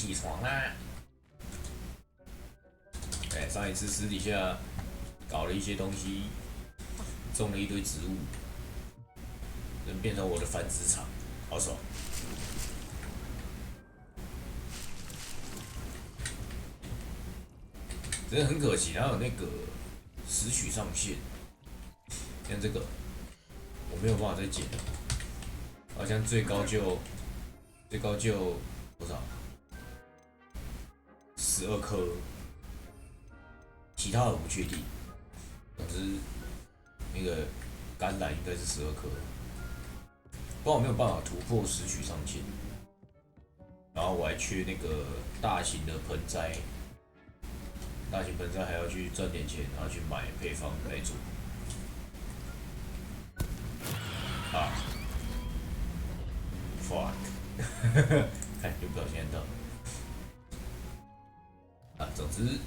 起床啦！上一次私底下搞了一些东西，种了一堆植物，能变成我的繁殖场，好爽！真的很可惜，然后有那个时曲上限，像这个我没有办法再剪了，好像最高就多少？12颗，其他的我不确定。总之，那个橄榄应该是12颗，不然我没有办法突破时曲上限。然后我还缺那个大型的盆栽。大型盆栽还要去赚点钱，然后去买配方来做。啊 ，fuck， 看又不小心按到。啊，总之，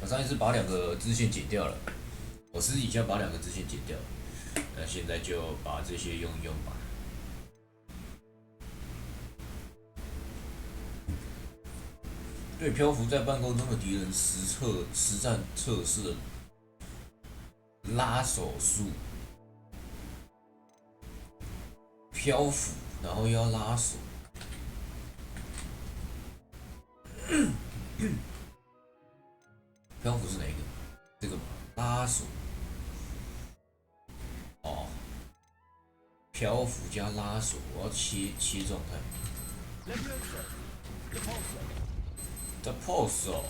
我上一次把2个支线剪掉了，我私底下把2个支线剪掉了，那现在就把这些用一用吧。对漂浮在半空中的敌人实战测试拉手术，漂浮，然后又要拉手。漂浮是哪一个？这个吗？拉手。哦，漂浮加拉手，我要切状态。The pulse 哦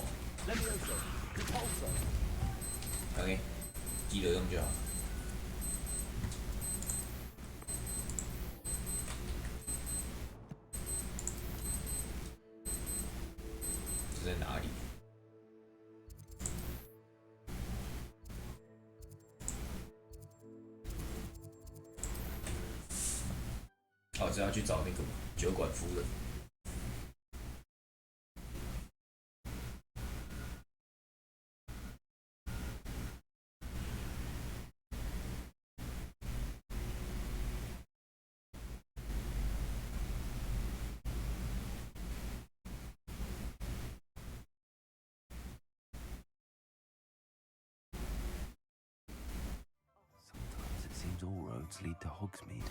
，OK， 记得用就好。这在哪里？哦，这要去找那个酒馆夫人。All roads lead to Hogsmeade.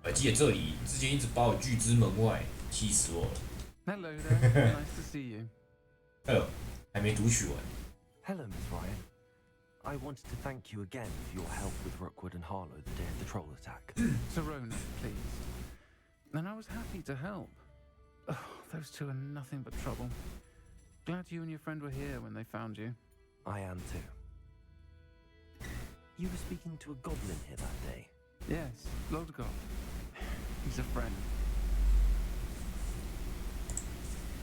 我记得这里之前一直把我拒之门外，气死我了。Hello there, nice to see you. Hello， 还没读取完。Hello, Miss Ryan. I wanted to thank you again for your help with Rookwood and Harlow the day of the troll attack. Serona, please. And I was happy to help. Oh, those two are nothing but trouble. Glad you and your friend were here when they found you. I am too. You were speaking to a goblin here that day. Yes, Lodgok. He's a friend.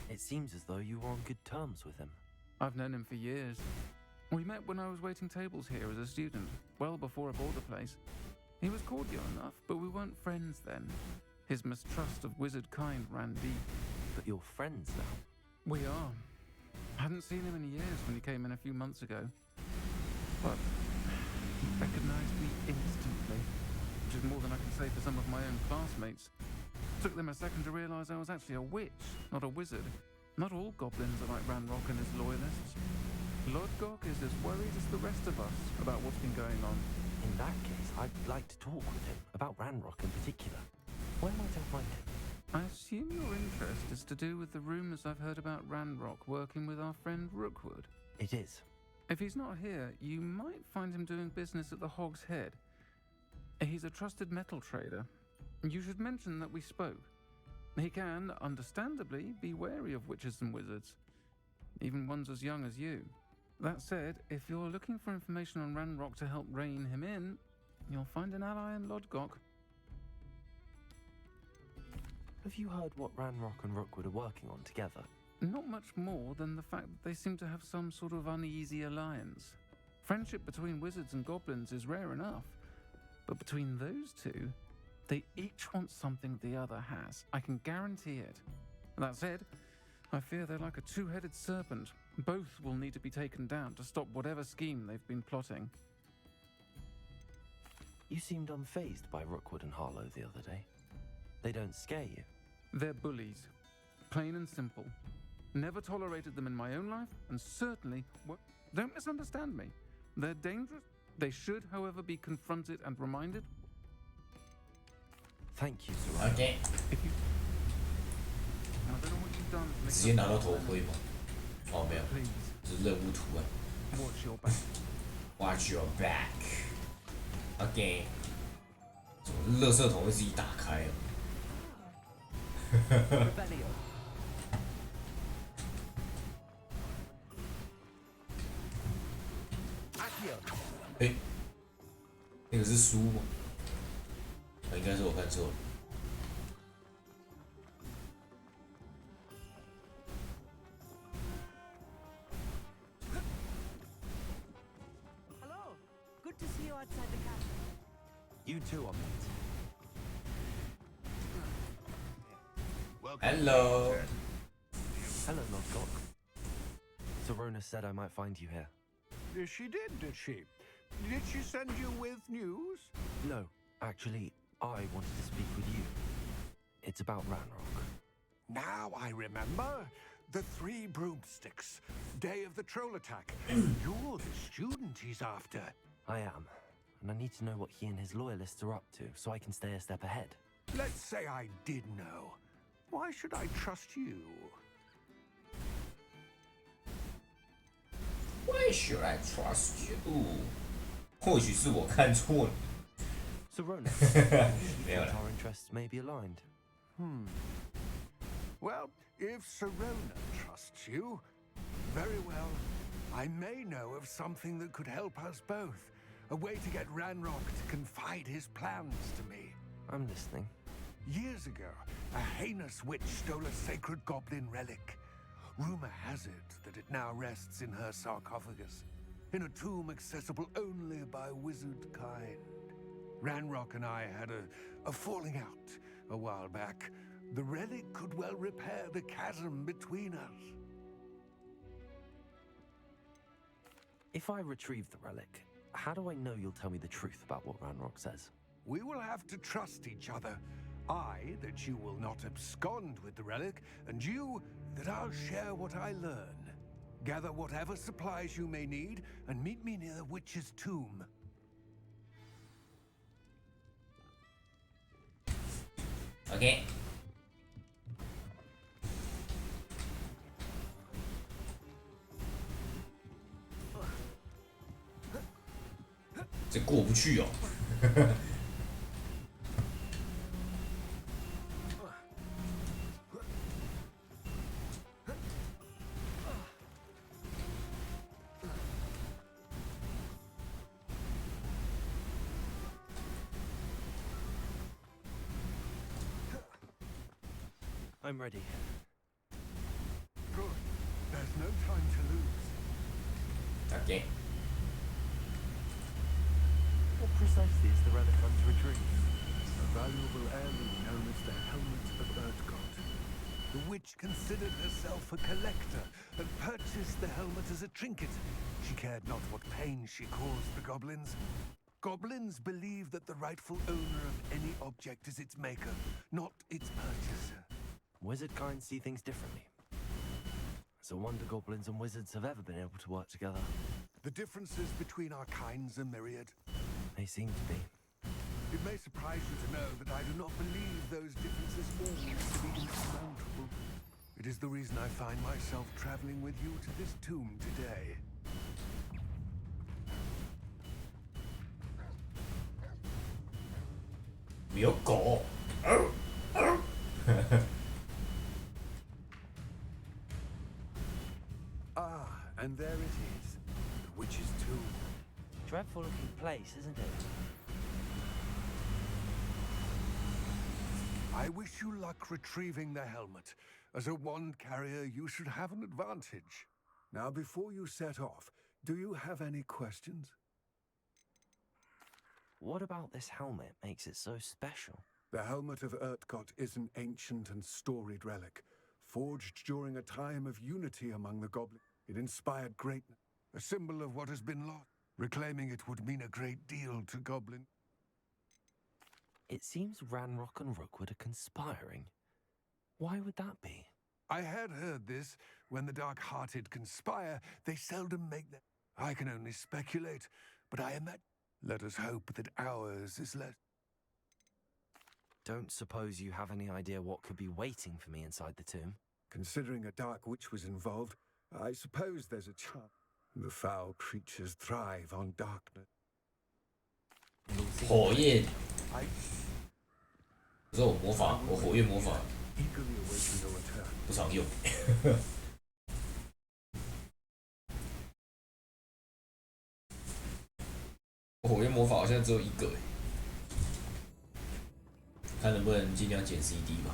It seems as though you were on good terms with him. I've known him for years. We met when I was waiting tables here as a student, well before I bought the place. He was cordial enough, but we weren't friends then. His mistrust of wizard kind ran deep. But you're friends now. We are. I hadn't seen him in years when he came in a few months ago. But he recognized me instantly, which is more than I can say for some of my own classmates. Took them a second to realize I was actually a witch, not a wizard. Not all goblins are like Ranrock and his loyalists. Lodgok is as worried as the rest of us about what's been going on. In that case, I'd like to talk with him about Ranrock in particular. Where might I find him? I assume your interest is to do with the rumors I've heard about Ranrock working with our friend Rookwood. It is. If he's not here, you might find him doing business at the Hog's Head. He's a trusted metal trader. You should mention that we spoke. He can, understandably, be wary of witches and wizards, even ones as young as you. That said, if you're looking for information on Ranrock to help rein him in, you'll find an ally in Lodgok. Have you heard what Ranrock and Rookwood are working on together? Not much more than the fact that they seem to have some sort of uneasy alliance. Friendship between wizards and goblins is rare enough, but between those two, they each want something the other has. I can guarantee it. That said, I fear they're like a two-headed serpent. Both will need to be taken down to stop whatever scheme they've been plotting. You seemed unfazed by Rookwood and Harlow the other day. They don't scare you. They're bullies. Plain and simple. Never tolerated them in my own life, and certainly... Don't misunderstand me. They're dangerous. They should, however, be confronted and reminded. Thank you, Sir. OK， If you... I don't know what you've done to make 直接拿到头盔吗？哦，没有， Please, 这是任务图案。 watch your back. Watch your back. OK， 怎么垃圾桶会自己打开啊？哎，那个是书吗？应该是我看错了。Hello. Good to see you outside the castle. You too, are mates. Hello. Hello, Lodgok. Serona said I might find you here. She did she? Did she send you with news? No, actually, I wanted to speak with you. It's about Ranrock. Now I remember. The 3 broomsticks. Day of the troll attack. You're the student he's after. I am, and I need to know what he and his loyalists are up to so I can stay a step ahead. Let's say I did know. Why should I trust you? Why should I trust you？ 或许是我看错了。Serona, 没有了。 our interests may be aligned. Well, if Serona trusts you, very well. I may know of something that could help us both. A way to get Ranrock to confide his plans to me. I'm listening. Years ago, a heinous witch stole a sacred goblin relic. Rumor has it that it now rests in her sarcophagus, in a tomb accessible only by wizard kind. Ranrock and I had a falling out a while back. The relic could well repair the chasm between us. If I retrieve the relic, how do I know you'll tell me the truth about what Ranrock says? We will have to trust each other. I, that you will not abscond with the relic, and you, that I'll share what I learn. Gather whatever supplies you may need, and meet me near the witch's tomb. OK。这过不去哦。I'm ready. Good. There's no time to lose. OK。 What precisely is the relic I'm to retrieve? A valuable heirloom known as the Helmet of Erdgott. The witch considered herself a collector and purchased the helmet as a trinket. She cared not what pain she caused the goblins. Goblins believe that the rightful owner of any object is its maker, not its purchaser. Wizard kind see things differently. It's a wonder goblins and wizards have ever been able to work together. The differences between our kinds are myriad. They seem to be. It may surprise you to know that I do not believe those differences always to be insurmountable. It is the reason I find myself traveling with you to this tomb today. Miêu cổ. Ah, and there it is. The witch's tomb. Dreadful looking place, isn't it? I wish you luck retrieving the helmet. As a wand carrier, you should have an advantage. Now, before you set off, do you have any questions? What about this helmet makes it so special? The helmet of Erdgott is an ancient and storied relic, forged during a time of unity among the goblins. It inspired greatness, a symbol of what has been lost. Reclaiming it would mean a great deal to goblins. It seems Ranrock and Rookwood are conspiring. Why would that be? I had heard this. When the dark-hearted conspire, they seldom make them. I can only speculate, but I imagine. Let us hope that ours is less. Don't suppose you have any idea what could be waiting for me inside the tomb? Considering a dark witch was involved, I suppose there's a chance. The foul creatures thrive on darkness. 火焰，可是我火焰魔法 Eagerly awaiting your return. 不常用。我火焰魔法好像只有一个哎，看能不能尽量减 CD 吧。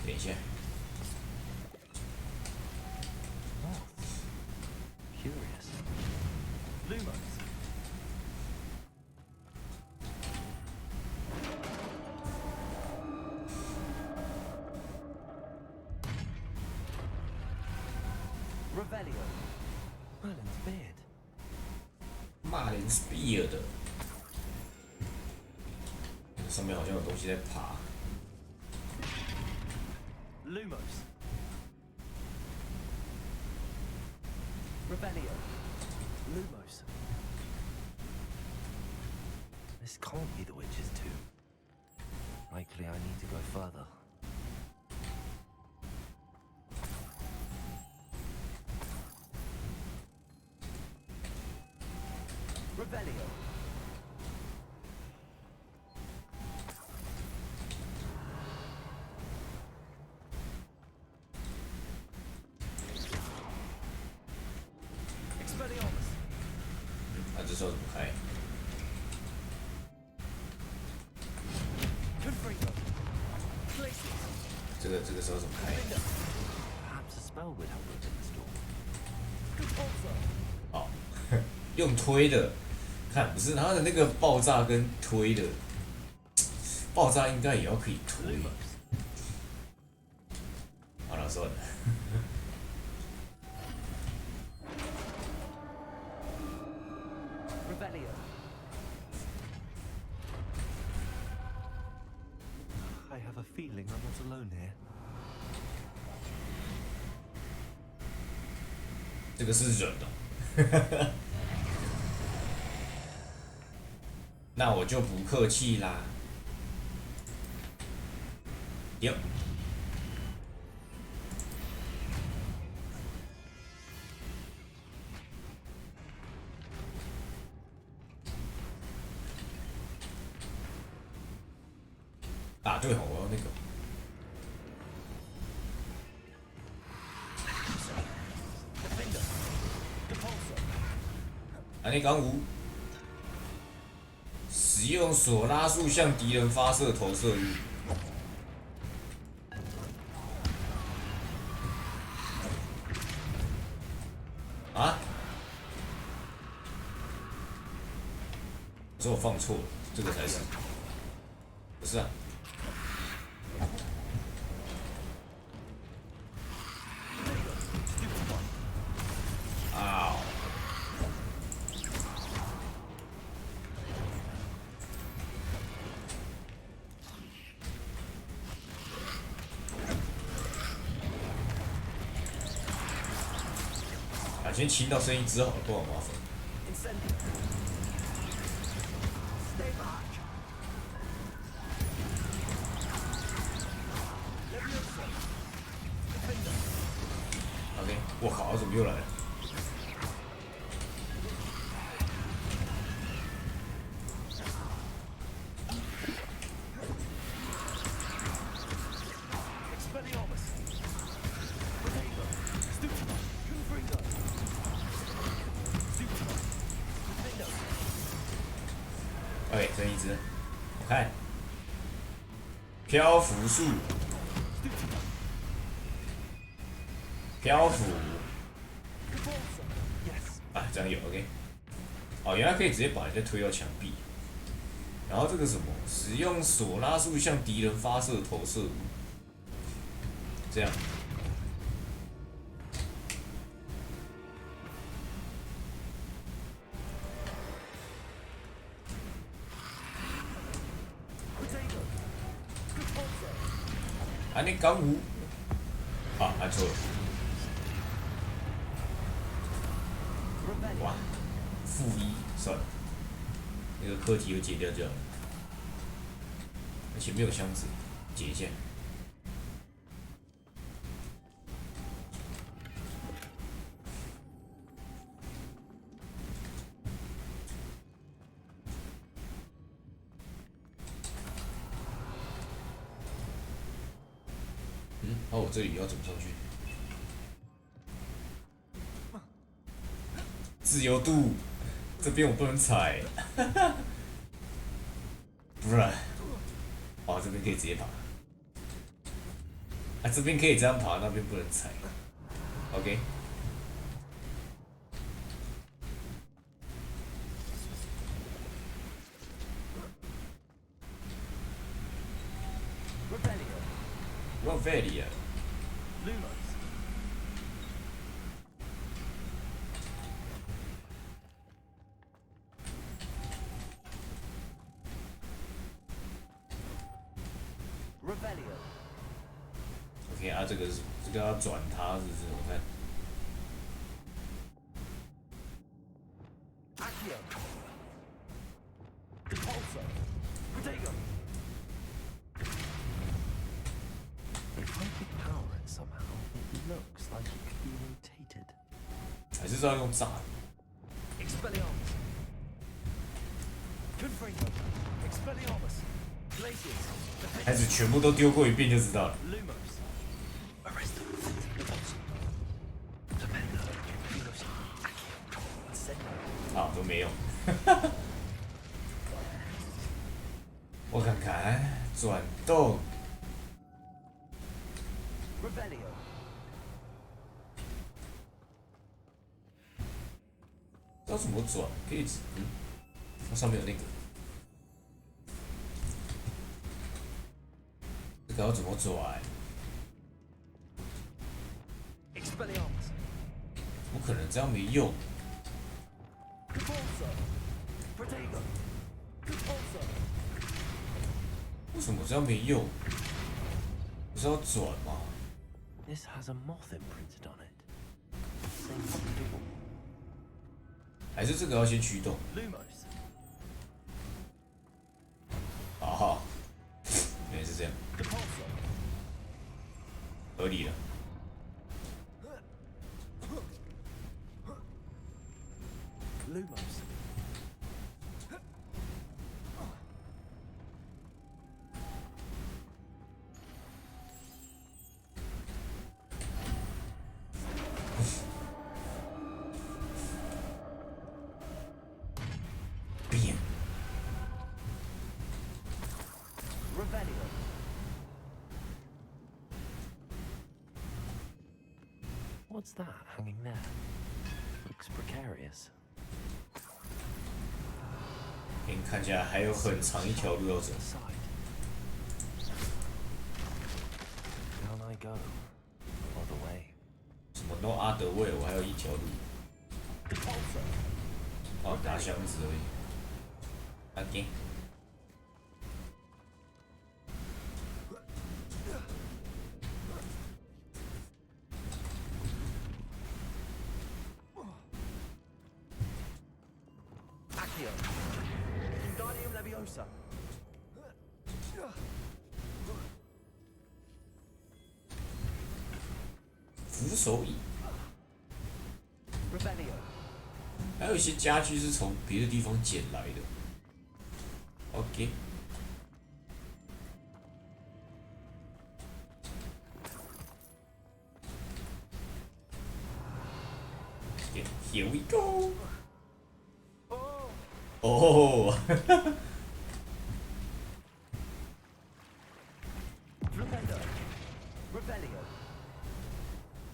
等一下。 Curious. Lumos. Revelio. Merlin's beard. Merlin's beard。上面好像有东西在爬。Lumos. Revelio. Lumos. This can't be the witch's tomb. Likely I need to go further. Revelio. Expelliarmus. 那这时候怎么开？ Confringo. Places. 这个时候怎么开？ Perhaps a spell would help open this door. 哦，用推的，看不是它的那个爆炸跟推的，爆炸应该也要可以推。好了，算了。Revelio. I have a feeling I'm not alone here. 这个是人哦。那我就不客气啦。丢。啊，对哦，我要那个。安尼讲有，使用索拉术向敌人发射投射物。啊？是我放错了，这个才是。不是啊。啊！先清到声音之后，不好麻烦。OK， 我靠，怎么又来了？OK， 剩一只，我看，漂浮术，漂浮，这样有 OK。哦，原来可以直接把人家推到墙壁。然后这个什么，使用唢呐术向敌人发射投射物，这样。啊，你刚无？啊，按错了。哇，-1，算了，那个课题又解掉就好了。而且没有箱子，解一下。那我这里要怎么上去？自由度，这边我不能踩，不然，哦，这边可以直接爬。啊，这边可以这样爬，那边不能踩。OK。Revelia。OK 啊，这个是这个要转它，是不是？我看。还是要用炸的。还是全部都丢过一遍就知道了。啊，都没用。我看看，转动。要怎么转？可以，它上面有那个。这个要怎么转？不可能这样没用。为什么这样没用？不是要转吗？还是这个要先驱动？啊，原来是这样，合理了。What's that hanging there? Looks precarious. 看起来还有很长一条路要走。Down I go, all the way. 什么 no other way？ 我还有一条路。哦，拿箱子而已。OK。扶手椅，还有一些家具是从别的地方捡来的。OK。Here we go。哦。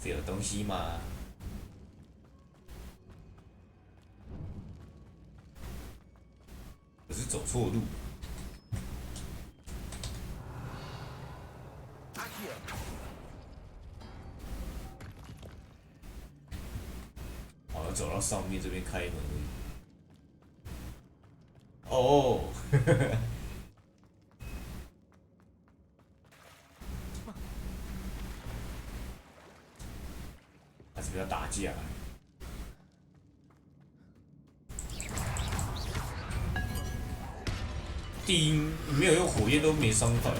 这有东西吗？是走错路。好像走到上面这边开门而已。哦，还是不要打架。叮，没有用火焰都没伤害。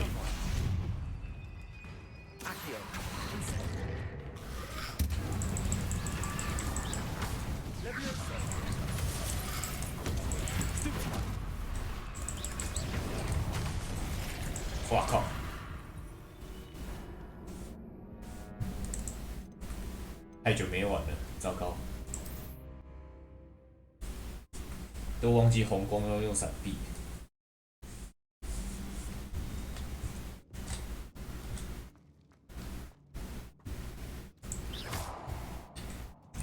哇靠！太久没玩了，糟糕，都忘记红光要用闪避。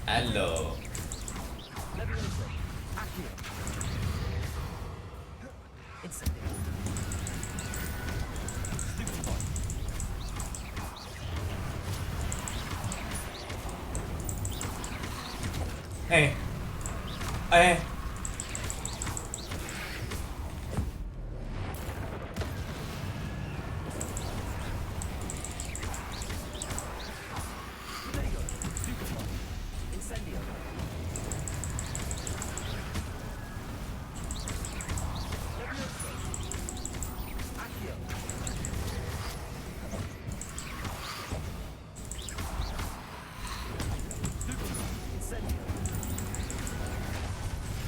Hello。哎，哎，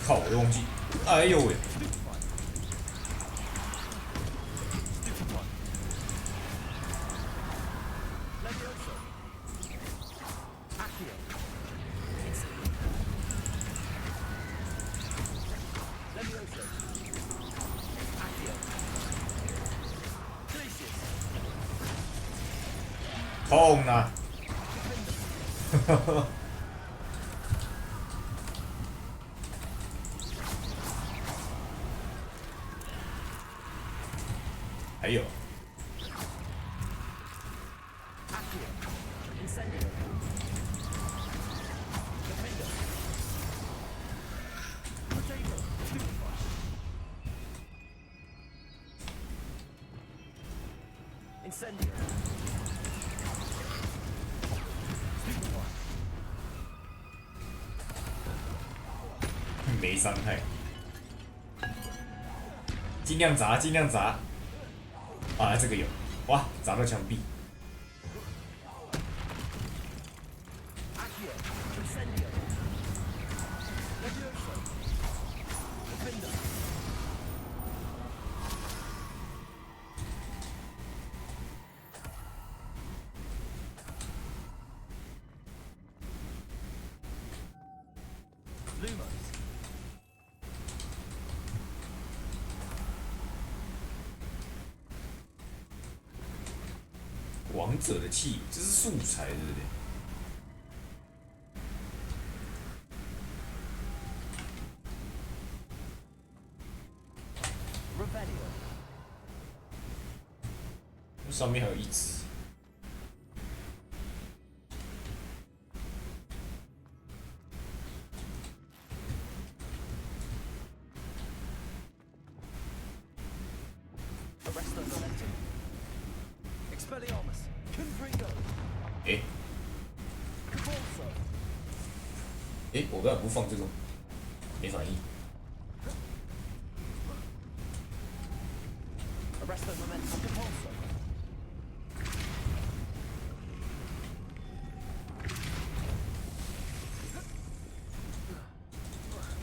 靠！我都忘记。哎呦喂！痛啊！哈哈。还有，没伤害，尽量砸，尽量砸。啊，这个有，哇，砸到墙壁。王者的器，这是素材，对不对？上面还有一只。哎，哎，我刚才不放这个，没反应。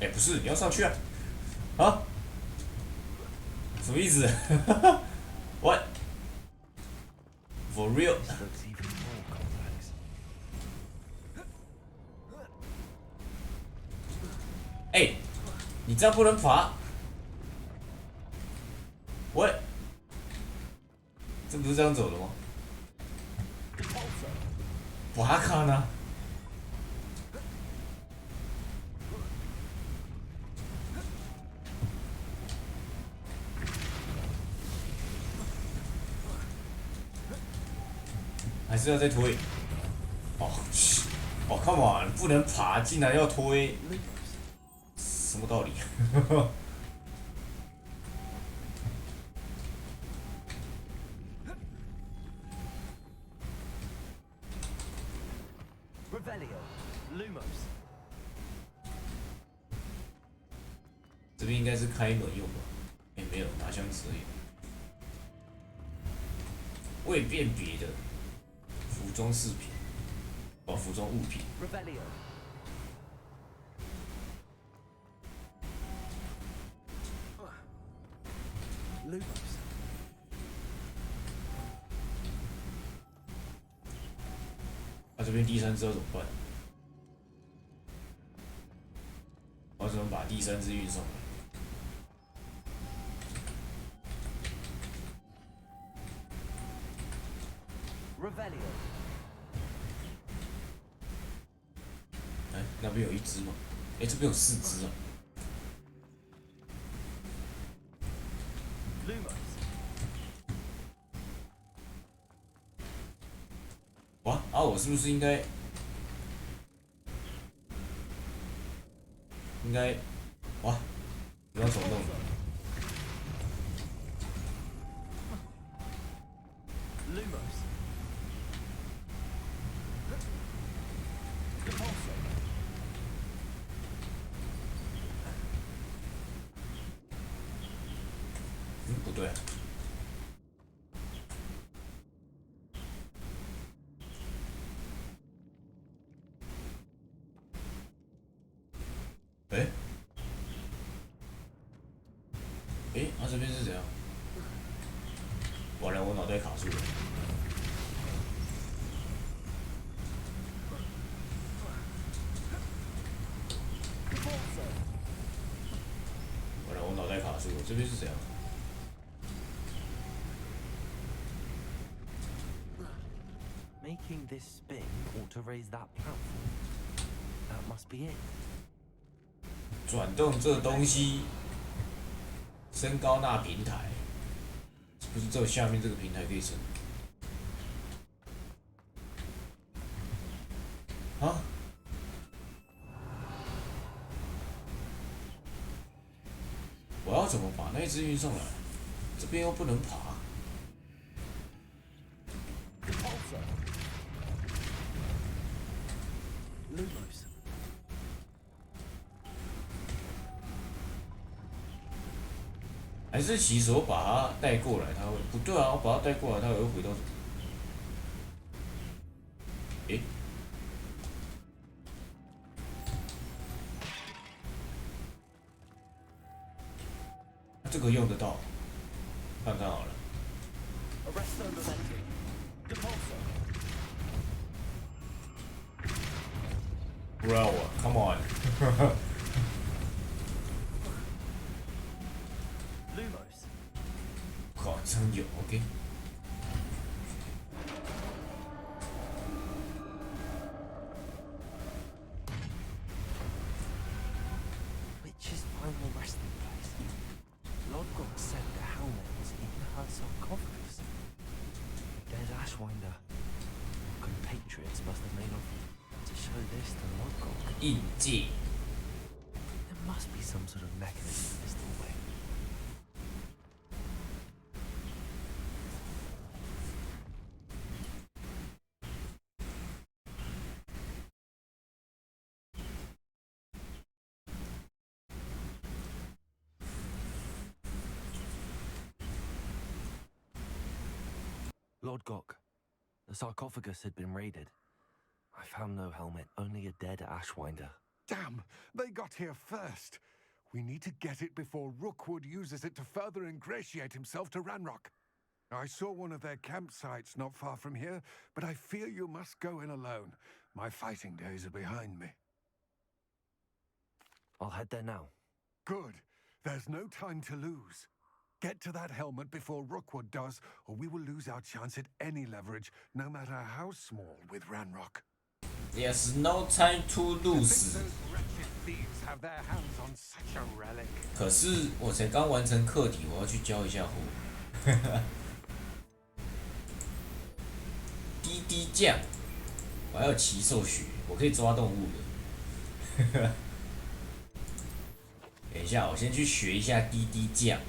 哎，不是，你要上去啊！啊？什么意思？What? For real? 哎，你这样不能爬！喂，这不是这样走的吗？爬卡呢？还是要再推？哦，哦 ，come on， 不能爬，竟然要推，什么道理？这边应该是开门用吧？哎、没有，拿箱子而已。未辨别的服装饰品，哦，服装物品。啊，这边第三只要怎么办？我要怎么把第三只运上来？哎，那边有一只吗？哎，这边有4只啊。哇啊！我是不是应该哇？你要怎么弄？不对啊。哎，这边是怎样？完了，我脑袋卡住了。完了，我脑袋卡住了。这边是怎样？ Making this spin ought to raise that platform. That must be it. 转动这东西，升高那平台，不是只有下面这个平台可以升？啊？我要怎么把那只运上来？这边又不能爬。 还是其实我把它带过来，它会不对啊！我把它带过来，它也会回到。诶，这个用得到，看看好了。不让我 ，Come on！ 好像有 ，OK。Witch's final resting place. Lodgok said the helmet was in her sarcophagus. Dead Ashwinder. Compatriots must have made off to show this to Lodgok. 印记。 There must be some sort of mechanism in this doorway. Lord Gok, the sarcophagus had been raided. I found no helmet, only a dead Ashwinder. Damn, they got here first. We need to get it before Rookwood uses it to further ingratiate himself to Ranrock. I saw one of their campsites not far from here, but I fear you must go in alone. My fighting days are behind me. I'll head there now. Good. There's no time to lose. Get to that helmet before Rookwood does, or we will lose our chance at any leverage, no matter how small, with Ranrock. There's no time to lose. Those wretched thieves have their hands on such a relic. 可是我才刚完成课题，我要去交一下货。第一滴酱，我还有骑兽血，我可以抓动物的。等一下，我先去学一下滴滴酱。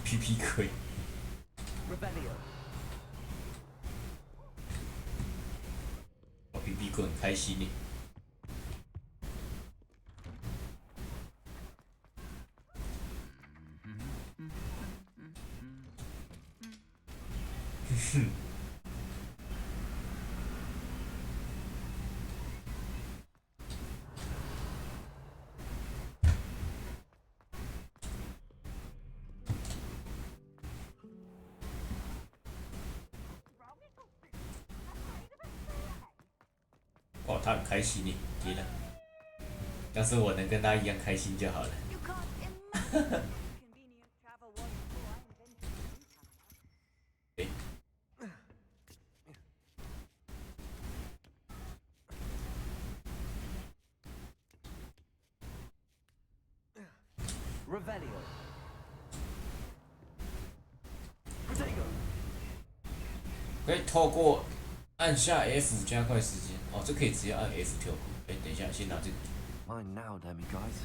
PP 可以。我 PP 哥很开心呢。哼。哦，他很开心呢，天哪！要是我能跟他一样开心就好了。诶 Revelio. 可以透过按下 F 加快时间。哦，这可以直接按 F 跳过。哎，等一下，先拿这个。Mine now, damn you guys.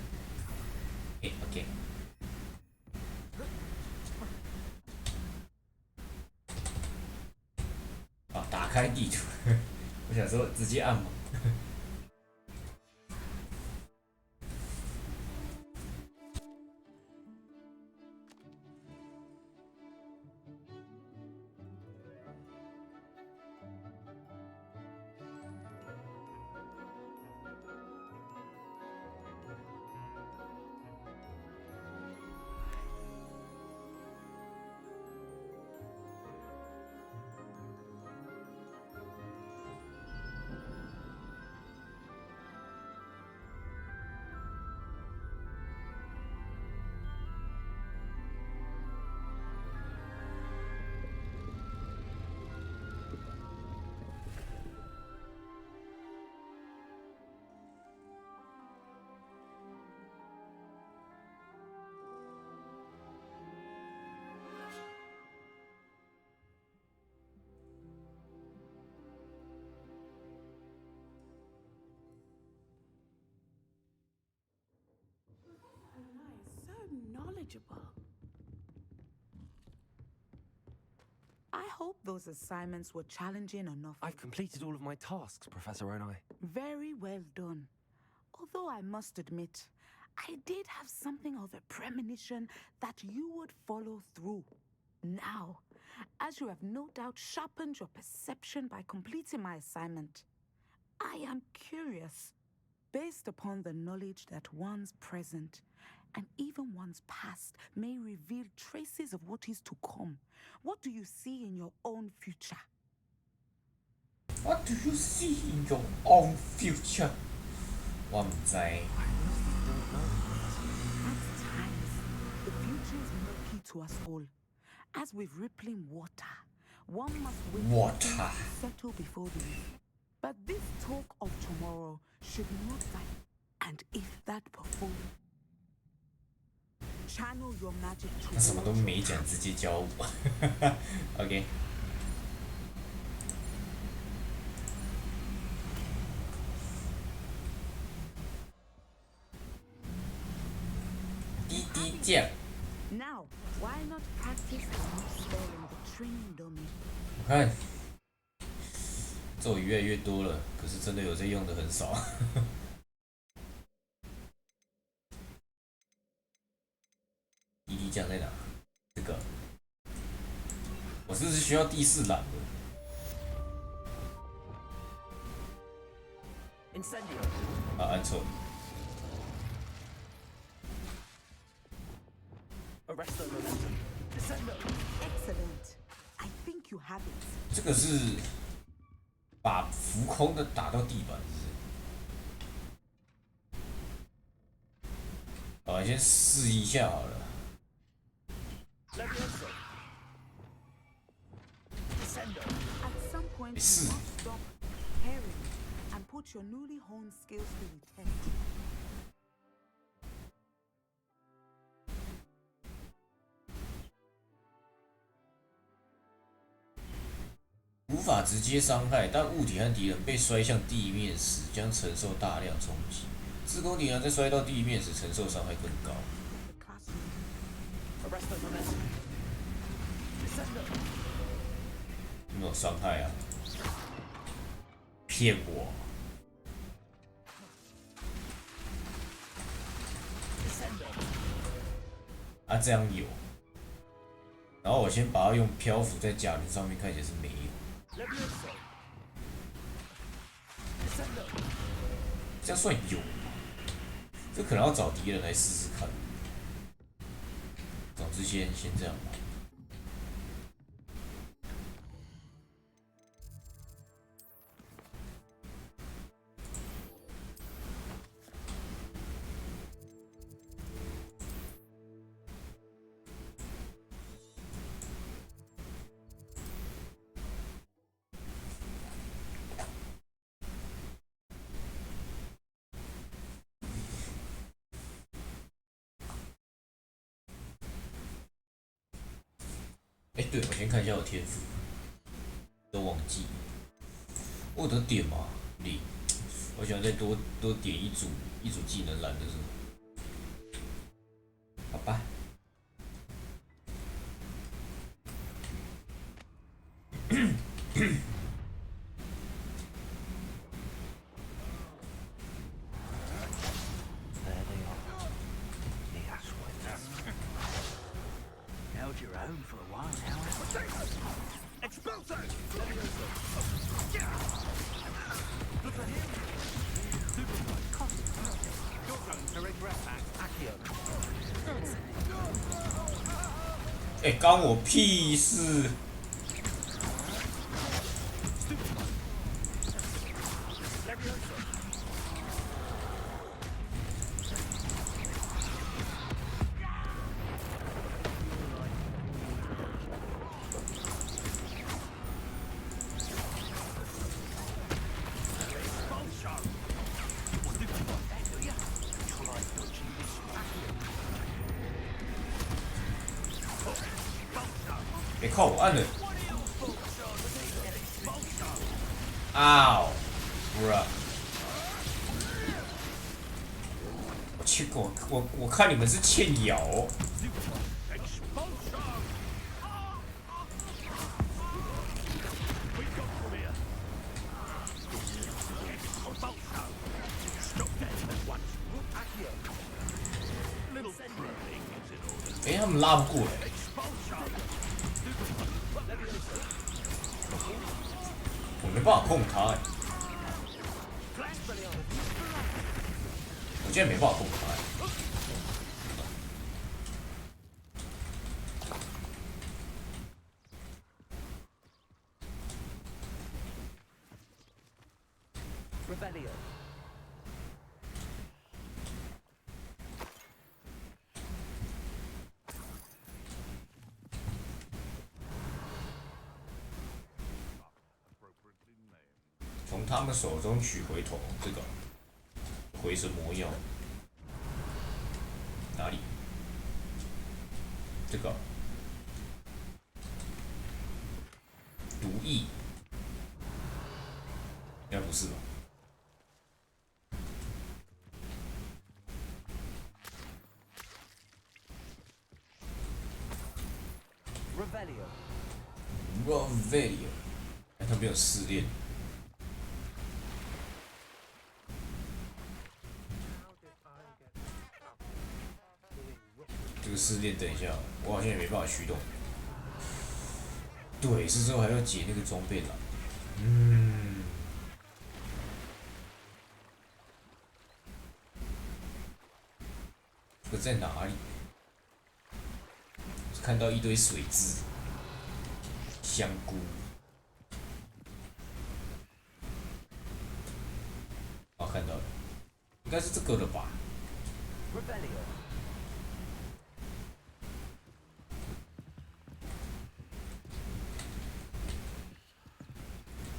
哎 ，OK。啊，打开地图。我想说直接按嘛。I hope those assignments were challenging enough. I've completed all of my tasks, Professor Onai. Very well done. Although I must admit, I did have something of a premonition that you would follow through. Now, as you have no doubt sharpened your perception by completing my assignment, I am curious, based upon the knowledge that one's present and even one's past may reveal traces of what is to come. What do you see in your own future? What do you see in your own future? 我唔知。 At times, the future is murky to us all. As with rippling water, one must wait for things to settle before the leaf. But this talk of tomorrow should not die. And if that befall, channel your magic to 他什么都没讲，直接教我。OK。滴滴酱。Now, why not practice the new spell in the training dummy? 我看咒语越来越多了，可是真的有在用的很少。滴滴酱在哪？这个，我是不是需要第4栏的？ Incendio. 啊，按错。 Arresto momentum. Descendo. Excellent. I think you have it. 这个是把浮空的打到地板是不是？好，先试一下好了。At some point, you 没事。 must stop caring and put your newly honed skills to the test. 无法直接伤害，但物体和敌人被摔向地面时将承受大量冲击。自攻敌人在摔到地面时承受伤害更高。 The classroom. Descendo. 没有伤害啊！骗我！ Descendo. 啊，这样有。然后我先把它用漂浮在甲轮上面，看起来是没有。 Levioso. Descendo. 这样算有吗？这可能要找敌人来试试看。总之先这样吧。 哎，对，我先看一下我天赋，都忘记了。我得点吗？0。我想再多点一组技能栏的是吗？好吧。There they are. The Ashwinders. Held your own for a while now. Expulso! Look at him! Superman, Cosmic, your own to regret back, Accio. 哎，关我屁事！ 别靠我按了！啊！不是，我看你们是欠咬哦。哎，他们拉不过来。 我没办法控他哎，我竟然没办法控他哎。Rebellion. 从他们手中取回头，这个回神魔药哪里？这个毒液，应该不是吧？ Revelio，哎，他没有试炼。 这个试炼，等一下，我好像也没办法驱动。对，是之后还要解那个装备栏。这个在哪里？看到一堆水蛭、香菇。应该是这个了吧？ Rebellion.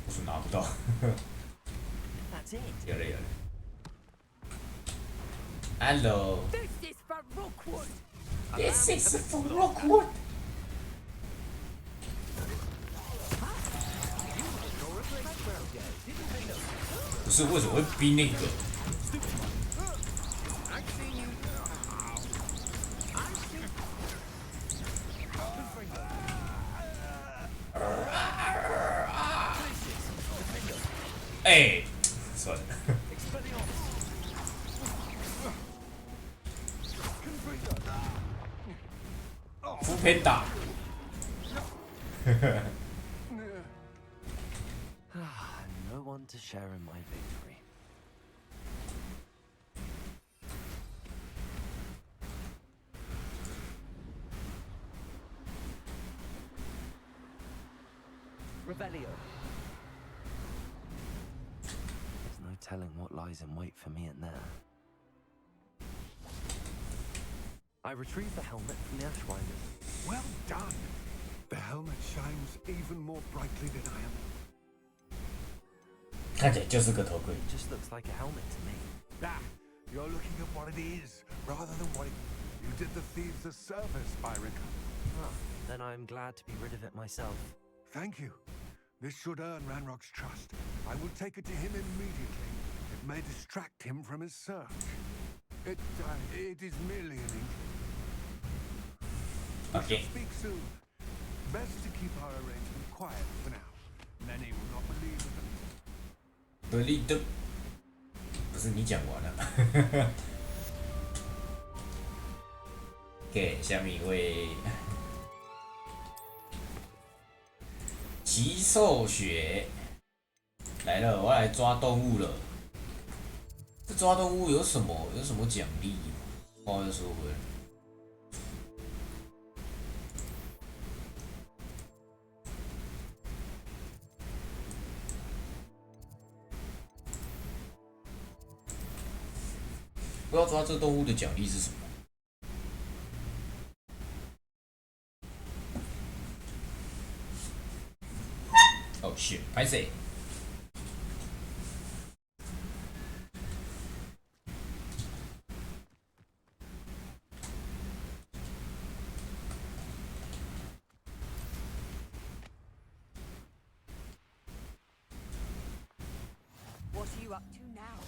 我是拿不到。That's it. 有了有了。Hello. This is for Rookwood. This is for Rookwood. 不是为什么会逼那个？哎，算了。扶偏打。No one to share in my victory. Rebellion. There's no telling what lies in wait for me in there. I retrieved the helmet from the Ashwinders. Well done! The helmet shines even more brightly than I am. 看起来就是个头盔。 It just looks like a helmet to me. Ah, you're looking at what it is, rather than what it... You did the thieves a service, Byrica. Ah, then I'm glad to be rid of it myself. Thank you. This should earn Ranrock's trust. I will take it to him immediately. It may distract him from his search. It is merely an inkling. We Okay. shall speak soon. Best to keep our arrangement quiet for now. Many will not believe it. 得力的，不是你讲完了。给下面一位极兽血来了，我要来抓动物了。这抓动物有什么奖励？话再说回来。 不知道抓这动物的奖励是什么？哦，shit，拍谁？What are you up to now?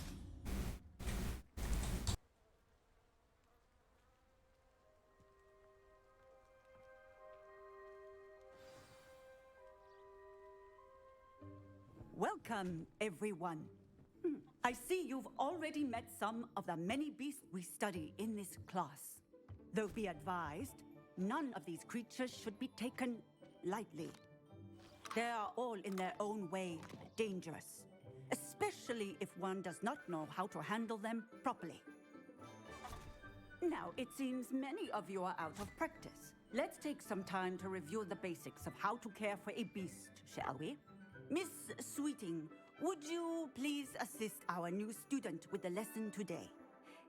Welcome, everyone. I see you've already met some of the many beasts we study in this class. Though be advised, none of these creatures should be taken lightly. They are all in their own way dangerous, especially if one does not know how to handle them properly. Now, it seems many of you are out of practice. Let's take some time to review the basics of how to care for a beast, shall we? Miss Sweeting, would you please assist our new student with the lesson today?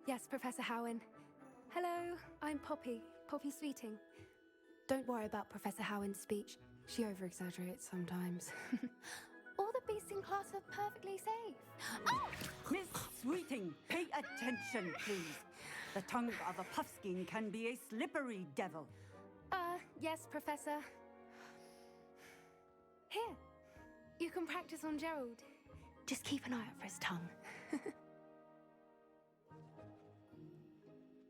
Yes, Professor Howen. Hello, I'm Poppy Sweeting. Don't worry about Professor Howen's speech. She over-exaggerates sometimes. All the beasts in class are perfectly safe. Oh! Miss Sweeting, pay attention, please. The tongue of a puffskein can be a slippery devil. Yes, Professor. Here, you can practice on Gerald. Just keep an eye out for his tongue.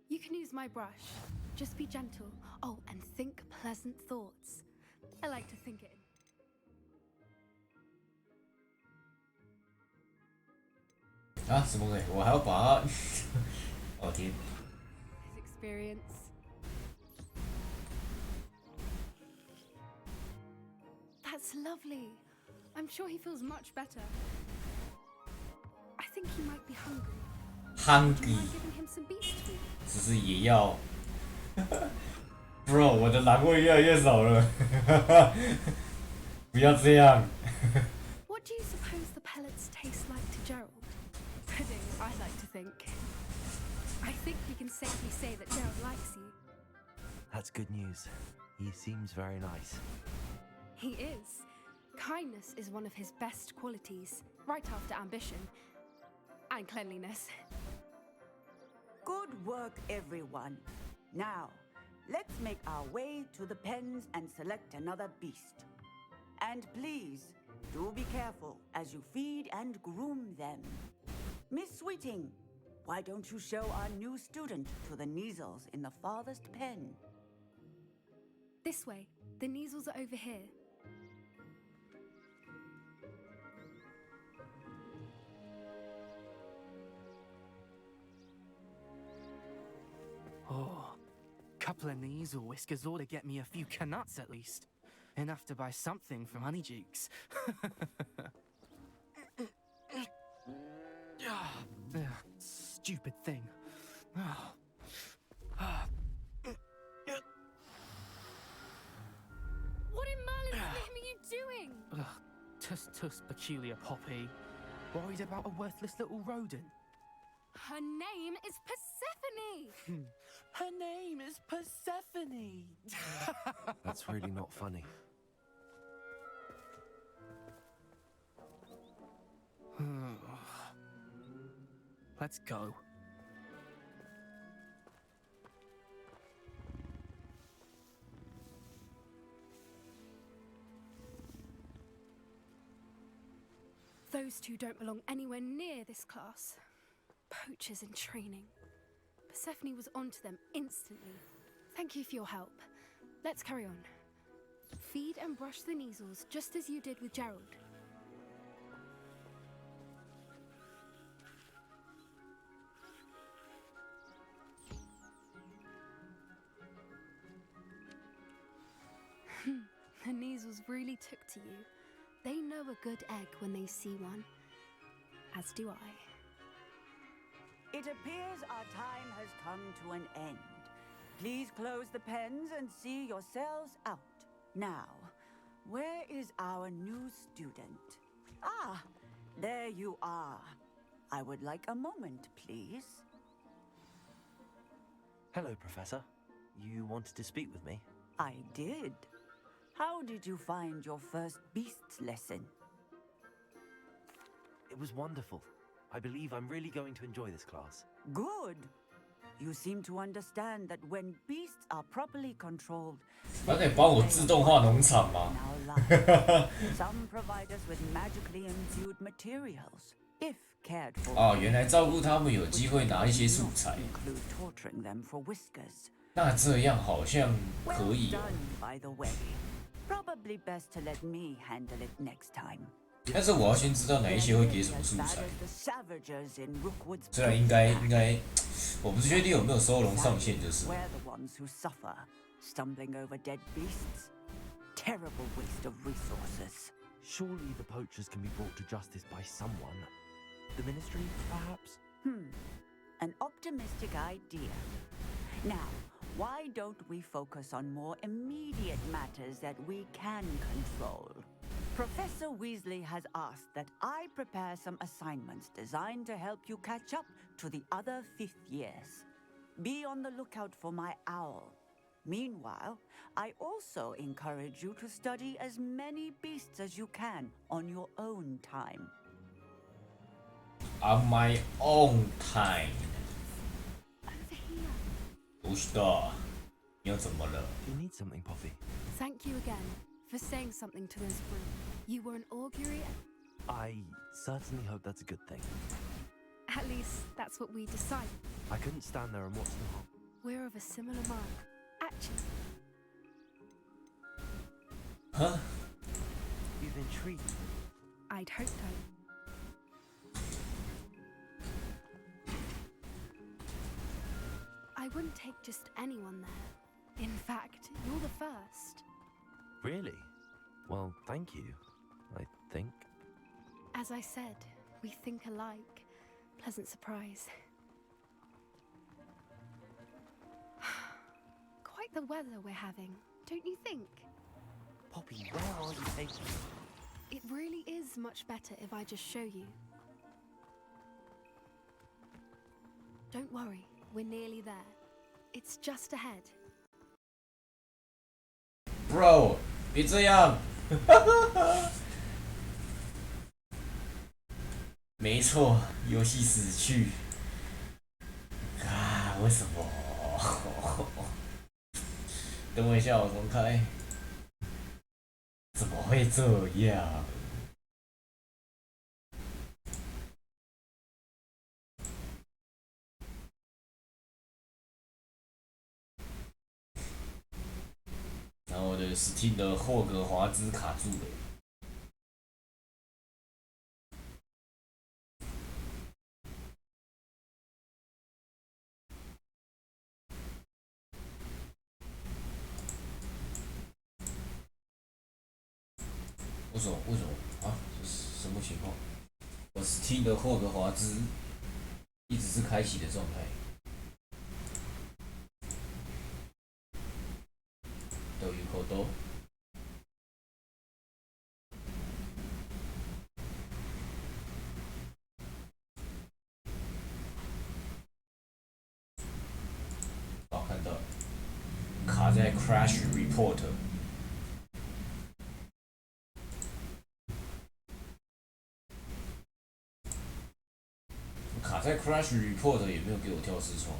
You can use my brush. Just be gentle. Oh, and think pleasant thoughts. I like to think it in. 啊，什么鬼？我还要把它……哦天！ His experience. That's lovely. I'm sure he feels much better. I think he might be hungry. Do you Hungry， mind giving him some beast food? 只是也要。Bro， 我的狼味越来越少了。不要这样。 What do you suppose the pellets taste like to Gerald? Pudding, I like to think. good news. He seems very nice. He is. Kindness is one of his best qualities, right after ambition and cleanliness. Good work, everyone. Now, let's make our way to the pens and select another beast. And please, do be careful as you feed and groom them. Miss Sweeting, why don't you show our new student to the Neasels in the farthest pen? This way. The Neasels are over here. Oh, couple of Neasel whiskers ought to get me a few canuts at least. Enough to buy something from Honeydukes. Stupid thing. What in Merlin's name are you doing? Tuss, peculiar Poppy. Worried about a worthless little rodent. Her name is Persephone! Her name is Persephone! That's really not funny. Let's go. Those two don't belong anywhere near this class. Poachers in training. Persephone was onto them instantly. Thank you for your help. Let's carry on. Feed and brush the Neasels just as you did with Gerald. The Neasels really took to you. They know a good egg when they see one. As do I. It appears our time has come to an end. Please close the pens and see yourselves out. Now, where is our new student? Ah, there you are. I would like a moment, please. Hello, Professor. You wanted to speak with me? I did. How did you find your first beasts lesson? It was wonderful. I believe I'm really going to enjoy this class. Good. You seem to understand that when beasts are properly controlled, 它可以帮我自动化农场吗？ now life. Some provide us with magically imbued materials, if cared for. 哦，原来照顾他们有机会拿一些素材， Include torturing them for whiskers. 那这样好像 Well 可以哦。 done, by the way. Probably best to let me handle it next time. 但是我要先知道哪一些会给什么素 As 材 bad。as the Savagers in Rookwood's 虽然应该，我不是确定有没有收容上限，就是。 We're the ones who suffer, stumbling over dead beasts. Terrible waste of resources. Surely the poachers can be brought to justice by someone. The Ministry, perhaps? An optimistic idea. Now, why don't we focus on more immediate matters that we can control? Professor Weasley has asked that I prepare some assignments designed to help you catch up to the other fifth years. Be on the lookout for my owl. Meanwhile, I also encourage you to study as many beasts as you can on your own time. On my own time。 Over here. 不知道，你又怎么了？ You need something, Poppy. Thank you again for saying something to those brood. You were an augury. I certainly hope that's a good thing. At least that's what we decided. I couldn't stand there and watch them hop. We're of a similar mind. Actually, huh? You've intrigued me. I'd hoped so. I wouldn't take just anyone there. In fact, you're the first. Really? Well, thank you, I think. As I said, we think alike. Pleasant surprise. Quite the weather we're having, don't you think? Poppy, where are you taking me? It really is much better if I just show you. Don't worry, we're nearly there. It's just ahead. ，Bro， 别这样。没错，游戏死去。啊，为什么？等我一下，我重开。怎么会这样？然后我的 Steam 的霍格华兹卡住了。为什么啊？这是什么情况？我 Steam 的霍格华兹一直是开启的状态。都有口多。好，看到了，卡在 Crash Report。卡在 Crash Report 也没有给我跳视窗。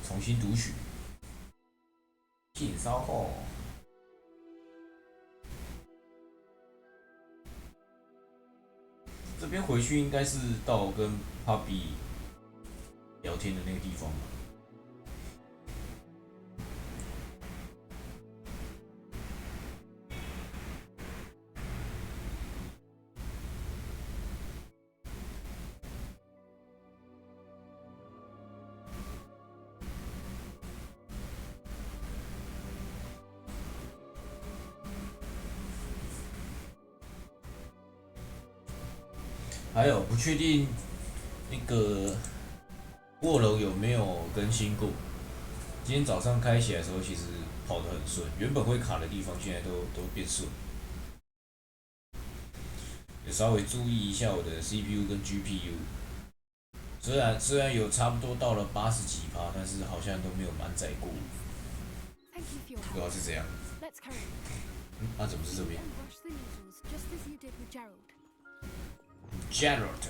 重新读取，请稍后。这边回去应该是到跟 Puppy 聊天的那个地方吧。还有不确定那个卧楼有没有更新过。今天早上开起来的时候，其实跑得很顺，原本会卡的地方现在都变顺。也稍微注意一下我的 CPU 跟 GPU， 虽然有差不多到了80几%，但是好像都没有满载过。不知道是这样。啊，怎么是这边？Gerald，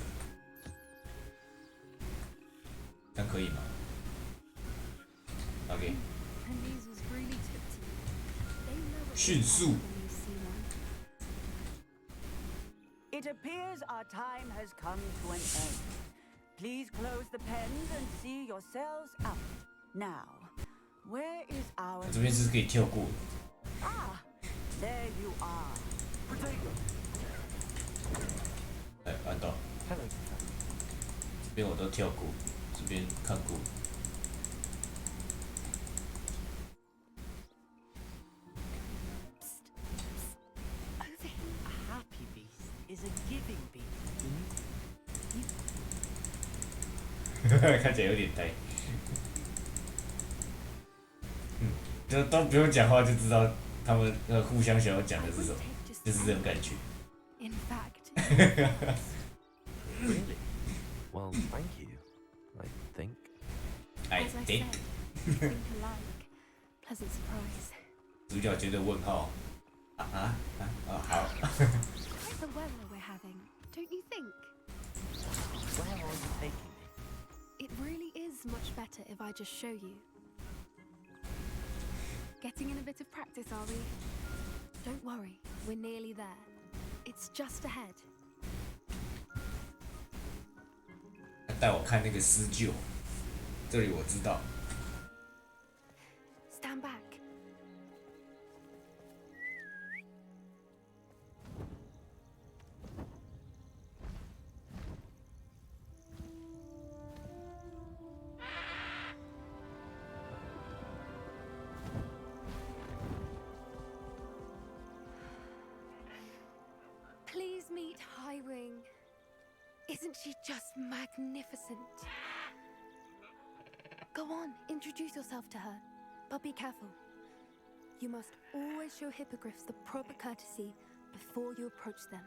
这样可以吗 ？OK。迅速。It appears our time has come to an end. Please close the pens and see yourselves out. Now, where is our... 这边是可以跳过的。Ah, there you are. Potato. 哎，按到。Hello. 这边我都跳过，这边看过。看起来有点呆。就都不用讲话就知道他们互相想要讲的是什么，就是这种感觉。Really? Well, thank you. I think. I think. Pleasant surprise. 主角觉得问号。好。Quite the weather we're having, don't you think? Where are you taking me? It really is much better if I just show you. Getting in a bit of practice, are we? Don't worry, we're nearly there. It's just ahead. 他带我看那个施救，这里我知道。Stand back. Please meet Highwing. Isn't she just magnificent? Go on, introduce yourself to her, but be careful. You must always show hippogriffs the proper courtesy before you approach them.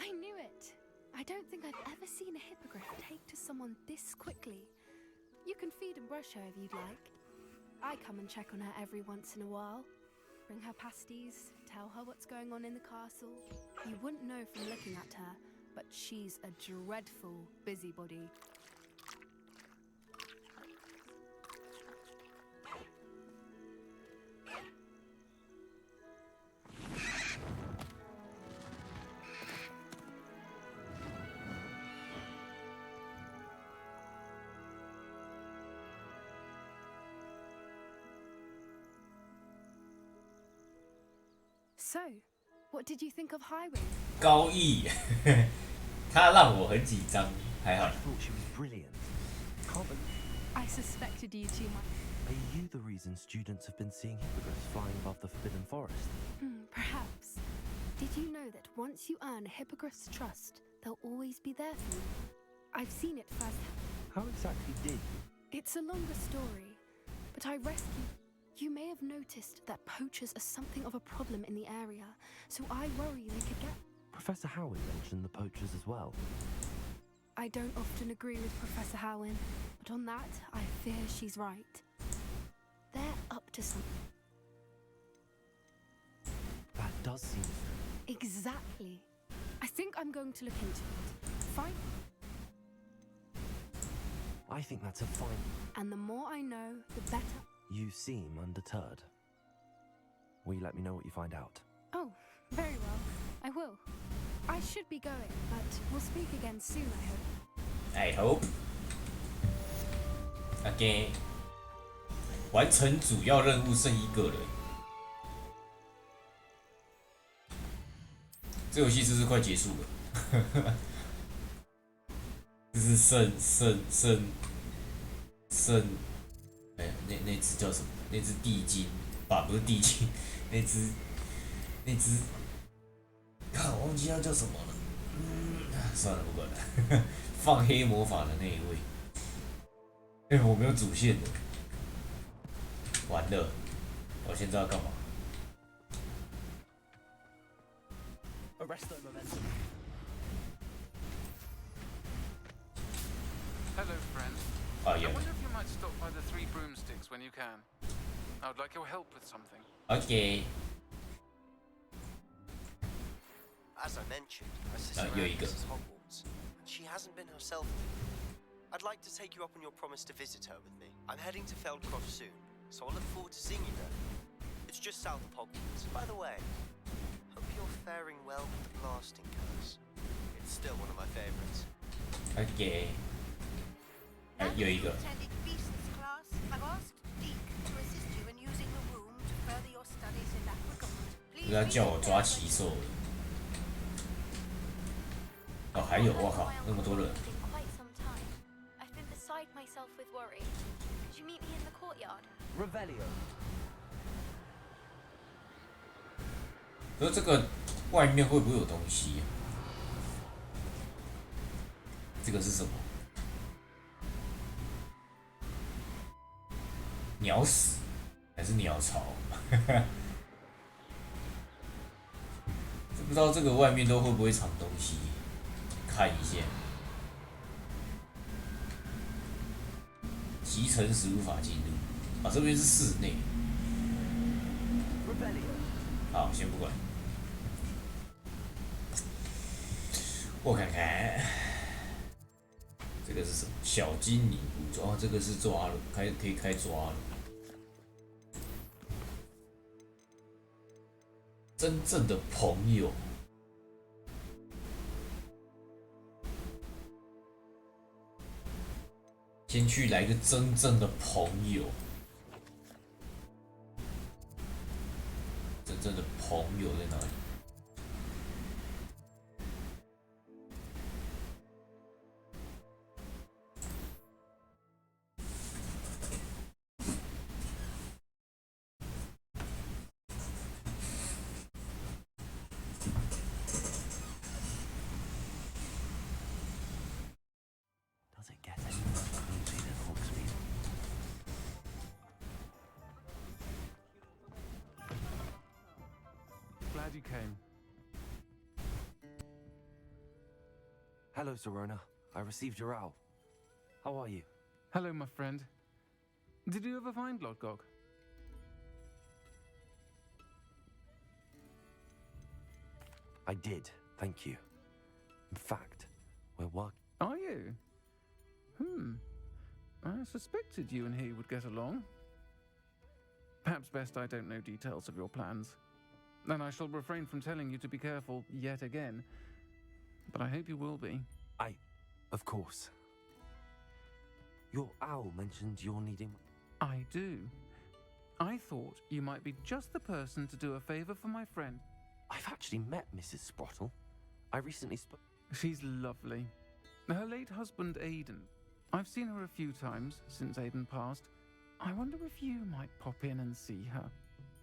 I knew it! I don't think I've ever seen a hippogriff take to someone this quickly. You can feed and brush her if you'd like. I come and check on her every once in a while. Bring her pasties, tell her what's going on in the castle. You wouldn't know from looking at her, but she's a dreadful busybody. So, what did you think of Highwing? 高毅，他让我很紧张，还好 I。thought she was brilliant. Can't believe. I suspected you too much. Are you the reason students have been seeing hippogriffs flying above the Forbidden Forest? Perhaps. Did you know that once you earn a hippogriff's trust, they'll always be there for you? I've seen it firsthand. How exactly did you? It's a longer story, but I rescued. You may have noticed that poachers are something of a problem in the area, so I worry they could get. Professor Howard mentioned the poachers as well. I don't often agree with Professor Howen, but on that, I fear she's right. They're up to something. That does seem. Exactly. I think I'm going to look into it. Fine. I think that's a fine. And the more I know, the better. You seem undeterred. Will you let me know what you find out? Oh, very well. I will. I should be going, but we'll speak again soon, I hope. I hope. OK， 完成主要任务剩1个人。这游戏是不是快结束了？就是剩，哎，那只叫什么？那只地精吧，不是地精，那只，看我忘记它叫什么了。算了，不管了。放黑魔法的那一位。我没有主线的，完了，我现在要干嘛？ Arresto momentum. Hello, friend. Oh, yeah. I wonder if you might stop by the Three Broomsticks when you can. I would like your help with something. OK， As I mentioned, my sister Yoiga. Agnes is Hogwarts, and she hasn't been herself. I'd like to take you up on your promise to visit her with me. I'm heading to Feldcroft soon, so I'll look forward to seeing you there. It's just south of Hogwarts. By the way, hope you're faring well with the blasting curse. It's still one of my favorites. OK， 有一个。 Attended Beast's class. I've asked Deke to assist you in using the room to further your studies in that regard. 不要叫我抓奇兽了。哦，还有，我靠，那么多人。 Quite some time. I've been beside myself with worry. Could you meet me in the courtyard? Revelio. 可是这个外面会不会有东西啊？这个是什么？鸟屎还是鸟巢？不知道这个外面都会不会藏东西？看一下。集成时无法进入。啊，这边是室内。好，先不管。我看看，这个是什么？小精灵武装，这个是抓了，可以开抓了。真正的朋友。先去来个真正的朋友，真正的朋友在哪里？Glad you came. Hello, Sirona. I received your owl. How are you? Hello, my friend. Did you ever find Lodgok? I did, thank you. In fact, we're working. Are you? I suspected you and he would get along. Perhaps best I don't know details of your plans. Then I shall refrain from telling you to be careful yet again. But I hope you will be. Of course. Your owl mentioned you're needing... I do. I thought you might be just the person to do a favor for my friend. I've actually met Mrs. Sprottle. I recently spoke... She's lovely. Her late husband, Aidan. I've seen her a few times since Aidan passed. I wonder if you might pop in and see her.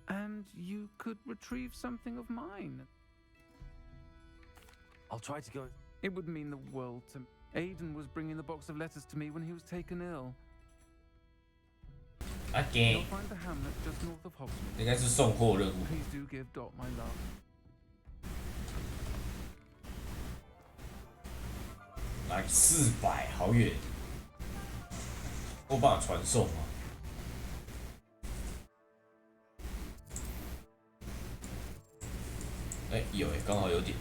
And you could retrieve something of mine. I'll try to go... It would mean the world to me. Aidan was bringing the box of letters to me when he was taken ill. Okay. You'll find the hamlet just north of Hogsmeade. 应该是送货任务。 Please do give Dot my love. 哪里400？好远。我有办法传送吗？哎，有哎，刚好有点。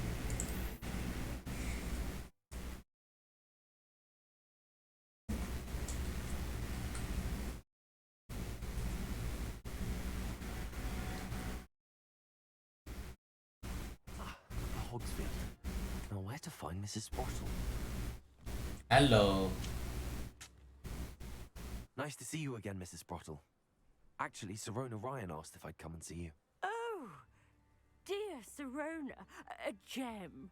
Hogsmeade. Now where to find Mrs. Sprottle? Hello. Nice to see you again, Mrs. Sprottle. Actually, Sirona Ryan asked if I'd come and see you. Oh, dear Sirona, a gem.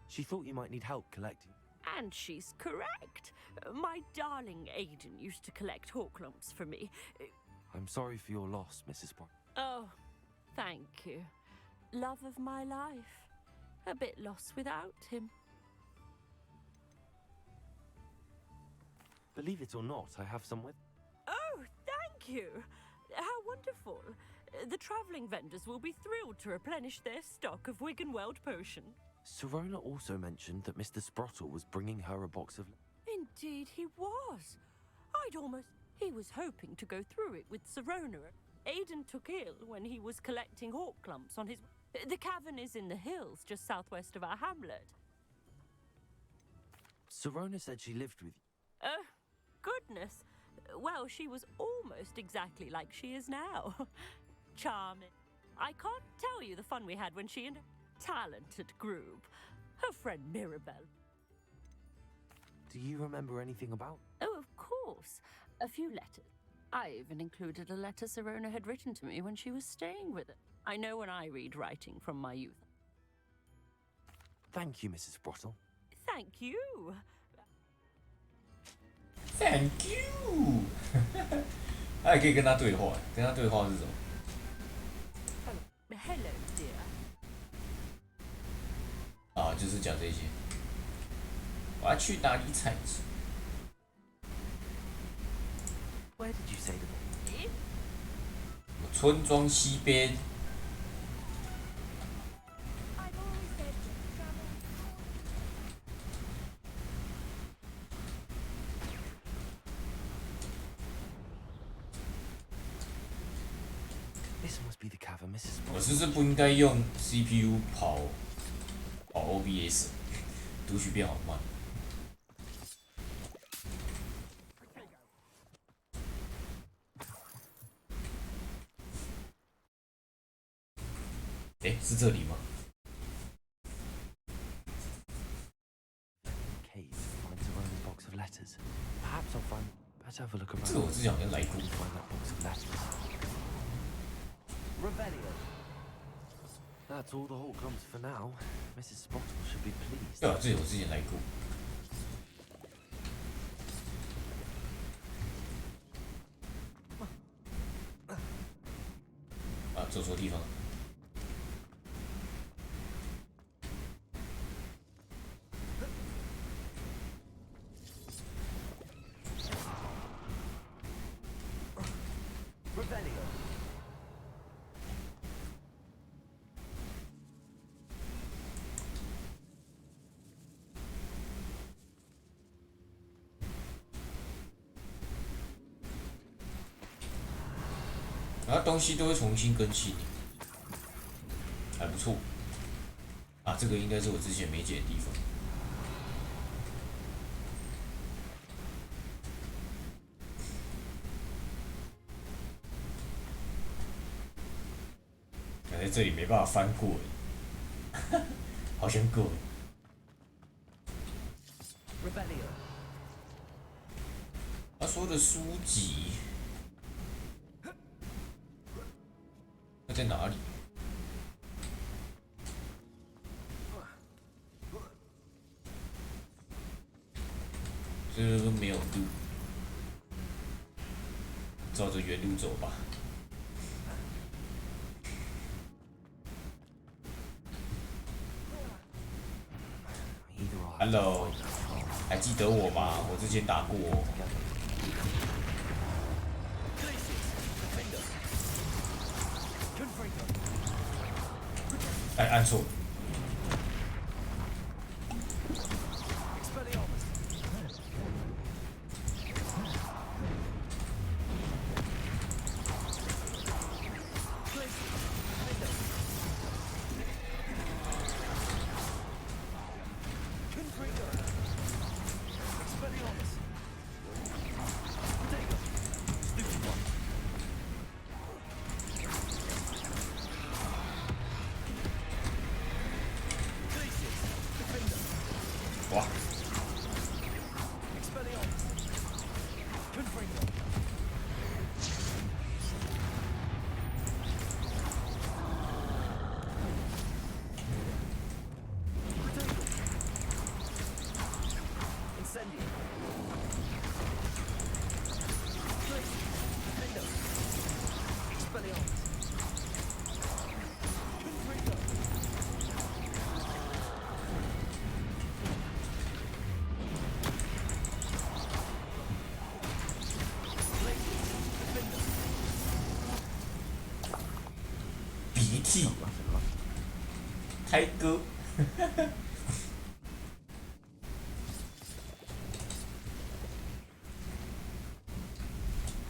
She thought you might need help collecting. And she's correct. My darling Aidan used to collect hawk lumps for me. I'm sorry for your loss, Mrs. Sprottle. Oh, thank you. Love of my life. A bit lost without him. Believe it or not, I have some with... Oh, thank you. How wonderful. The travelling vendors will be thrilled to replenish their stock of Wiggenweld potion. Sirona also mentioned that Mr. Sprottle was bringing her a box of... Indeed he was. He was hoping to go through it with Sirona. Aidan took ill when he was collecting hawk lumps on his... The cavern is in the hills just southwest of our hamlet. Sirona said she lived with you. Oh, goodness. Well, she was almost exactly like she is now. Charming. I can't tell you the fun we had when she and her talented group, her friend Mirabelle. Do you remember anything about... Oh, of course. A few letters. I even included a letter Sirona had written to me when she was staying with her. I know when I read writing from my youth. Thank you, Mrs. Sprottle. Thank you. Thank you 他还可以跟他对话，跟他对话是什么 Hello, dear. 啊，就是讲这些。我要去哪里采集 Where did you say to me? 村庄西边。This must be the cavern Mrs. 我是不是不应该用 CPU 跑 OBS， 读取变好慢。哎，是这里吗？ Cave finds her own box of letters. Perhaps I'll find. Let's have a look around. 这个我之前好像来过。 Find that box of letters. Revelio. That's all the Hawklums for now. Mrs. Spottle should be pleased. 对啊，这里我之前来过。啊，走错地方了。 然后东西都会重新更新，还不错。啊，这个应该是我之前没解的地方。感觉这里没办法翻过哎，好像过哎。他说的书籍。 在哪里？这个没有路，照着原路走吧。Hello， 还记得我吗？我之前打过。 哎，按错。哇！鼻涕，开歌。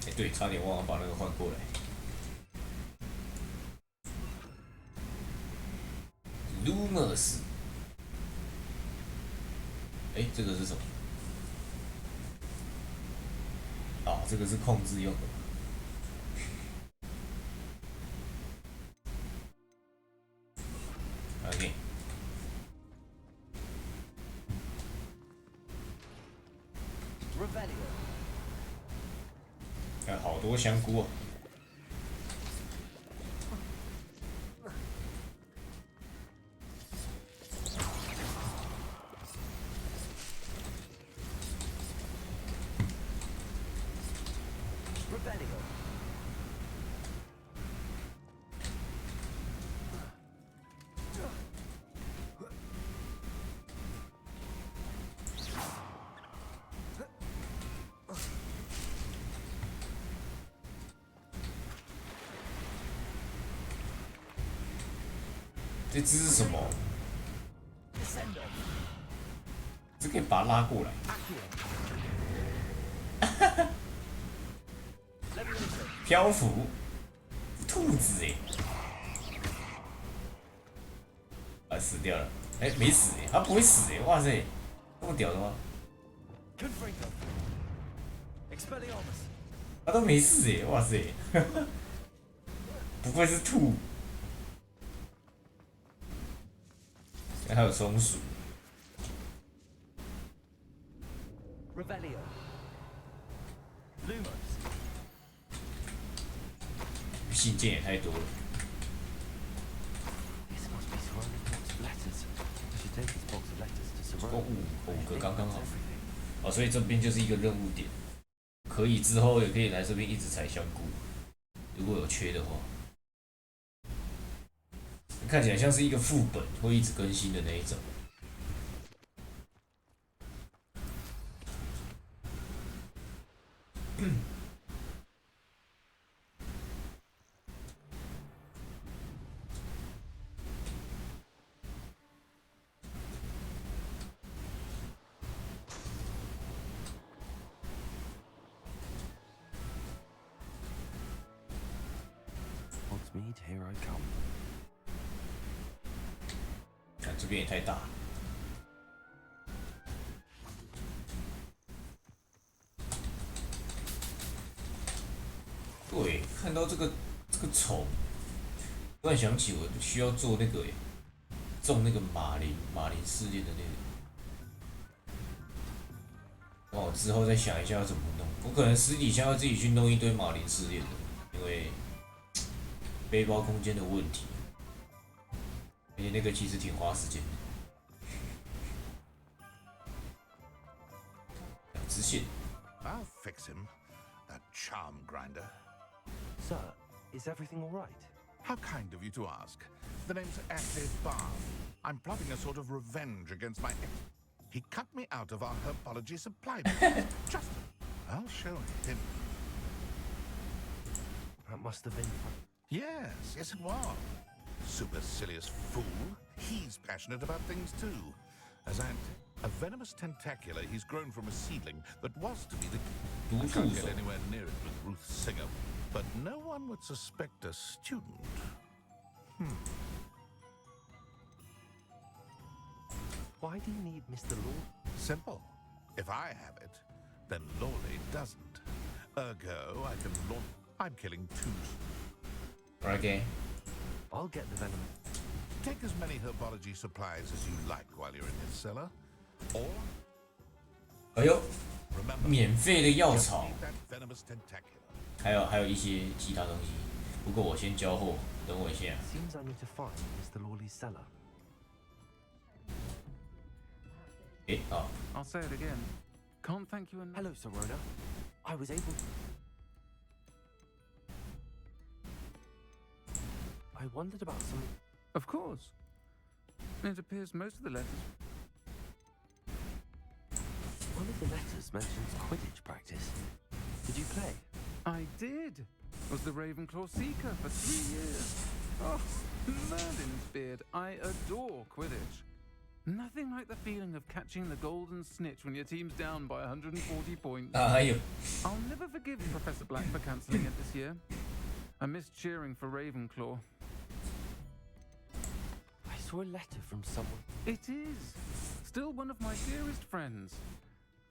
哎，对，差点忘了把那个换过来。Lumos， 哎，这个是什么？啊，这个是控制用的。 OK， 看好多香菇哦。这只是什么？这可以把它拉过来。漂浮，兔子哎、啊死掉了，哎、没死哎、他不会死哎、哇塞，这么屌的吗？他都没事哎、哇塞，不愧是兔。还有松鼠。Revelio. Lumos. 信件也太多了。This must be Sorona's box of letters. I should take this box of letters to 哦 Sorona. 5个刚刚好。哦，所以这边就是一个任务点，可以之后也可以来这边一直采香菇，如果有缺的话。看起来像是一个副本，会一直更新的那一种。Hogsmeade, here I come. 看这边也太大了。对，看到这个虫，突然想起我需要做那个种那个马林试炼的那个。我之后再想一下要怎么弄。我可能私底下要自己去弄一堆马林试炼的，因为背包空间的问题。而且那个其实挺花时间的。支线。I'll fix him, that charm grinder. Sir, is everything all right? How kind of you to ask. The name's Active Bath. I'm plotting a sort of revenge against my ex. He cut me out of our herbology supply business. Just, I'll show him. That must have been fun. Yes, yes it was. Supercilious fool. He's passionate about things too. As I'm a venomous tentacular he's grown from a seedling that was to be the... I can't get anywhere near it with Ruth Singer, but no one would suspect a student. Why do you need Mr. Law? Simple. If I have it, then Lawley doesn't. Ergo, I can launch... I'm killing two. Okay. I'll get the venom. Take as many herbology supplies as you like while you're in his cellar. Or... 哎呦，免费的药草， that venomous tentacular. 还有一些其他东西。不过我先交货，等我一下。 Seems I need to find Mr. Lawley's cellar. 诶啊 I'll say it again. Can't thank you enough. Hello, Sorona. I was able... I wondered about some... Of course. It appears most of the letters... One of the letters mentions Quidditch practice. Did you play? I did. Was the Ravenclaw Seeker for 3 years. Oh, Merlin's beard. I adore Quidditch. Nothing like the feeling of catching the golden snitch when your team's down by 140 points. I'll never forgive Professor Black for cancelling it this year. I missed cheering for Ravenclaw. I saw a letter from someone. It is. Still one of my dearest friends.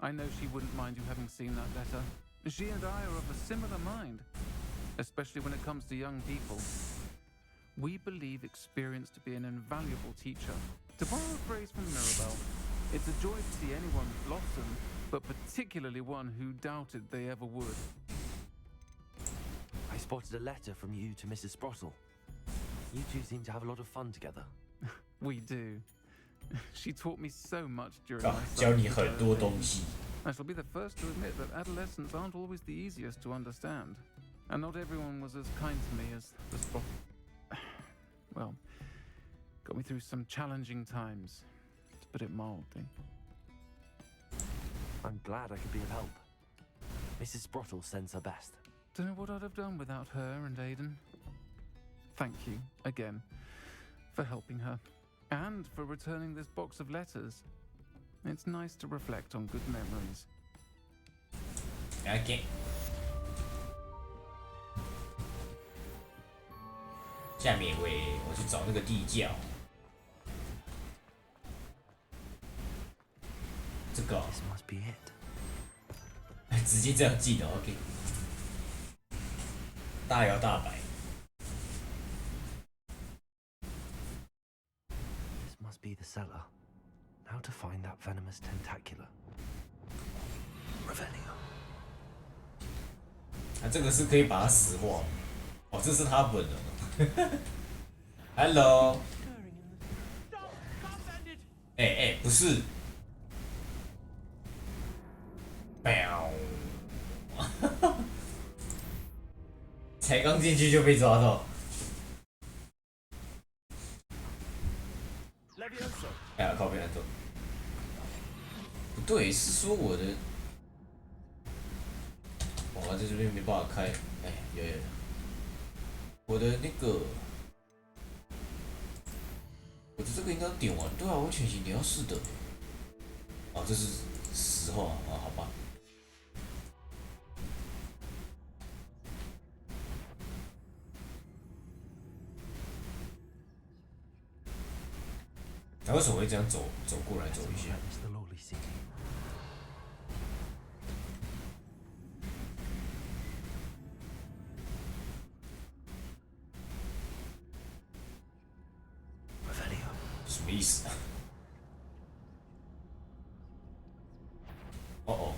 I know she wouldn't mind you having seen that letter. She and I are of a similar mind, especially when it comes to young people. We believe experience to be an invaluable teacher. To borrow a phrase from Mirabelle, it's a joy to see anyone blossom, but particularly one who doubted they ever would. I spotted a letter from you to Mrs. Sprottle. You two seem to have a lot of fun together. We do. She taught me so much during my I shall be the first to admit that adolescents aren't always the easiest to understand. And not everyone was as kind to me as the Sprottle. Well, got me through some challenging times, to put it mildly. I'm glad I could be of help. Mrs. Sprottle sends her best. Don't know what I'd have done without her and Aiden. Thank you, again, for helping her. And for returning this box of letters. It's nice to reflect on good memories. Okay. 下面一位，我去找那个地窖。这个、This must be it. 直接这样记的 ，OK。大摇大摆。This must be the cellar. Now to find that venomous tentacular. Revelio. 啊，这个是可以把它石化。哦，这是他本人。Hello。不是。喵。才刚进去就被抓到。哎呀，靠边来走。不对，是说我的。哇，在这边没办法开。哎，有。我的那个，我的这个应该点完。对啊，我全息点要4的。啊，这是10号啊，好吧。他为什么会这样走过来走一下？什么意思啊？哦。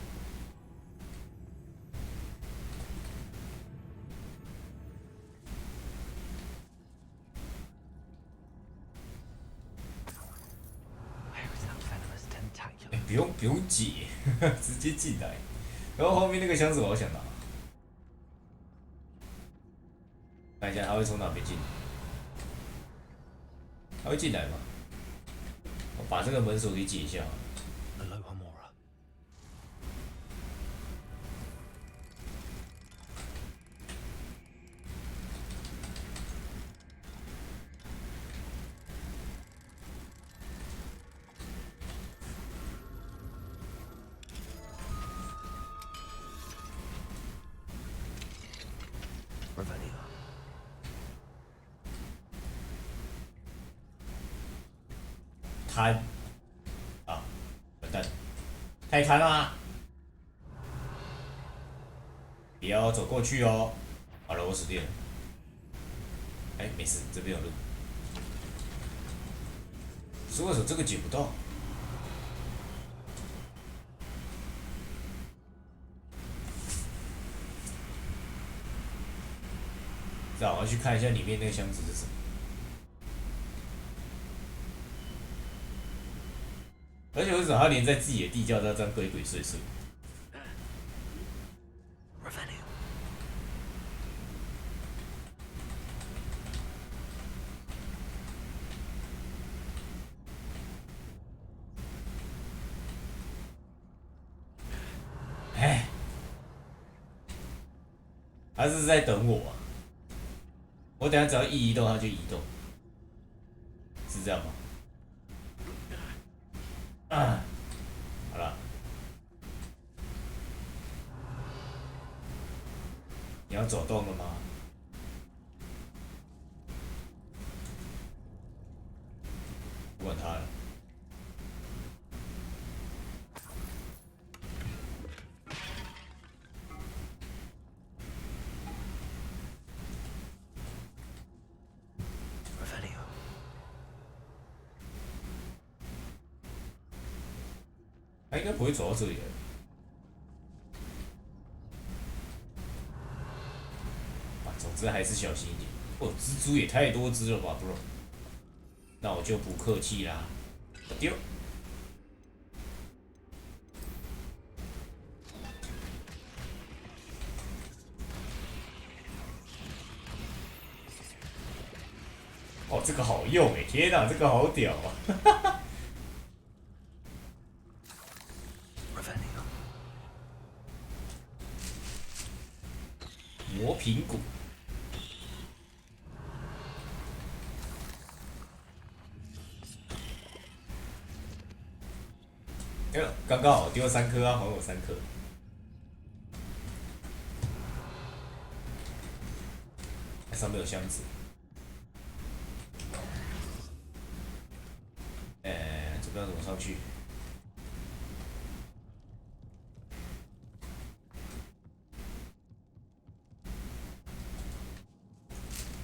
不用解，直接进来。然后后面那个箱子我好想拿，看一下他会从哪边进来。他会进来吗？我把这个门锁给解一下。贪啊，笨蛋，太贪啦！不要走过去哦。好了，我死定了。哎，没事，这边有路。是为什么这个解不到？让我要去看一下里面那个箱子是什么。而且为什么他连在自己的地窖都要这样鬼鬼祟祟？哎，他是在等我啊！我等下只要一移动，他就移动，是这样吗？啊，好了，你要走动了吗？不管他了。他应该不会走到这里来。总之还是小心一点。哦，蜘蛛也太多只了吧 ，bro。那我就不客气啦，丢。哦，这个好用哎！天哪，这个好屌啊！磨苹果。刚刚好丢了3颗啊，还我3颗。上面有箱子。这边要怎么上去？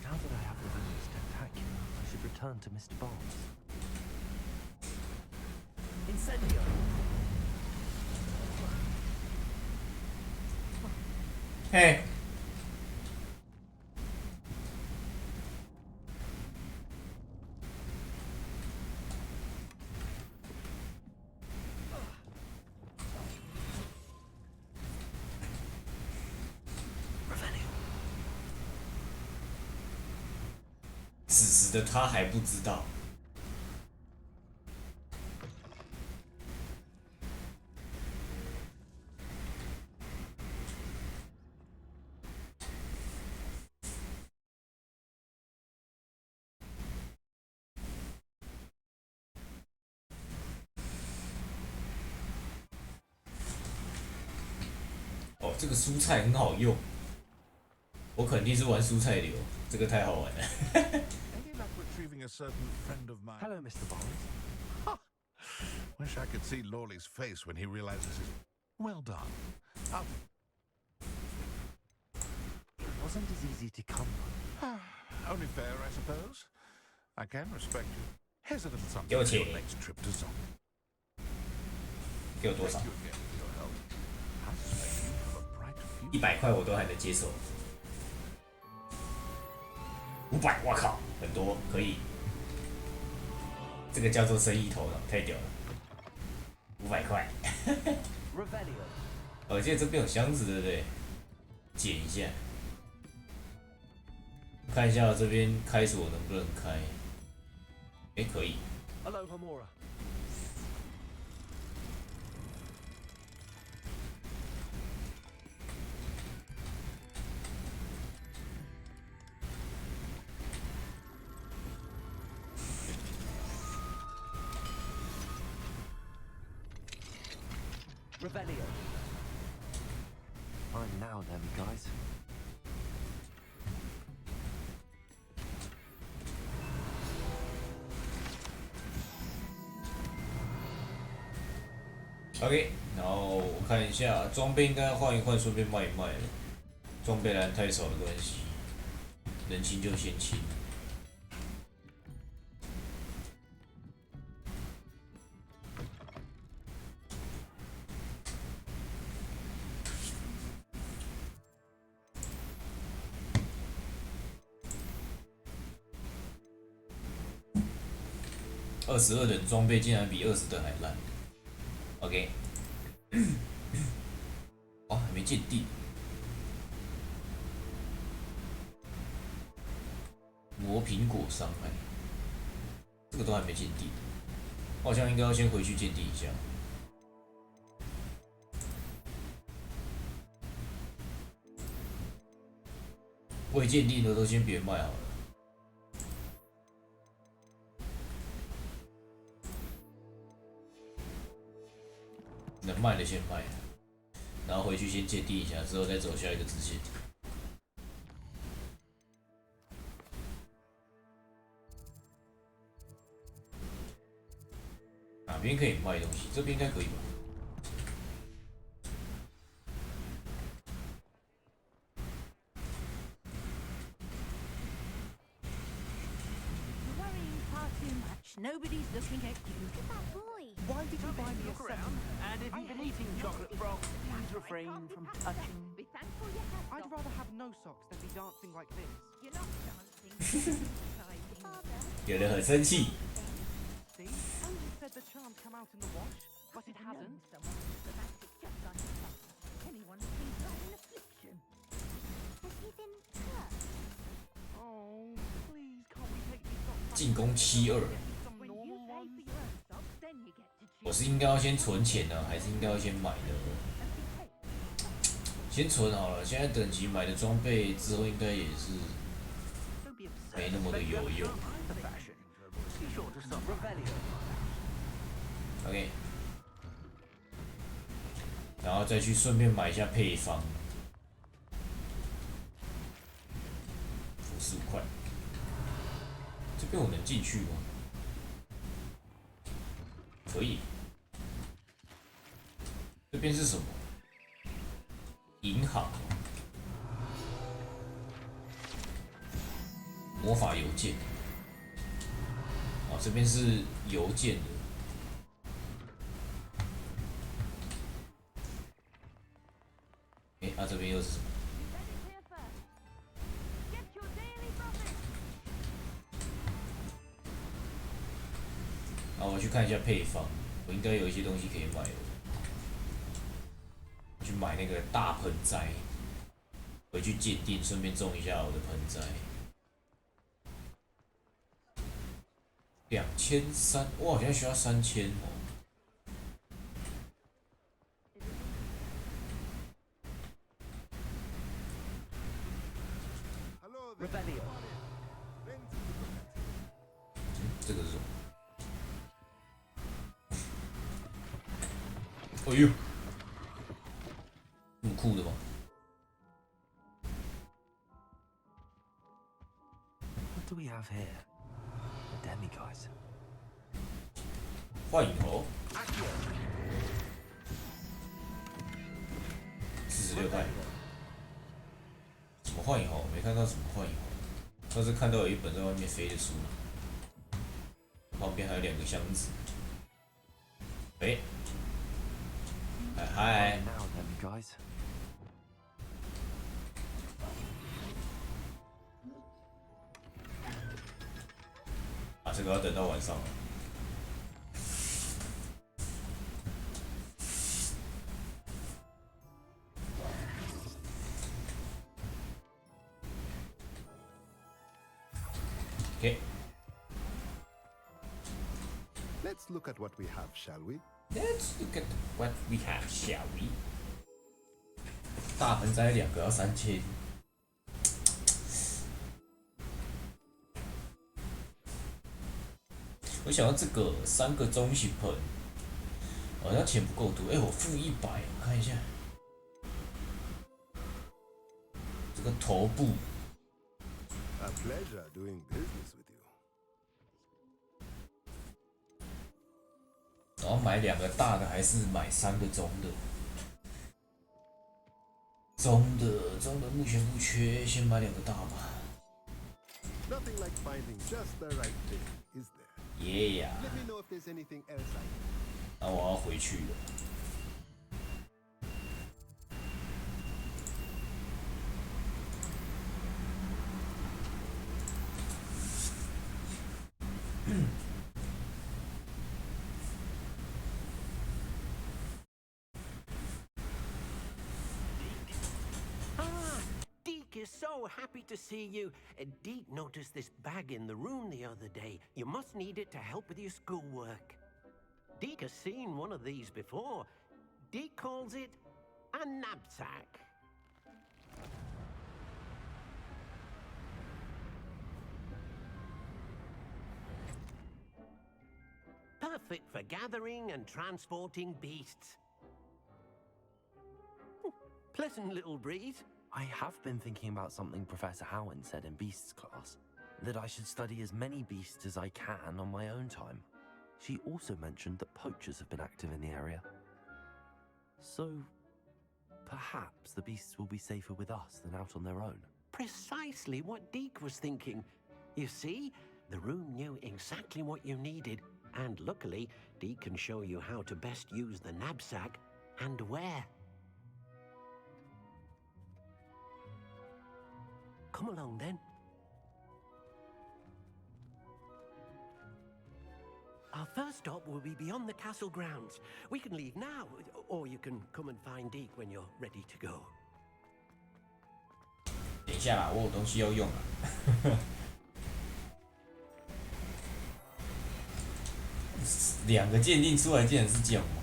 Now that I have reviewed this spectacular, I should return to Mr. Barnes. Incendio! 嘿。此时的他还不知道。 哦，这个蔬菜很好用，我肯定是玩蔬菜流，这个太好玩了。Hello, Mr. Barnes. Wish I could see Lawley's face when he realizes it. Well done. It wasn't as easy to come by. Only fair, I suppose. I can respect you. Here's a little something 给我 for 钱 your next trip to Zon. 给我多少 Thank you again for your help. I suspect you have a bright future. ？100块我都还能接受。500，我靠，很多，可以。这个叫做生意头脑，太屌了。500块。我记得这边有箱子，对不对？捡一下，看一下这边开锁能不能开。哎，可以。 Hello, Homura. Fine now, then, guys. OK， 然后我看一下装备应该换一换，顺便卖一卖了。装备栏太少的关系，能清就先清。22等装备竟然比20等还烂。OK， 哦，还没鉴定。磨苹果伤害，这个都还没鉴定，我好像应该要先回去鉴定一下。未鉴定的都先别卖好了。 能卖的先卖，然后回去先鉴定一下，之后再走下一个支线。哪边可以卖东西？这边应该可以吧？Nobody's looking at you. Look at that boy. Why did you buy me a seven? And if you've been eating chocolate frog, please refrain from touching. Be thankful you have I'd socks. rather have no socks than be dancing like this. You're not dancing. Father. 有人很生气。 See? You said the charms come out in the wash, but it hasn't. Someone with the magic just on his back. Anyone sees not in affliction. Has he been hurt? Oh, please, can't we take these socks back? 进攻72。 When you pay for your own socks, then you get to choose. 我是应该要先存钱呢，还是应该要先买呢？先存好了，现在等级买的装备之后应该也是没那么的有用。OK， 然后再去顺便买一下配方，付15块。这边我能进去吗？可以。这边是什么？银行。魔法邮件。哦，这边是邮件的。这边又是什么？我去看一下配方，我应该有一些东西可以买的。去买那个大盆栽，回去鉴定，顺便种一下我的盆栽。2300，哇，好像需要3000哦。这个是什么？哎呦，这么酷的吗？What do we have here? The demiguise. 幻影猴，46块。什么幻影猴？没看到什么幻影猴，倒是看到有一本在外面飞的书，旁边还有2个箱子。哎，嗨。这个要等到晚上了。Okay. Let's look at what we have, shall we? Let's look at what we have, shall we? 大盆栽2个要3000。我想要这个3个中型盆，好像钱不够多。我付100，我看一下。这个头部。A pleasure doing business with you. 然后买2个大的，还是买3个中的？中的目前不缺，先买2个大吧。Nothing like finding just the right thing, is there? Yeah. Let me know if there's anything else I can. 那我要回去了。So happy to see you. Deke noticed this bag in the room the other day. You must need it to help with your schoolwork. Deke has seen one of these before. Deke calls it a knapsack. Perfect for gathering and transporting beasts. Pleasant little breeze. I have been thinking about something Professor Howen said in Beasts class, that I should study as many beasts as I can on my own time. She also mentioned that poachers have been active in the area. So, perhaps the beasts will be safer with us than out on their own. Precisely what Deke was thinking. You see, the room knew exactly what you needed, and luckily, Deke can show you how to best use the knapsack and where. Come along, then. Our first stop will be beyond the castle grounds. We can leave now, or you can come and find Deke when you're ready to go. 等一下啦，我有东西要用啊。2个鉴定出来竟然是这样吗？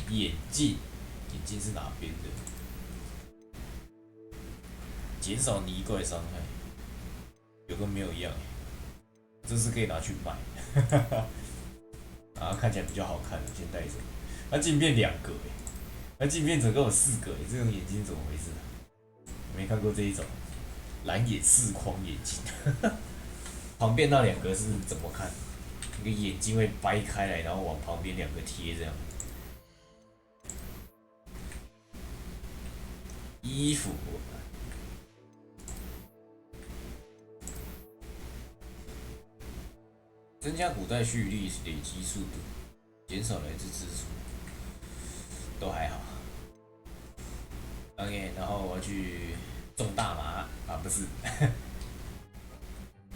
眼镜。眼镜是哪边的？减少泥怪伤害，有跟没有一样。这是可以拿去卖，然后看起来比较好看的，先带着。那镜片2个那镜片总共有4个这种眼镜怎么回事？没看过这一种蓝眼视框眼镜。旁边那两个是怎么看？那个眼睛会掰开来，然后往旁边两个贴这样。衣服，增加古代蓄力累积速度，减少来自支出，都还好。OK， 然后我要去种大麻啊，不是，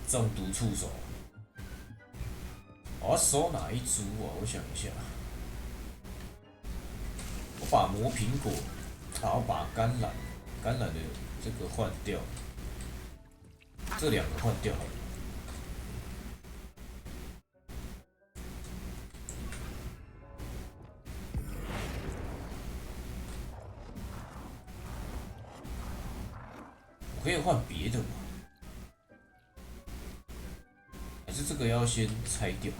中毒触手。我要收哪一株啊？我想一下，我把魔苹果。好，把橄榄的这个换掉，这两个换掉好了。我可以换别的吗？还是这个要先拆掉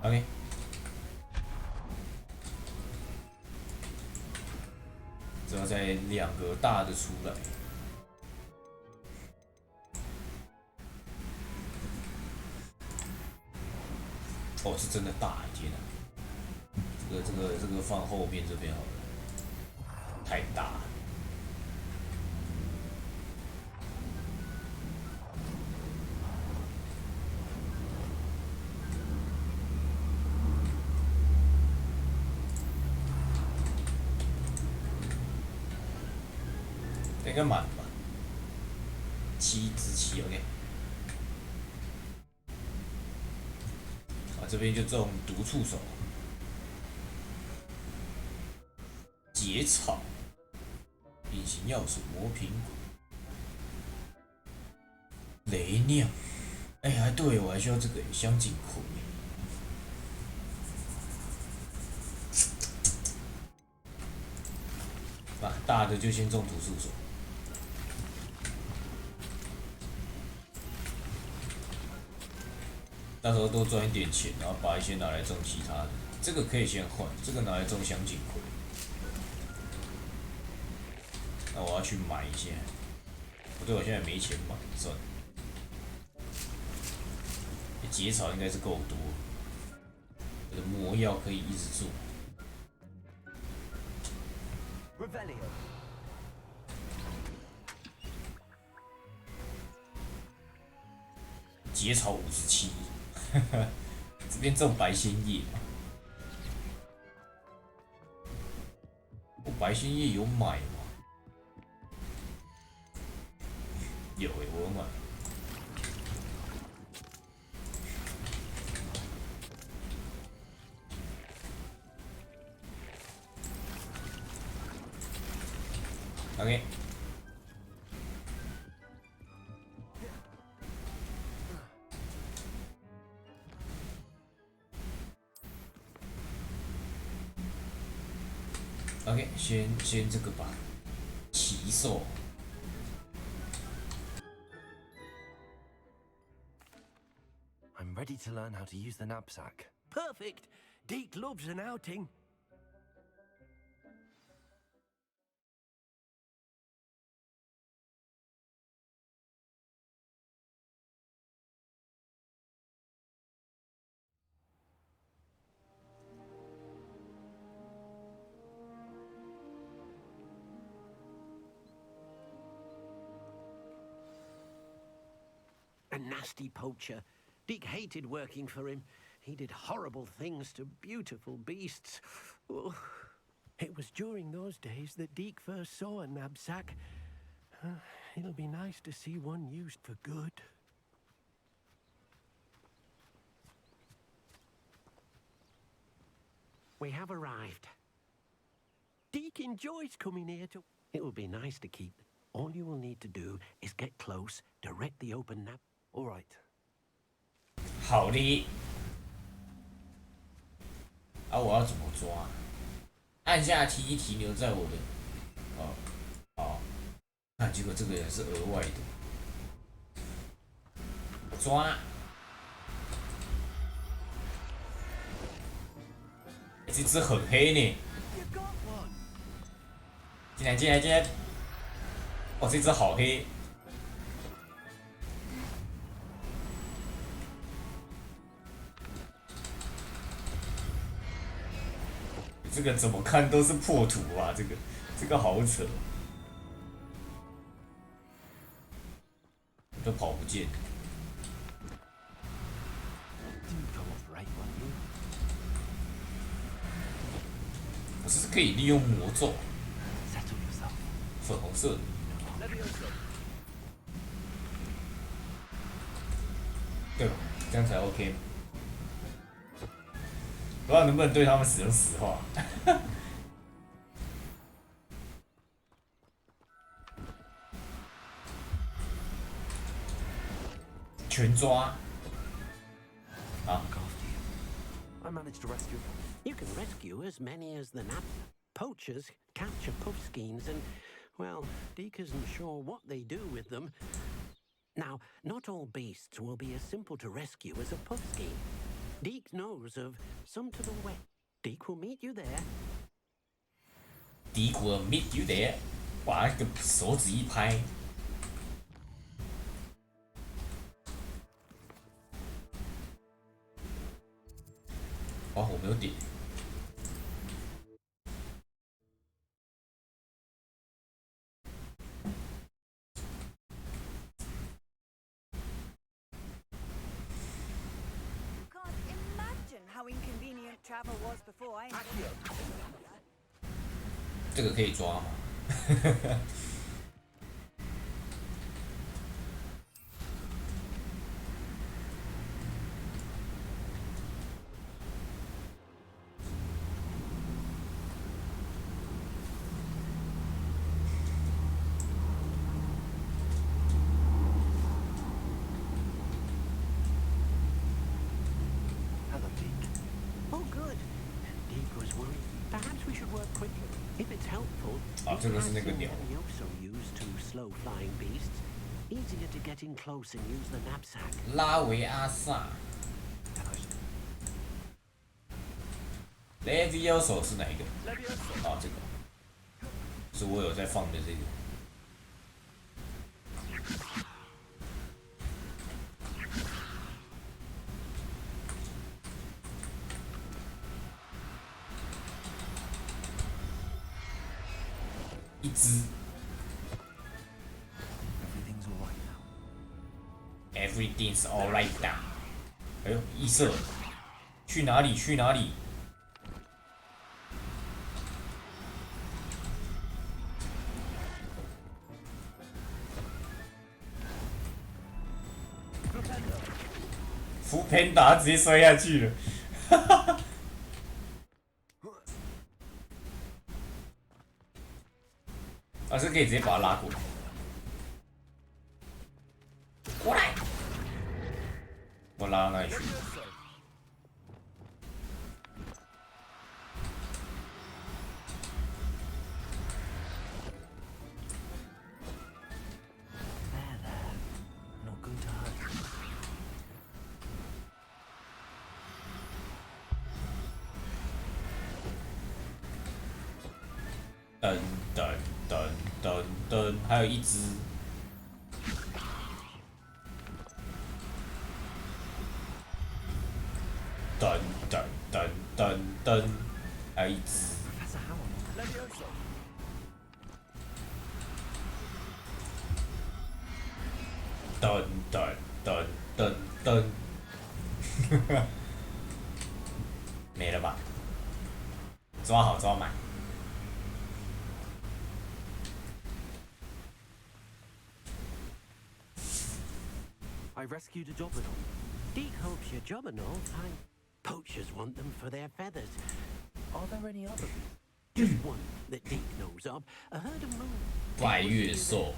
？OK， 只要再两个大的出来。哦，是真的大，天哪！这个放后面这边好了，太大了。应该满吧，7/7 OK。啊，这边就种毒触手、结草、隐形要素、魔苹果、雷酿。哎，还对，我还需要这个香锦葵。啊，大的就先种毒触手。到时候多赚一点钱，然后把一些拿来种其他的。这个可以先换，这个拿来种香锦葵。那我要去买一下。不对，我现在没钱买，算了。结草应该是够多，我的魔药可以一直做。结草57，这边种白仙叶嘛？我白仙叶有买吗？有诶，我有买。OK。OK， 先这个吧，奇兽。I'm ready to learn how to use the knapsack. Perfect. Deke loves an outing. A nasty poacher. Deke hated working for him. He did horrible things to beautiful beasts. Oh. It was during those days that Deke first saw a knapsack. It'll be nice to see one used for good. We have arrived. Deke enjoys coming here to. It will be nice to keep. All you will need to do is get close, direct the open nap. All right. 好的。啊，我要怎么抓？按下 T 停留在我的，好，看结果这个也是额外的，抓。这只很黑呢。进来！哦，这只好黑。这个怎么看都是破图啊！这个好扯，都跑不见。我是可以利用魔咒，粉红色的。对吧？这样才 OK。不知道能不能对他们使用实话。全抓。啊。I managed to rescue. You can rescue as many as the nap. Poachers capture puffskeins and, well, Deke isn't sure what they do with them. Now, not all beasts will be as simple to rescue as a puffskein. Deke knows of some to the west. Deke will meet you there. Deke will meet you there. 把那个手指一拍。哦，我没有点。How inconvenient travel was before I. 这个可以抓吗？啊，这个是那个鸟。拉维阿萨。Levioso 是哪一个？啊，这个是我有在放的这个。一只。Everything's alright now。哎呦，异色，去哪里？去哪里？扶偏打直接摔下去了，哈哈哈。啊，是可以直接把他拉过来。过来！我拉到哪里去？噔噔噔噔噔，还有一只。噔噔噔噔噔，还有一只。噔噔噔噔噔，没了吧？抓好抓满。I rescued a Jobberknoll. Deke hopes your Jobberknoll. Poachers want them for their feathers. Are there any others? Just one, that Deke knows of, a herd of moon. 拜月兽。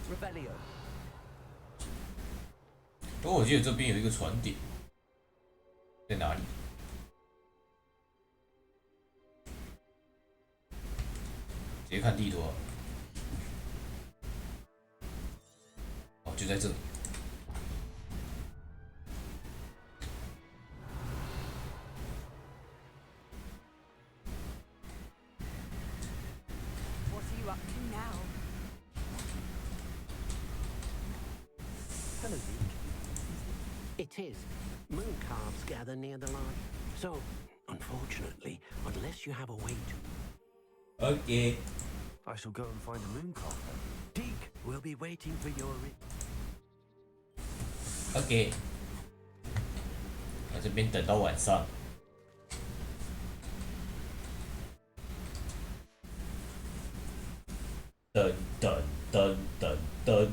Rebellion. 不过我记得这边有一个船点，在哪里？直接看地图啊！哦，就在这里。 What are you up to now? Hello, Deke. It is. Moon calves gather near the line. So, unfortunately, unless you have a way to... Okay. I shall go and find a moon calf then. Deke will be waiting for your... OK。在这边等到晚上。等等等等等。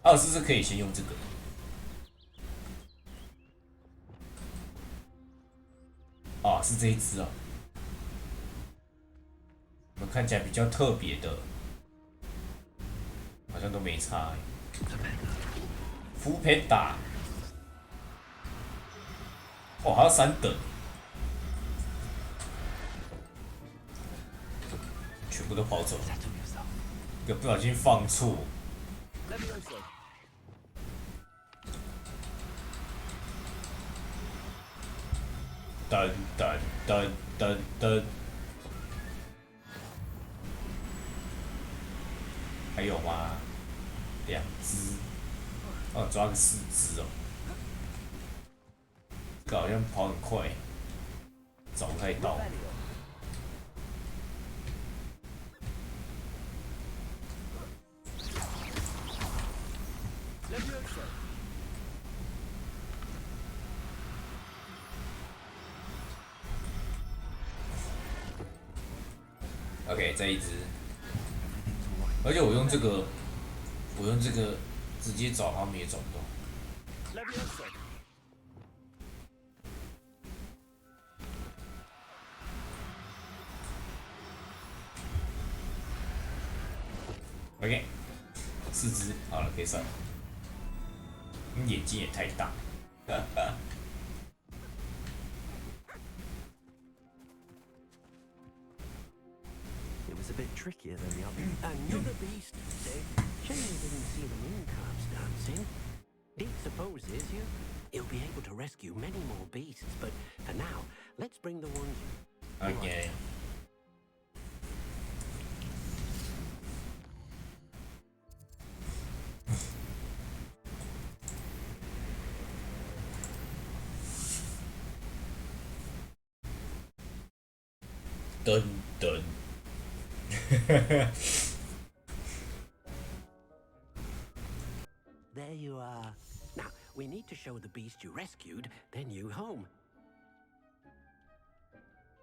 奥斯是可以先用这个。啊，是这一只啊。我们看起来比较特别的，好像都没差欸。福培打，哦，还要3等，全部都跑走，一个不小心放错。等等等等等，还有吗？2只，哦，抓个4只哦。这个好像跑很快，找不太到。OK， 再一只，而且我用这个直接找他们也找不到。OK， 4只，好了，可以上了。眼睛也太大，It was a bit trickier than the other. Another beast, Dave. Shame you didn't see the moon calves dancing. Deke supposes you'll be able to rescue many more beasts, but for now, let's bring the ones. OK。噔噔。There you are. Now, we need to show the beast you rescued their new home.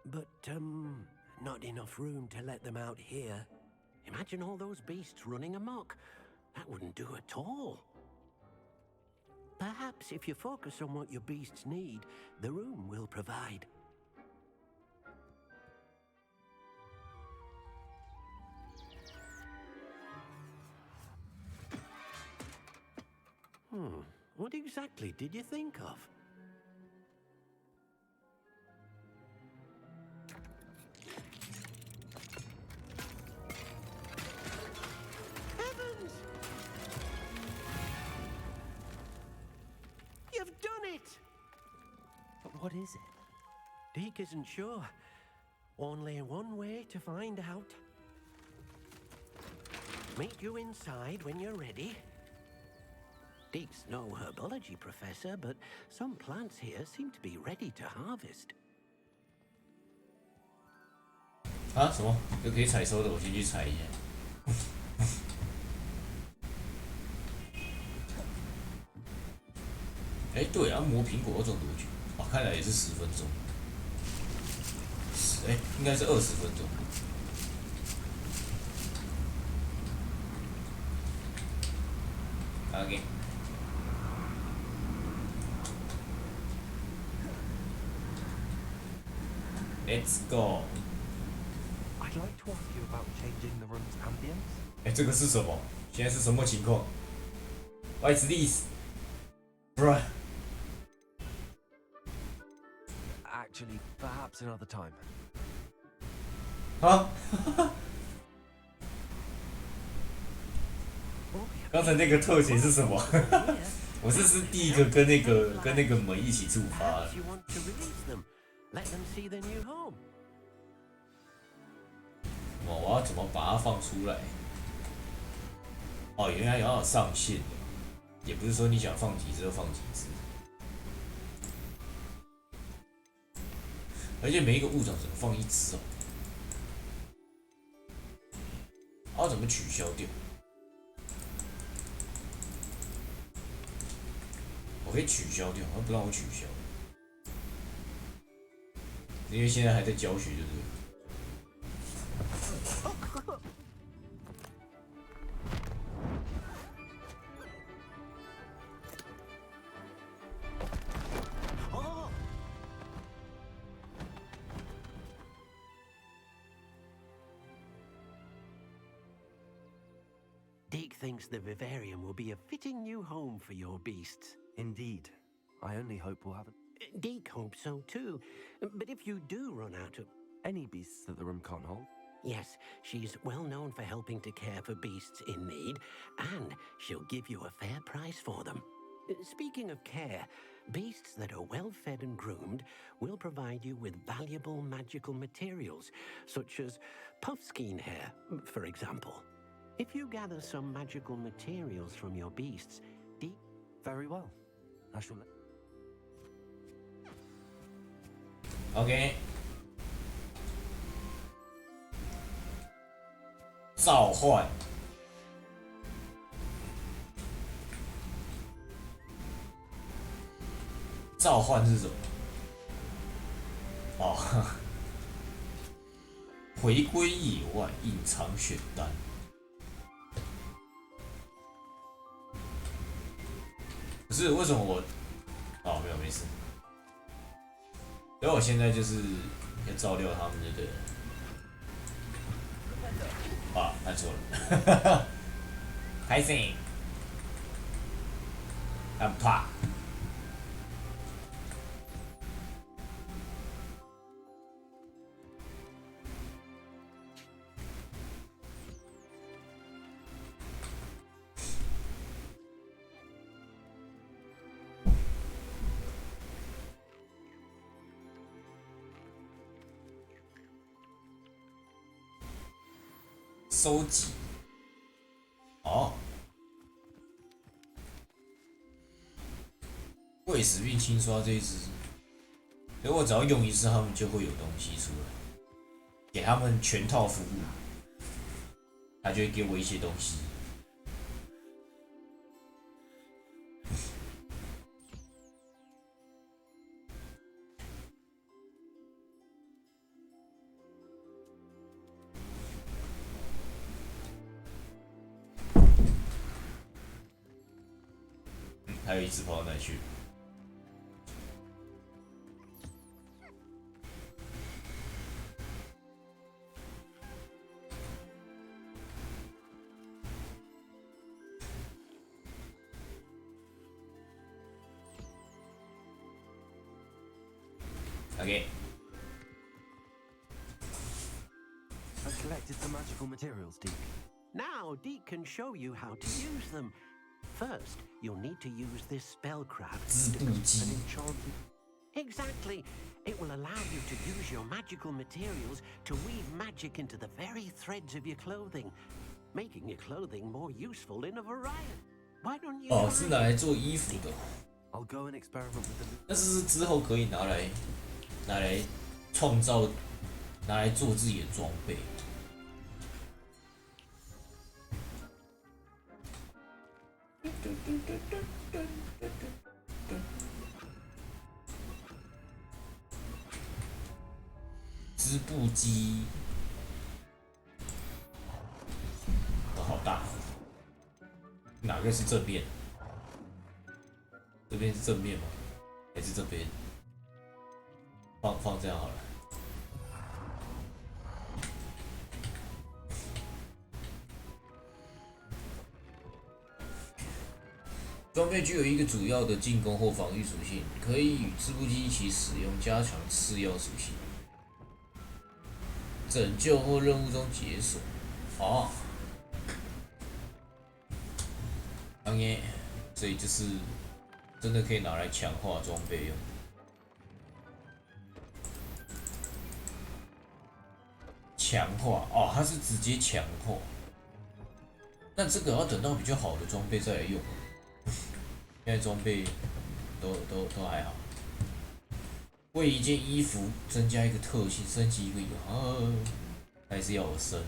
But, not enough room to let them out here. Imagine all those beasts running amok. That wouldn't do at all. Perhaps if you focus on what your beasts need, the room will provide. What exactly did you think of? Heavens! You've done it! But what is it? Deke isn't sure. Only one way to find out. Meet you inside when you're ready. Deke's no herbology professor, but some plants here seem to be ready to harvest. 啊？什么？这可以采收的，我先去采一下。哎，对啊，磨苹果要种多久？哇，看来也是10分钟。应该是20分钟。OK。Let's go。 I'd like to ask you about changing the room's ambience. 哎，这个是什么？现在是什么情况 ？What's this, bruh? Actually, perhaps another time. 啊？刚才那个特写是什么？我这是第一个跟那个门一起触发的。 You want to release them? Let them see their new home. 我要怎么把它放出来？哦，原来要有上限的，也不是说你想放几只就放几只。而且每一个物种只能放一只哦。要怎么取消掉？我可以取消掉，它不让我取消，因为现在还在教学，对不对？ Deke thinks the vivarium will be a fitting new home for your beasts. Indeed. I only hope we'll have Deke hopes so too. But if you do run out of any beasts that the room can't hold. Yes, she's well known for helping to care for beasts in need, and she'll give you a fair price for them. Speaking of care, beasts that are well fed and groomed will provide you with valuable magical materials, such as puffskein hair, for example. If you gather some magical materials from your beasts, very well. I shall. OK。召唤。召唤是什么？哦，回归野外，隐藏选单。 可是为什么我？哦，没有，没事。因为我现在就是要照料他们那个。啊，按错了。开心。按怕。收集，哦，喂食并清刷这一只，所以我只要用一次，他们就会有东西出来，给他们全套服务，他就会给我一些东西。还有一只跑到哪去？OK。 I've collected some magical materials, Deke. Now Deke can show you how to use them. First, you'll need to use this spellcraft. An enchanted. Exactly. It will allow you to use your magical materials to weave magic into the very threads of your clothing, making your clothing more useful in a variety. Why don't you? 哦，是拿来做衣服的。 I'll go and experiment with them. 但是之后可以拿来创造，拿来做自己的装备。 织布机，哦，好大，哪个是正面？这边是正面吗？还是这边？放这样好了。装备具有一个主要的进攻或防御属性，可以与织布机一起使用，加强次要属性。拯救或任务中解锁。哦，当然，所以就是真的可以拿来强化装备用。强化哦，它是直接强化。那这个要等到比较好的装备再来用。现在装备都还好。为一件衣服增加一个特性，升级一个还是要我升。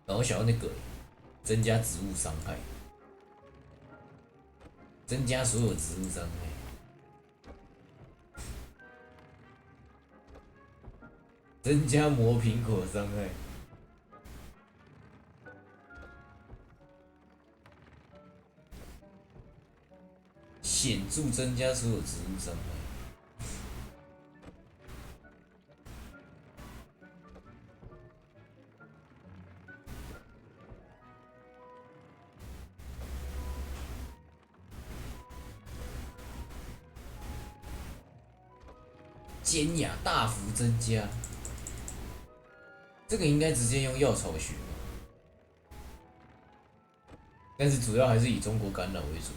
然后想要那个增加植物伤害。增加所有植物伤害，增加磨苹果伤害，显著增加所有植物伤害。尖牙大幅增加，这个应该直接用药草学吧，但是主要还是以中国感染为主。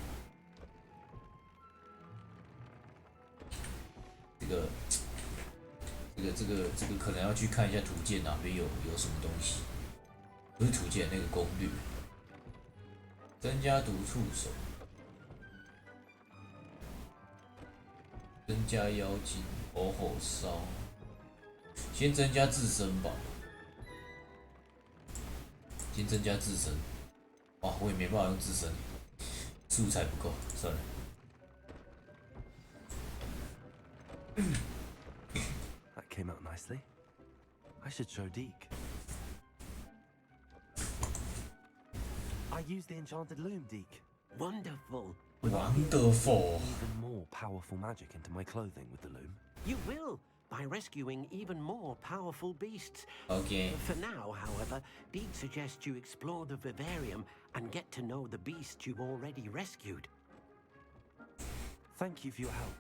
这个可能要去看一下图鉴哪边有什么东西，不是图鉴那个攻略，增加毒触手，增加妖精。火烧，先增加自身吧。先增加自身。哇，我也没办法用自身，素材不够，算了。That came out nicely. I should show Deke. I used the enchanted loom, Deke. Wonderful. Wonderful. Even more powerful magic into my clothing with the loom. You will, by rescuing even more powerful beasts. Okay. For now, however, Deke suggests you explore the vivarium and get to know the beasts you've already rescued. Thank you for your help.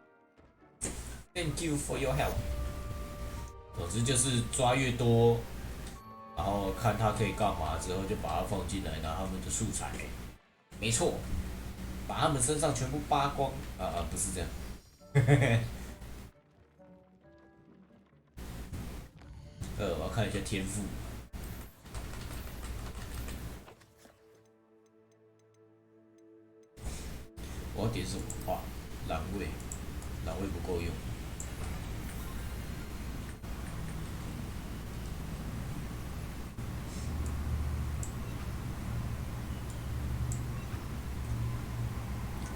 Thank you for your help. 总之就是抓越多，然后看它可以干嘛之后，就把它放进来，拿他们的素材。没错，把他们身上全部扒光。不是这样。我要看一下天赋。我要点什么？哇，蓝味，蓝味不够用。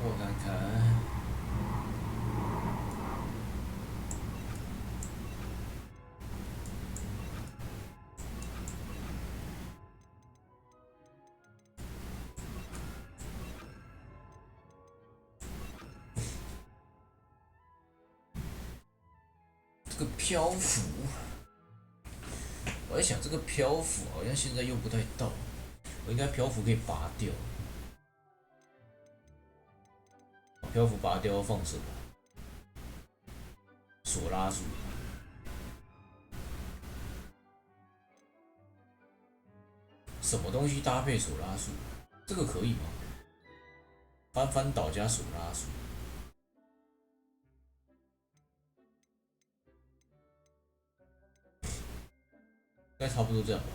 我看看。这个漂浮，我在想这个漂浮好像现在用不太到，我应该漂浮可以拔掉。漂浮拔掉要放什么？索拉术。什么东西搭配索拉术？这个可以吗？翻翻倒加索拉术。应该差不多这样吧。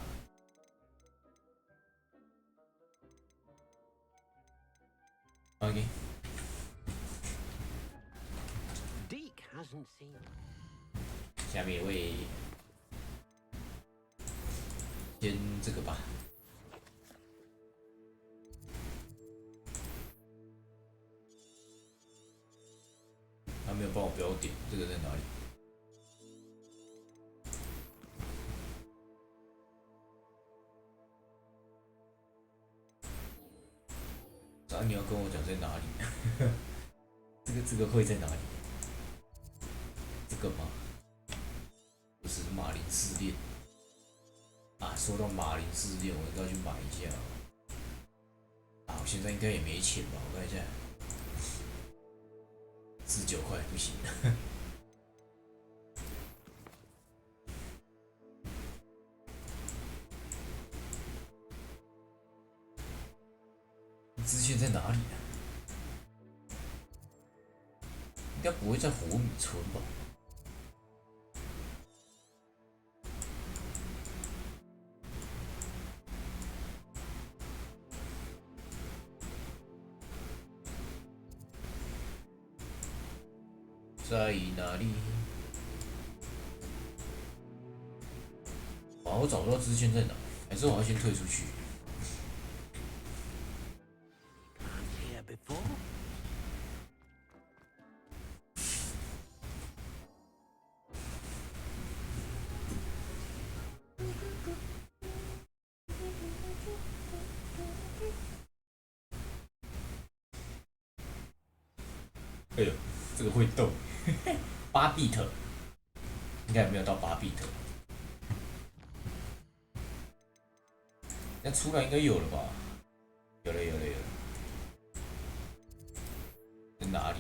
OK。下面一位，先这个吧。没有帮我标点，这个在哪里？啊，你要跟我讲在哪里？这个会在哪里？这个吗？不是马林试炼啊！说到马林试炼，我应该去买一下。啊，我现在应该也没钱吧？我看一下，19块不行。资讯在哪里啊？应该不会在火米村吧？在哪里？啊，我找不到资讯在哪，还是我要先退出去？ Here before? 哎呦，这个会动，8 bit， 应该也没有到8 bit， 那出来应该有了吧？有了，在哪里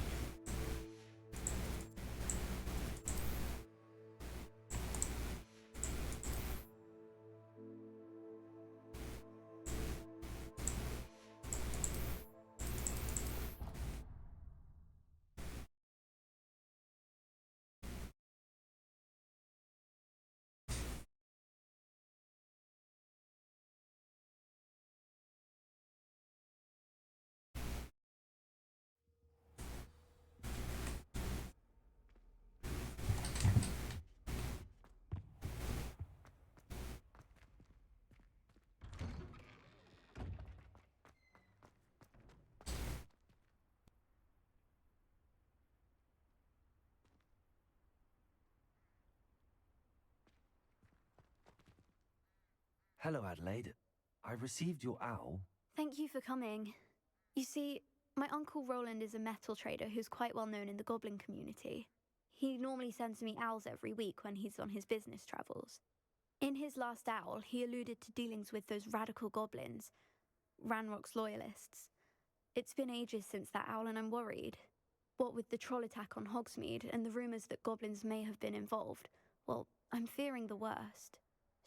？Hello, Adelaide. I received your owl. Thank you for coming. You see, my Uncle Roland is a metal trader who's quite well known in the goblin community. He normally sends me owls every week when he's on his business travels. In his last owl, he alluded to dealings with those radical goblins, Ranrock's loyalists. It's been ages since that owl and I'm worried. What with the troll attack on Hogsmeade and the rumours that goblins may have been involved, well, I'm fearing the worst.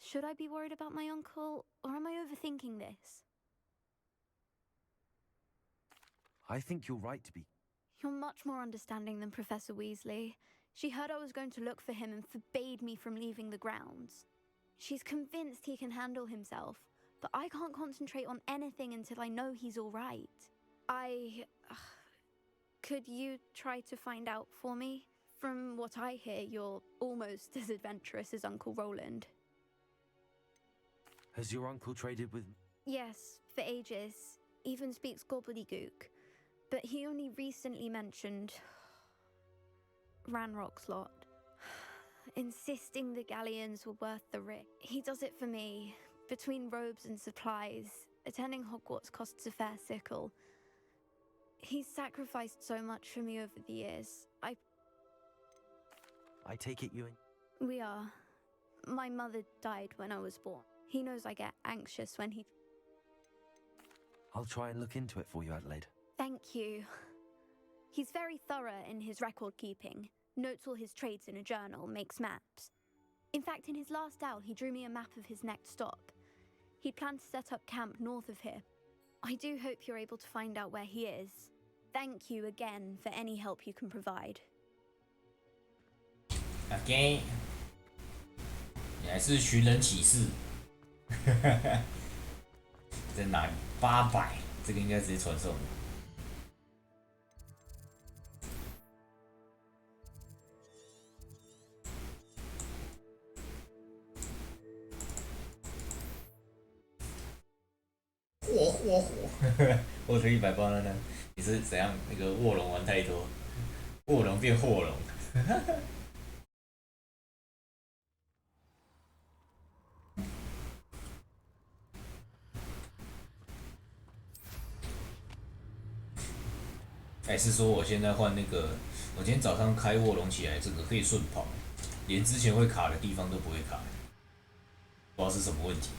Should I be worried about my uncle, or am I overthinking this? I think you're right to be. You're much more understanding than Professor Weasley. She heard I was going to look for him and forbade me from leaving the grounds. She's convinced he can handle himself, but I can't concentrate on anything until I know he's all right. Could you try to find out for me? From what I hear, you're almost as adventurous as Uncle Roland. Has your uncle traded with... Yes, for ages. Even speaks gobbledygook. But he only recently mentioned... Ranrock's lot. Insisting the galleons were worth the risk. He does it for me. Between robes and supplies, attending Hogwarts costs a fair sickle. He's sacrificed so much for me over the years. I take it you and... We are. My mother died when I was born. He knows I get anxious when he... I'll try and look into it for you, Adelaide. Thank you. He's very thorough in his record keeping. Notes all his trades in a journal, makes maps. In fact, in his last owl, he drew me a map of his next stop. He planned to set up camp north of here. I do hope you're able to find out where he is. Thank you again for any help you can provide. OK， 你还是寻人启事，在哪里？800，这个应该直接传送。火，我推100包了呢。你是怎样？那个卧龙玩太多，卧龙变霍龙。还是说我现在换那个？我今天早上开卧龙起来，这个可以顺跑，连之前会卡的地方都不会卡，不知道是什么问题。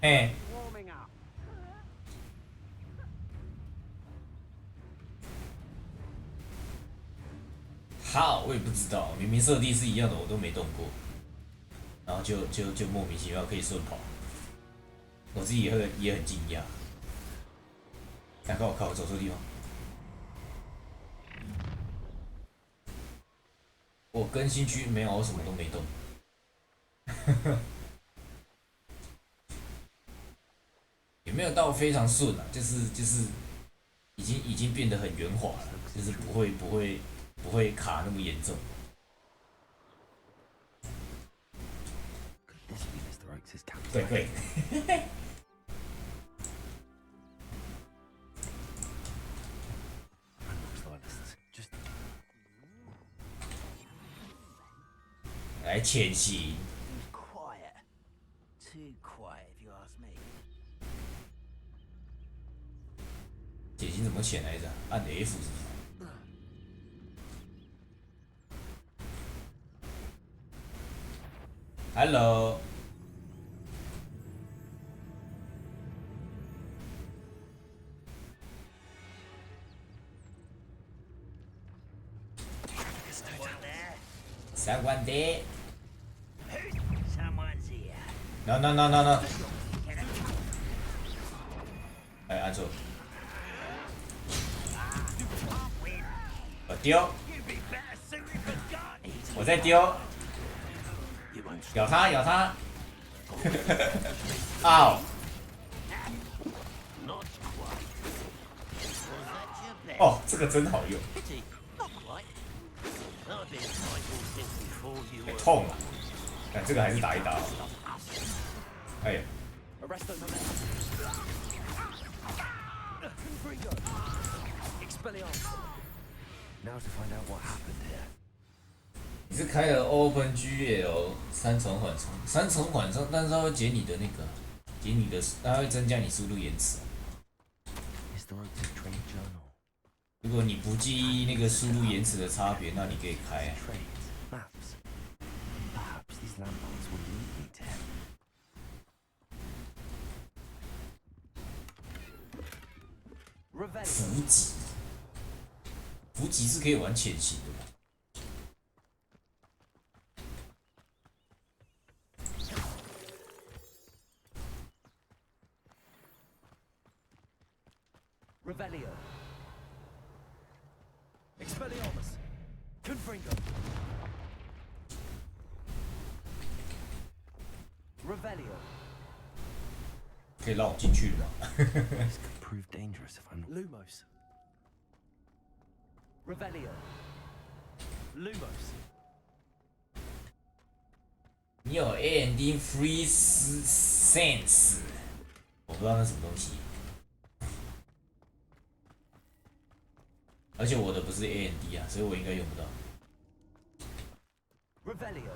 哎，好，我也不知道，明明设定是一样的，我都没动过，然后就莫名其妙可以顺跑，我自己也很惊讶。看我靠，我走错地方。我更新区没有，我什么都没动。也没有到非常顺啊，就是已经变得很圆滑了，就是不会卡那么严重。对对。来潜行。潜行怎么潜来着？按 F 是不是？Hello。Someone there. No no no no no. 哎，按错。我丢。我在丢。咬他咬他。哦。哦，这个真好用。痛啊！但这个还是打一打。哎呀！你是开了 OpenGL 三重缓冲，但是它会减你的那个，它会增加你输入延迟。如果你不介意那个输入延迟的差别，那你可以开啊。伏击是可以玩潜行的吧？Expelliarmus! Confringo! Revelio! 可以让我进去了吗？ This could prove dangerous if I'm Lumos. Revelio. Lumos. 你有 AMD Free Sense， 我不知道那什么东西。而且我的不是 AMD 啊，所以我应该用不到。Revelio.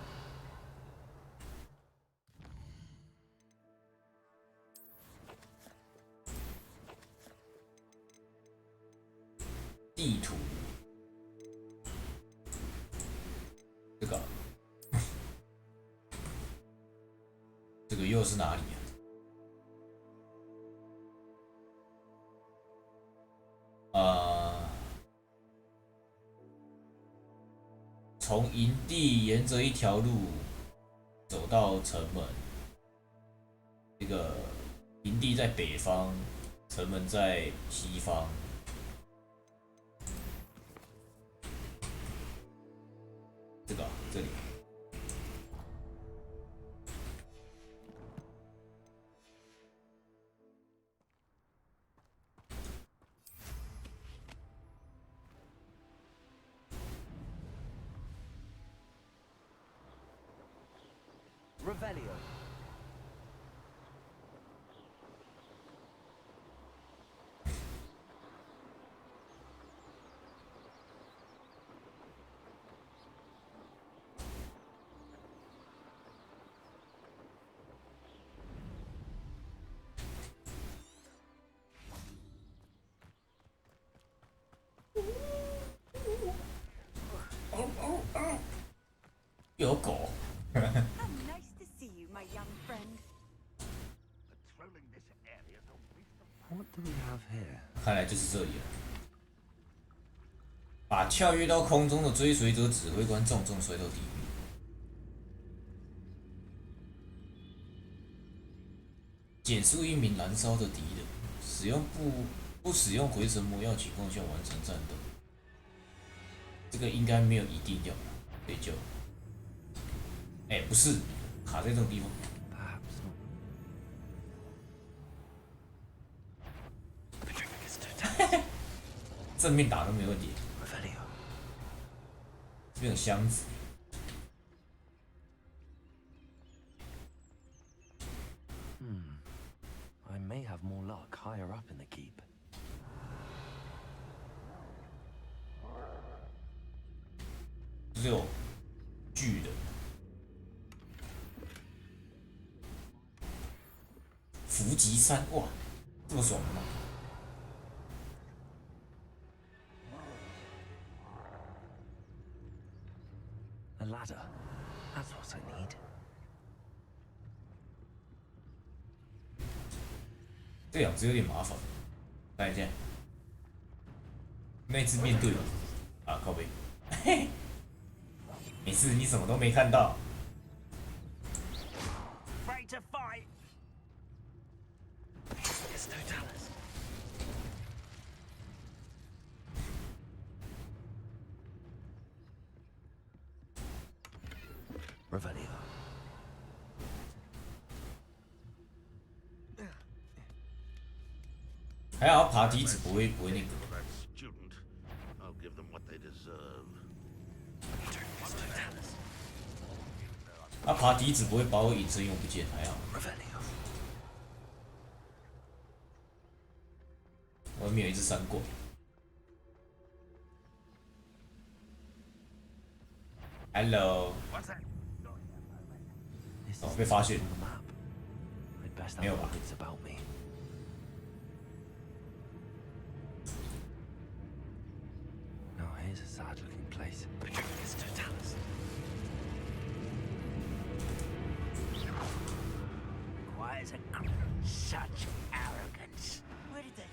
地图，这个，这个又是哪里啊？从营地沿着一条路走到城门，这个营地在北方，城门在西方。这个这里。Revelio. 有狗。How nice to see you, my young friend. What do we have here? 看来就是这里了。把跳跃到空中的追随者指挥官重重摔到地面。减速一名燃烧的敌人，使用不使用回神魔药情况下完成战斗。这个应该没有一定要，可以救。哎、不是，卡在这种地方。正面打都没问题。这边有箱子。I may have more luck higher up in the keep. 只有巨人。伏击3，哇，这么爽吗？ A ladder. That's what I need. 这两只有点麻烦，看一下。那只面对了，啊，靠背。嘿，没事，你什么都没看到。 Afraid to fight. It's Totalis. Revelio. 还好爬梯子不会那个。 I'll give them what they deserve. 他爬梯子不会把我隐身用不见，还好。外面有一只山怪。Hello。哦，被发现。没有吧？ Now here's a sad-looking place. It's Totalis. Quite such arrogance. Where did they?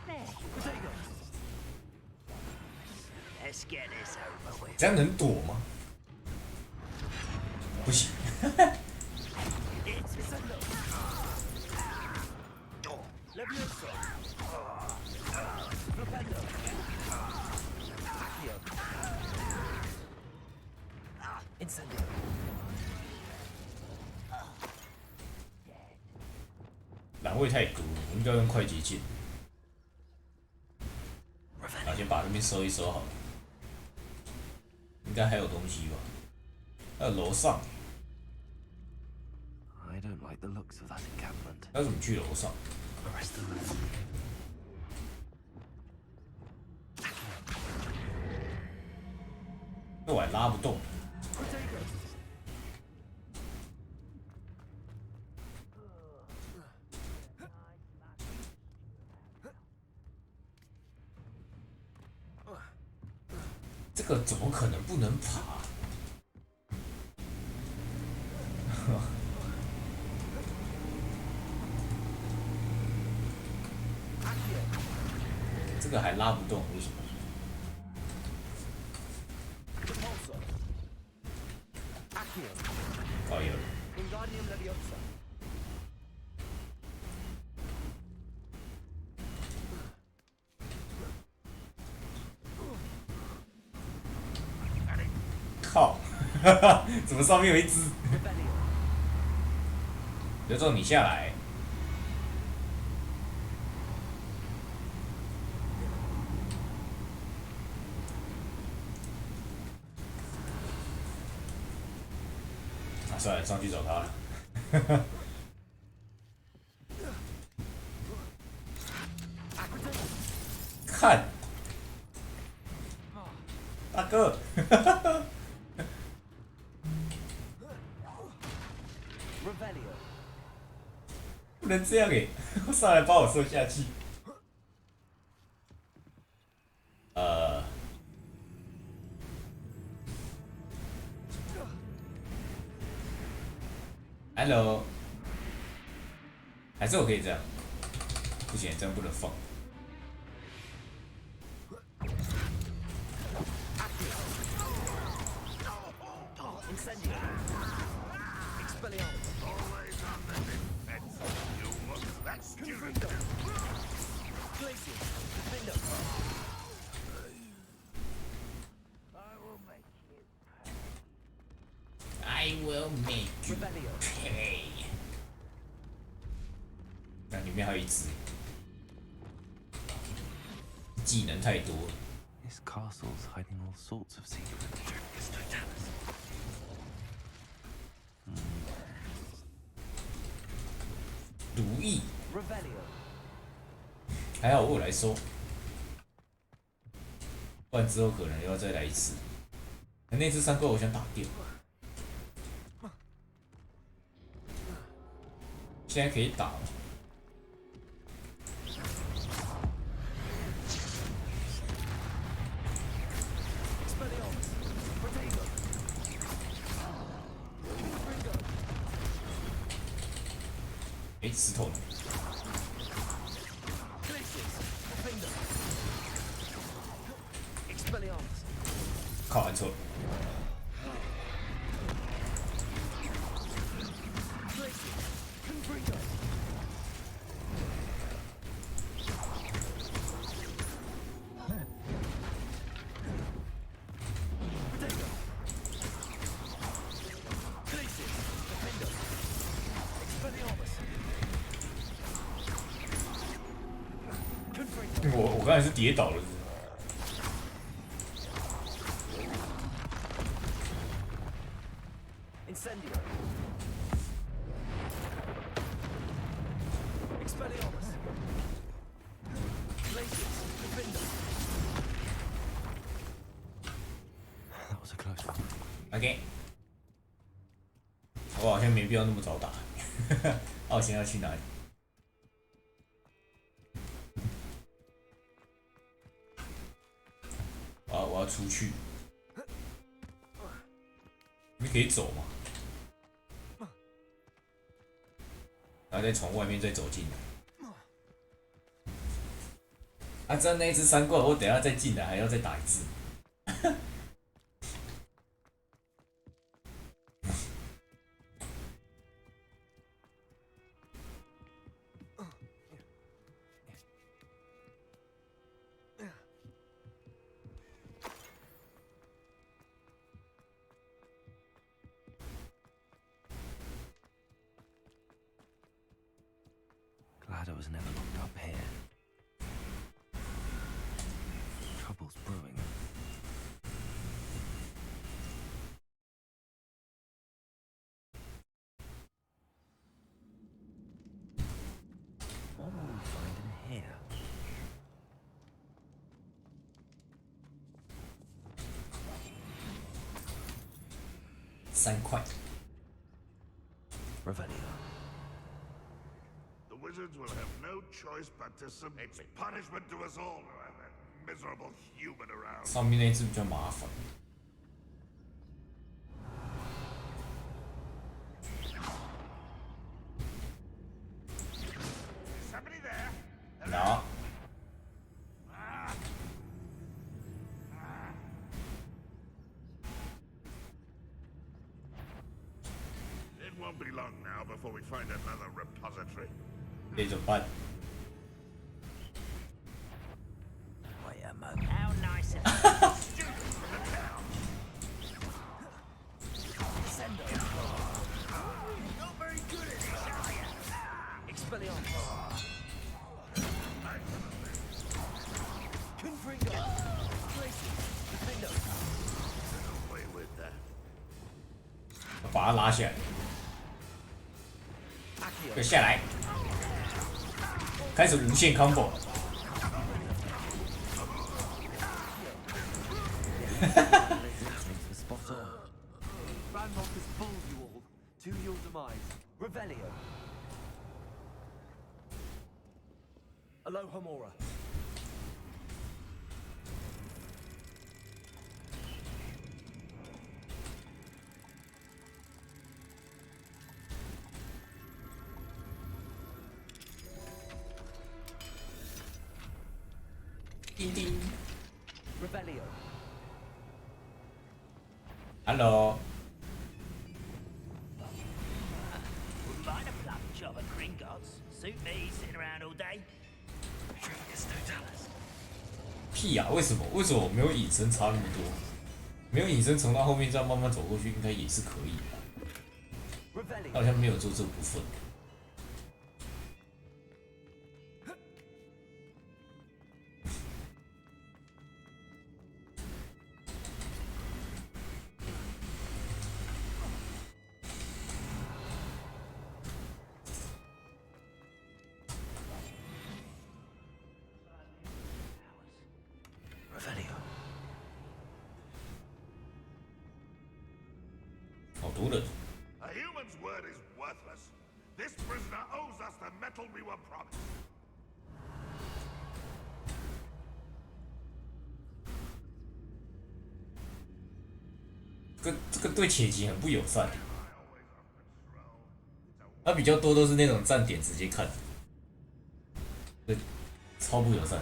There. Let's get this over with. 这样能躲吗？不行。栏位太多，我应该用快捷键。啊，先把那边收一收好了。应该还有东西吧？还有楼上。 I don't like the looks of that encampment. 要怎么去楼上？ Arrest the room. 那我还拉不动。这个怎么可能不能爬？这个还拉不动，为什么？哦，有了。靠！怎么上面有一只？刘总，你下来。 算了，上去找他了。看，大哥，不能这样哎！上来把我射下去。Hello， 还是我可以这样？不行，这样不能放。I will make you pay。那里面还有一只，技能太多。This castle's hiding all sorts of secrets. 如意，还好我有来收，不然之后可能又要再来一次。那只3怪我想打掉，现在可以打了。石头呢？靠，按错了。我刚才是跌倒了。OK， 我好像没必要那么早打。我现在要去哪里？我要出去。你可以走吗？然后再从外面再走进来。啊，这样那一只3怪，我等一下再进来还要再打一次。Glad I was never locked up here. Trouble's brewing. What will we find in here? 3块。Revelio. The wizards will have no choice but to submit. It's punishment to us all to have that miserable human around. 上面那只比较麻烦。Somebody there? No. It won't be long now before we find another repository. 这怎么办？ How nice of Not very good at this, are you? Expelliarmus. Confringo. Tracy. Defender. Away with that. 把它拉下来，就下来，开始无限 combo。Ranrock has fooled you all. To your demise. Revelio. Alohomora. 叮叮。Revelio. Hello。 Wouldn't mind a plum job at Gringotts. Suit me sitting around all day. $3 屁呀、为什么？为什么我没有隐身差那么多？没有隐身从到后面这样慢慢走过去，应该也是可以的。好像没有做这部分。好多人。 A human's word is worthless. This prisoner owes us the metal we were promised. 这个对潜行很不友善。他比较多都是那种站点直接看，对，超不友善。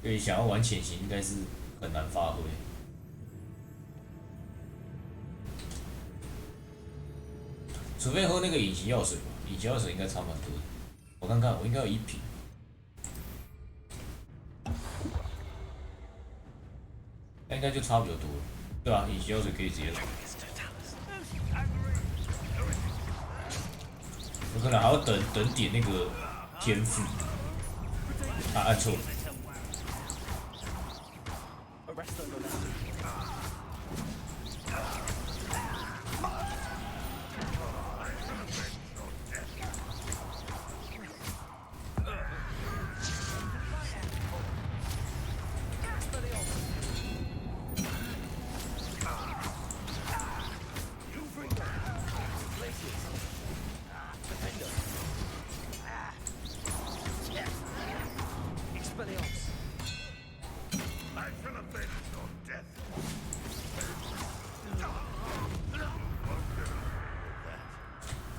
对，想要玩潜行应该是很难发挥。 除非喝那个隐形药水吧，隐形药水应该差蛮多的。我看看，我应该有1瓶。那应该就差比较多了，对啊，隐形药水可以直接来。我可能还要等点那个天赋，啊，按错了。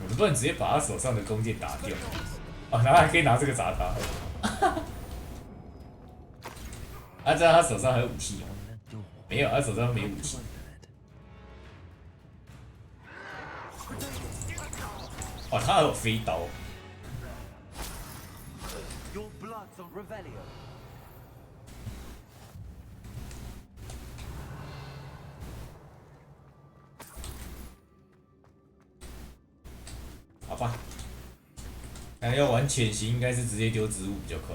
我不能直接把他手上的弓箭打掉，啊，然后还可以拿这个砸他。啊，这样他手上还有武器哦？没有，他手上没武器。哦，他还有飞刀。 Your blood's on Revelio. 好吧，那要玩潜行，应该是直接丢植物比较快。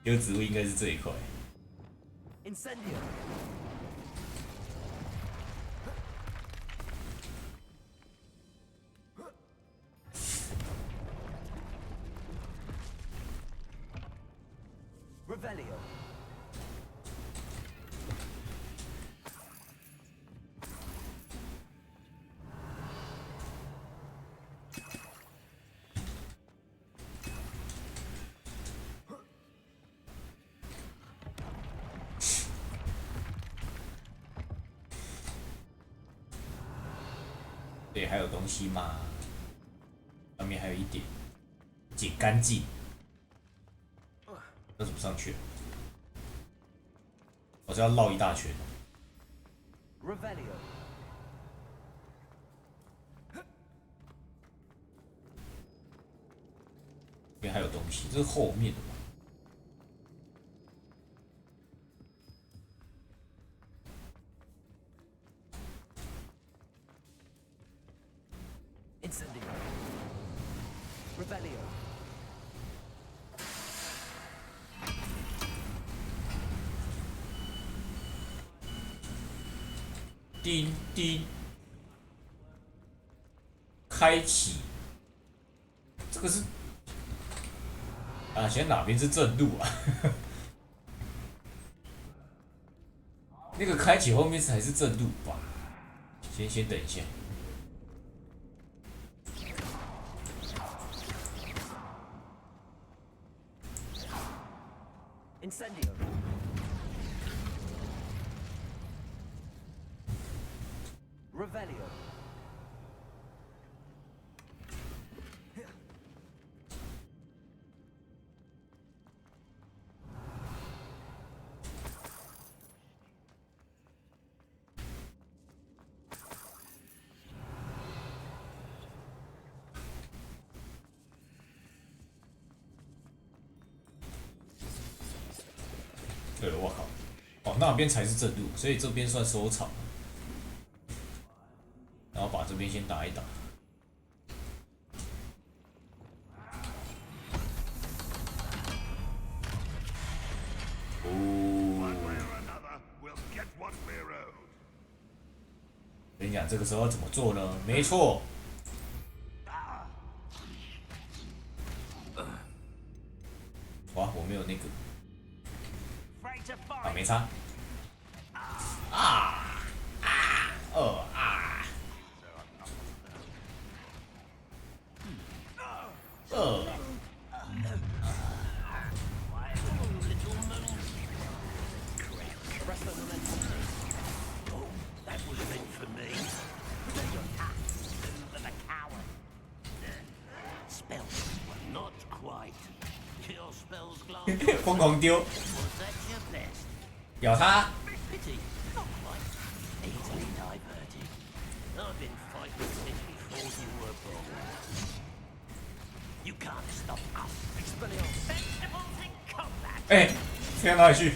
丢植物应该是最快。Incendio. Revelio. 对，还有东西吗？上面还有一点，捡干净。那怎么上去？我是要绕一大圈。 Revelio. 这边还有东西，这是后面的吧？ Incendio. Revelio. 叮叮，开启。这个是啊，现在哪边是正路啊？那个开启后面才是正路吧？先等一下。 Incendio. Revelio. 哦，那边才是正路，所以这边算收场。然后把这边先打一打。跟你讲，这个时候要怎么做呢？没错。哇，我没有那个。啊，没差。疯狂丢，咬他！哎，飞到哪里去？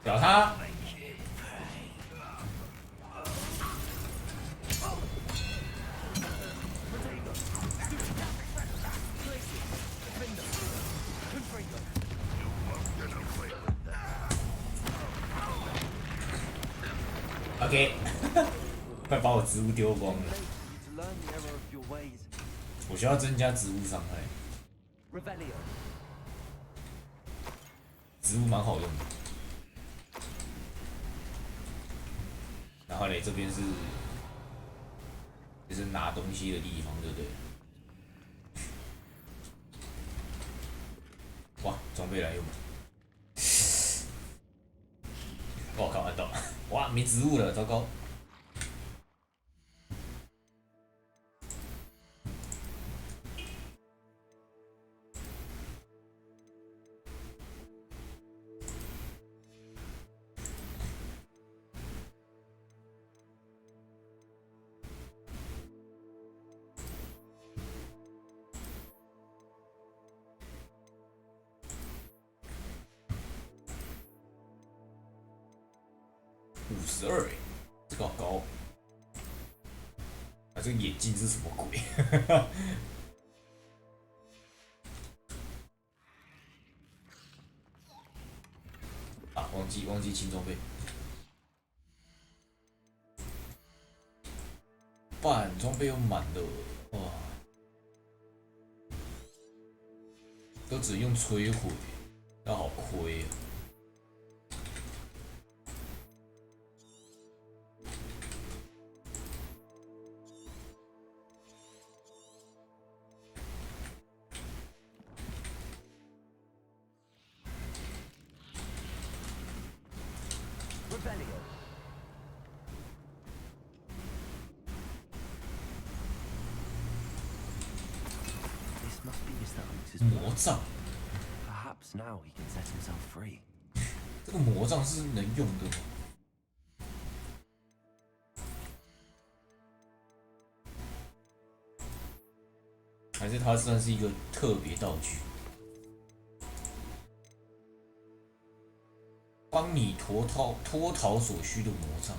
咬他！OK， 快把我植物丢光了。我需要增加植物伤害。植物蛮好用的。然后嘞，这边是就是拿东西的地方，对不对？哇，装备来用！我靠，看到，哇，没植物了，糟糕！52哎，这个好高！啊，这个眼镜是什么鬼？啊，忘记清装备。半装备又满了，哇！都只用摧毁，那好亏啊！魔杖。Perhaps now he can set himself free. 这个魔杖是能用的吗？还是它算是一个特别道具，帮你脱逃所需的魔杖？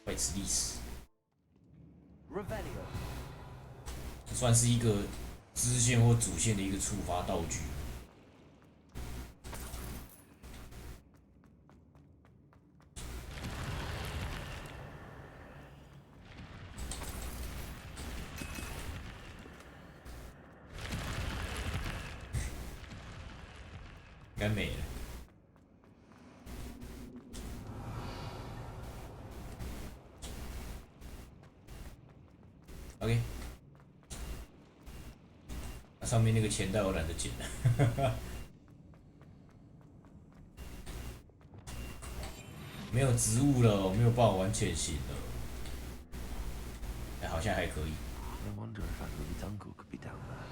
白痴历史。算是一个支线或主线的一个触发道具。该没了。OK。上面那个钱袋我懒得捡了，没有植物了，我没有办法玩潜行了。哎，好像还可以。I wonder if Louis' uncle could be down there.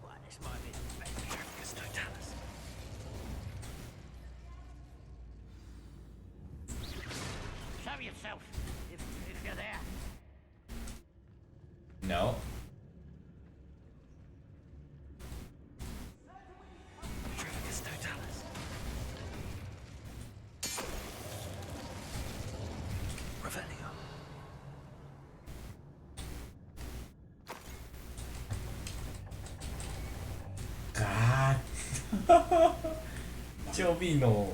Well, this might be the best practice to tell us. yourself if you're there. No. God. 救命哦！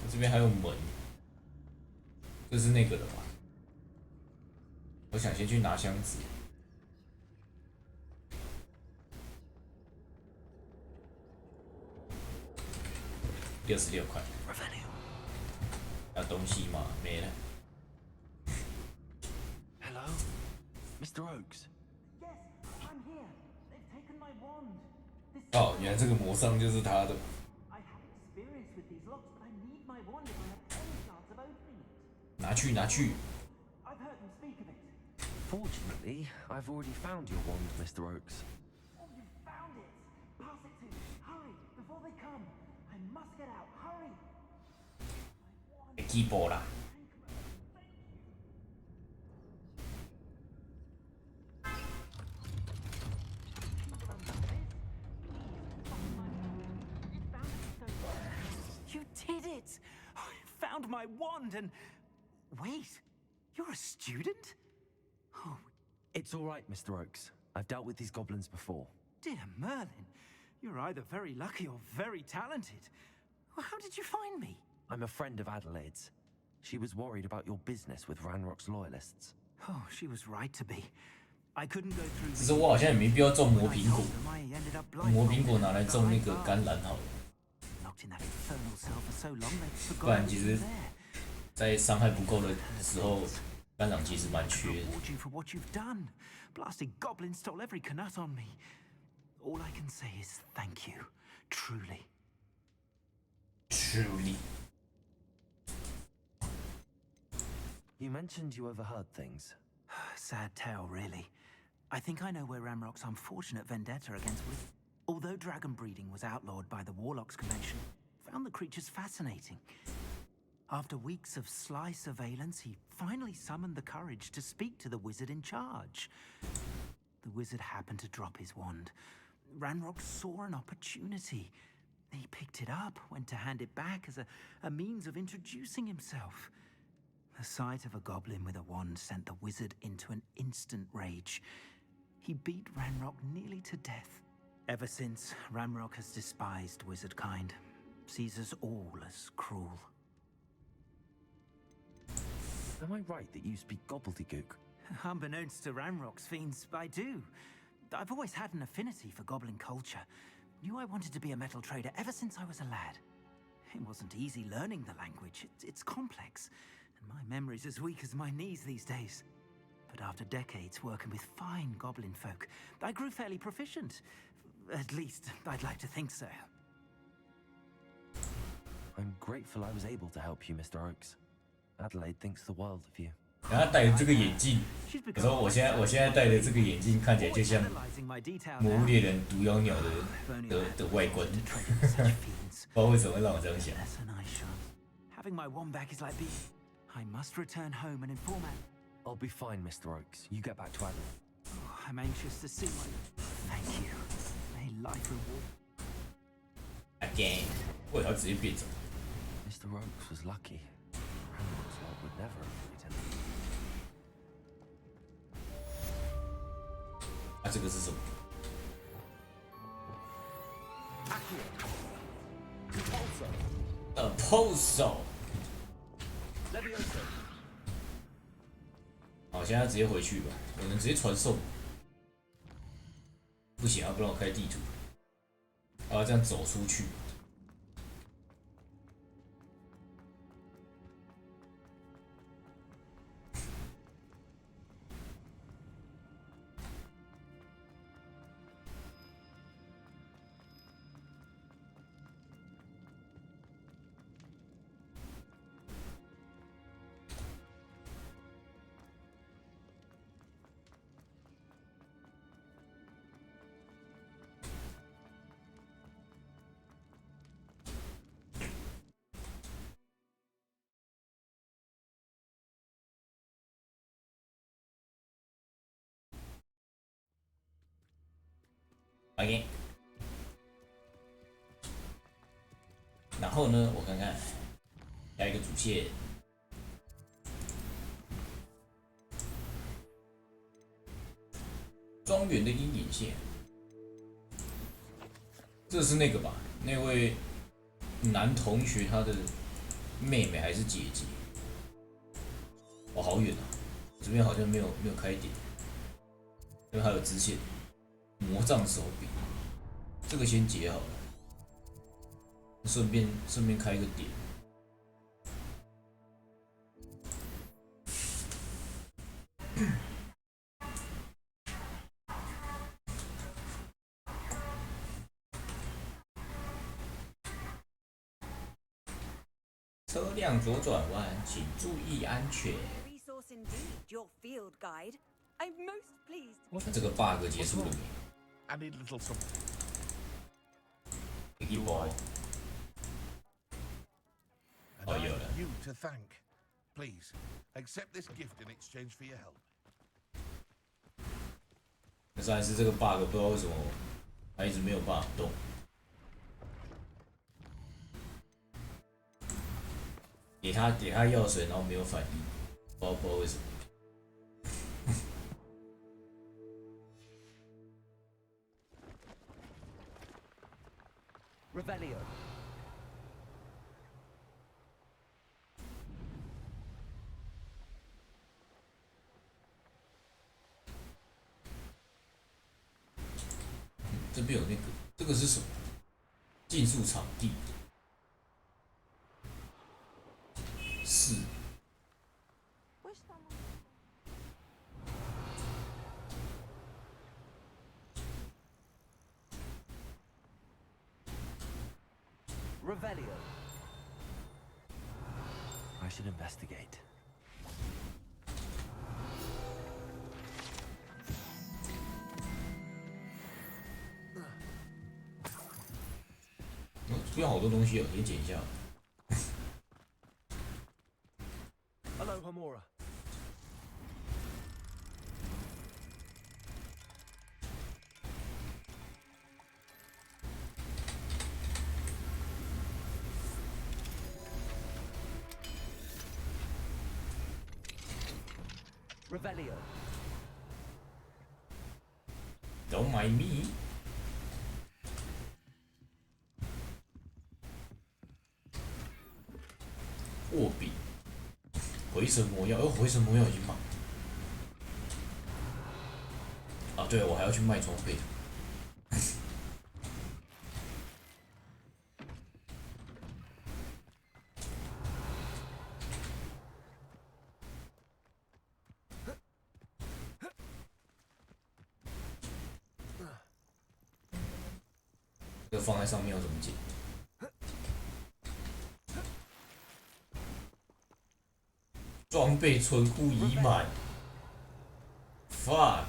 这边还有门，这是那个的吧？我想先去拿箱子。66块。要东西吗？没了。Hello, Mr. Oaks. Yes, I'm here. They've taken my wand. 哦，原来这个魔杖就是他的。I have experience with these locks, but I need my wand if I have any chance of opening it. 拿去，拿去。 I've heard them speak of it. Fortunately, I've already found your wand, Mr. Oaks. Oh, you found it! Pass it to me. Hurry, before they come. I must get out. Hurry! 击波啦！ You did it! I found my wand and... Wait, you're a student? Oh, It's all right, Mr. Oaks. I've dealt with these goblins before. dear Merlin. You're either very lucky or very talented. Well, how did you find me? I'm a friend of Adelaide's. She was worried about your business with Ranrock's loyalists. Oh, she was right to be. I couldn't go through... 只是我好像也没必要种魔苹果，魔苹果拿来种那个甘蓝好了。 Locked in that infernal cell for so long, they've 不然 forgotten 其 it 实 was there. 在伤害不够的时候，班长其实蛮缺的。 Reward you for what you've done. Blasted goblin stole every canut on me. All I can say is thank you. Truly. Truly. You mentioned you overheard things. Sad tale, really. I think I know where Ramrock's unfortunate vendetta against Wiz... Although dragon breeding was outlawed by the Warlocks Convention, found the creatures fascinating. After weeks of sly surveillance, he finally summoned the courage to speak to the wizard in charge. The wizard happened to drop his wand. Ranrock saw an opportunity. He picked it up, went to hand it back as a means of introducing himself. The sight of a goblin with a wand sent the wizard into an instant rage. He beat Ranrock nearly to death. Ever since, Ranrock has despised wizard kind, sees us all as cruel. Am I right that you speak gobbledygook? Unbeknownst to Ranrock's fiends, I do. I've always had an affinity for goblin culture. Knew I wanted to be a metal trader ever since I was a lad. It wasn't easy learning the language. It's complex, and my memory's as weak as my knees these days. But after decades working with fine goblin folk, I grew fairly proficient. At least, I'd like to think so. I'm grateful I was able to help you, Mr. Oaks. Adelaide thinks the world of you. 然后他戴着这个眼镜，我说我现在戴的这个眼镜看起来就像《魔物猎人毒妖鸟》的外观，不知道为什么会让我这样想。 Having my wand back is like being... I must return home and inform Anne. I'll be fine, Mr. Oaks. You get back to Adelaide. Oh, I'm anxious to see my... Thank you. May life reward... Again. 为何直接变走？ Mr. Oaks was lucky. Ranrock's lot would never have freed him. 啊，这个是什么 ？Apostle。好，现在直接回去吧。我能直接传送？不行啊，不让我开地图。啊，这样走出去。OK。然后呢，我看看，下一个主线，庄园的阴影线，这是那个吧？那位男同学他的妹妹还是姐姐？哦，好远啊！这边好像没有开点，因为还有支线，魔杖手柄，这个先解好了。顺便开个点。车辆左转弯，请注意安全。Resource indeed, your field guide. I'm most pleased. 这个 bug 结束了没 I need a little something. 一波。 And I have you to thank. Please, accept this gift in exchange for your help. 但是还是这个 bug 不知道为什么还一直没有办法动。给他药水，然后没有反应，不知道为什么。Revelio. 这边有那个，这个是什么？竞速场地。是。Revelio. I should investigate.哦，这边好多东西哦，可以捡一下。Hello, Homura. Revelio. Don't mind me. 握柄，回神魔药，回神魔药已经买。啊，对，我还要去卖装备。这个放在上面要怎么捡？ 装备存库已满 ，fuck，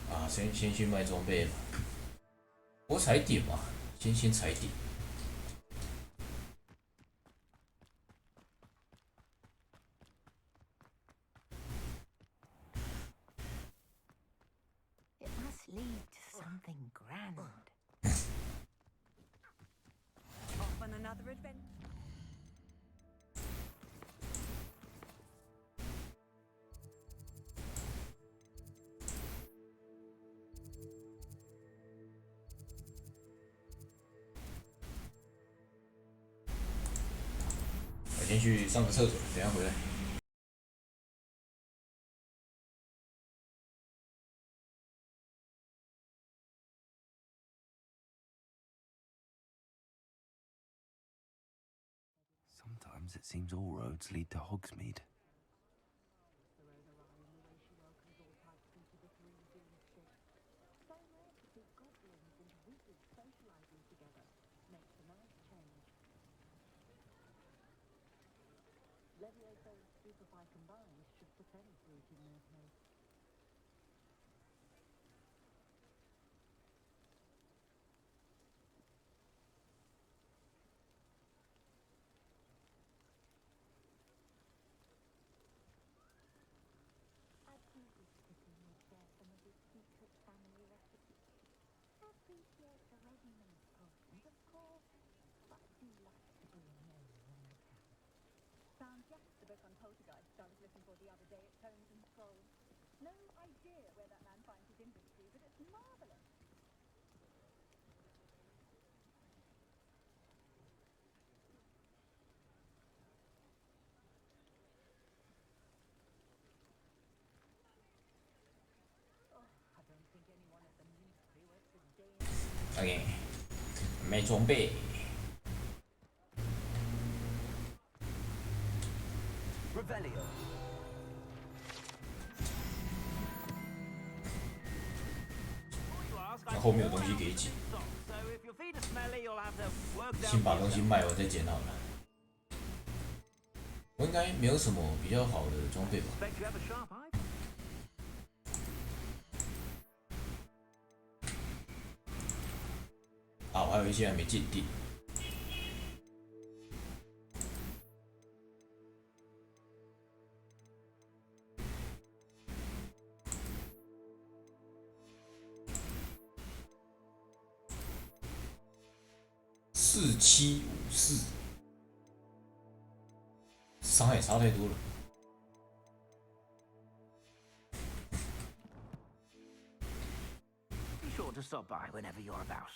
啊，先去卖装备吧。我踩点嘛，先踩点。It must lead to something grand. Off on another adventure.我先去上个厕所，等下回来。Sometimes it seems all roads lead to Hogsmeade. Leviosa's Superfly combined should put any fruit in their place. I'd be interested to share some of his secret family recipes. Every poltergeist I was looking for the other day at Tones and Scrolls. No idea where that man finds his inventory, but it's marvelous. I don't think anyone at the least crew is day OK， 没装备。Revelio. 那后面有东西可以捡， So if your feet are smelly, you'll have to work down. 先把东西卖完再捡好了。我应该没有什么比较好的装备吧？ Expect you have a sharp eye. 啊，我还有一些还没鉴定。4754，伤害差太多了。 Be sure to stop by whenever you're about.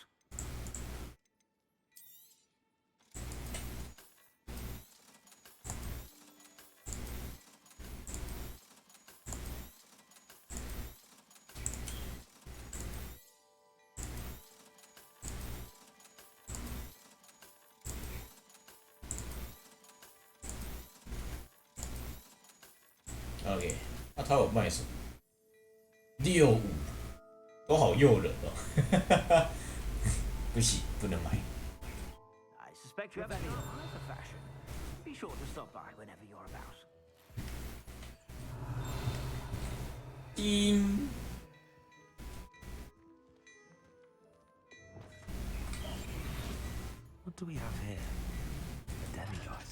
OK， 那他有卖什么？65，都好诱人哦。不行，不能买。 I suspect you have a sharp eye for fashion. Be sure to stop by whenever you're about. 叮。 What do we have here? A demigod.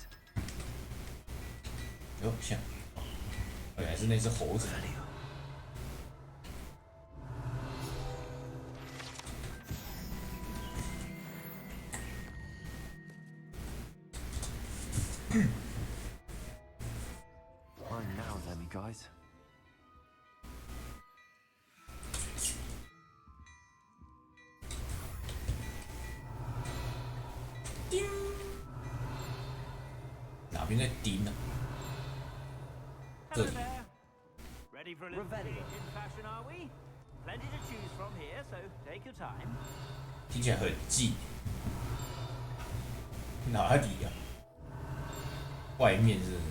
哟，像，原来是那只猴子。 Fine now, demi-guys. 哪边在叮呢？这 Hello 里。 there. Ready for a little change in fashion, are we? Plenty to choose from here, so take your time. 听起来很近。哪里呀、外面是不是？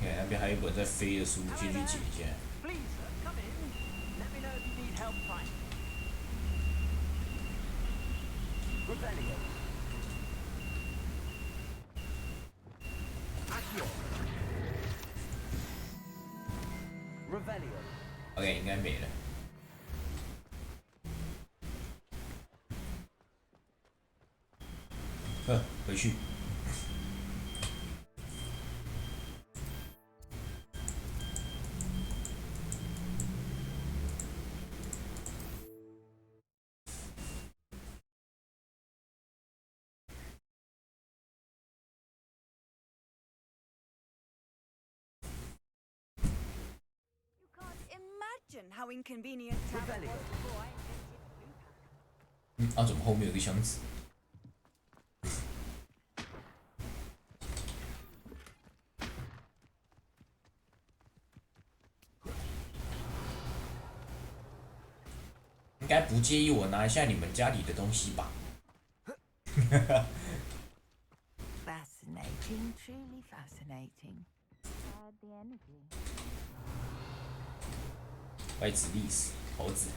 看那边还有一本在飞的书，进去解一下。 Please, sir, come in. Let me know if you need help finding. Revelio. Accio. Revelio. OK， 应该没了。回去。Imagine how inconvenient travel was before I invented 啊，怎么后面有个箱子？应该不介意我拿一下你们家里的东西吧？ Fascinating, truly fascinating. Had the energy. 外子历史，猴子，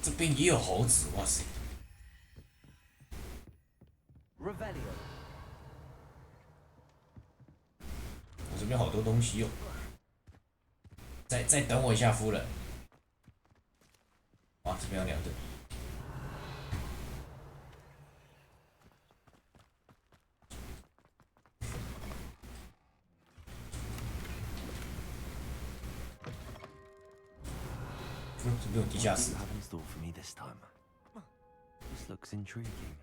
这边也有猴子，哇塞！ Revelio. 我这边好多东西哦。再等我一下，夫人。哇，这边有2个。这边有地下室。 What do you have in store for me this time? This looks intriguing.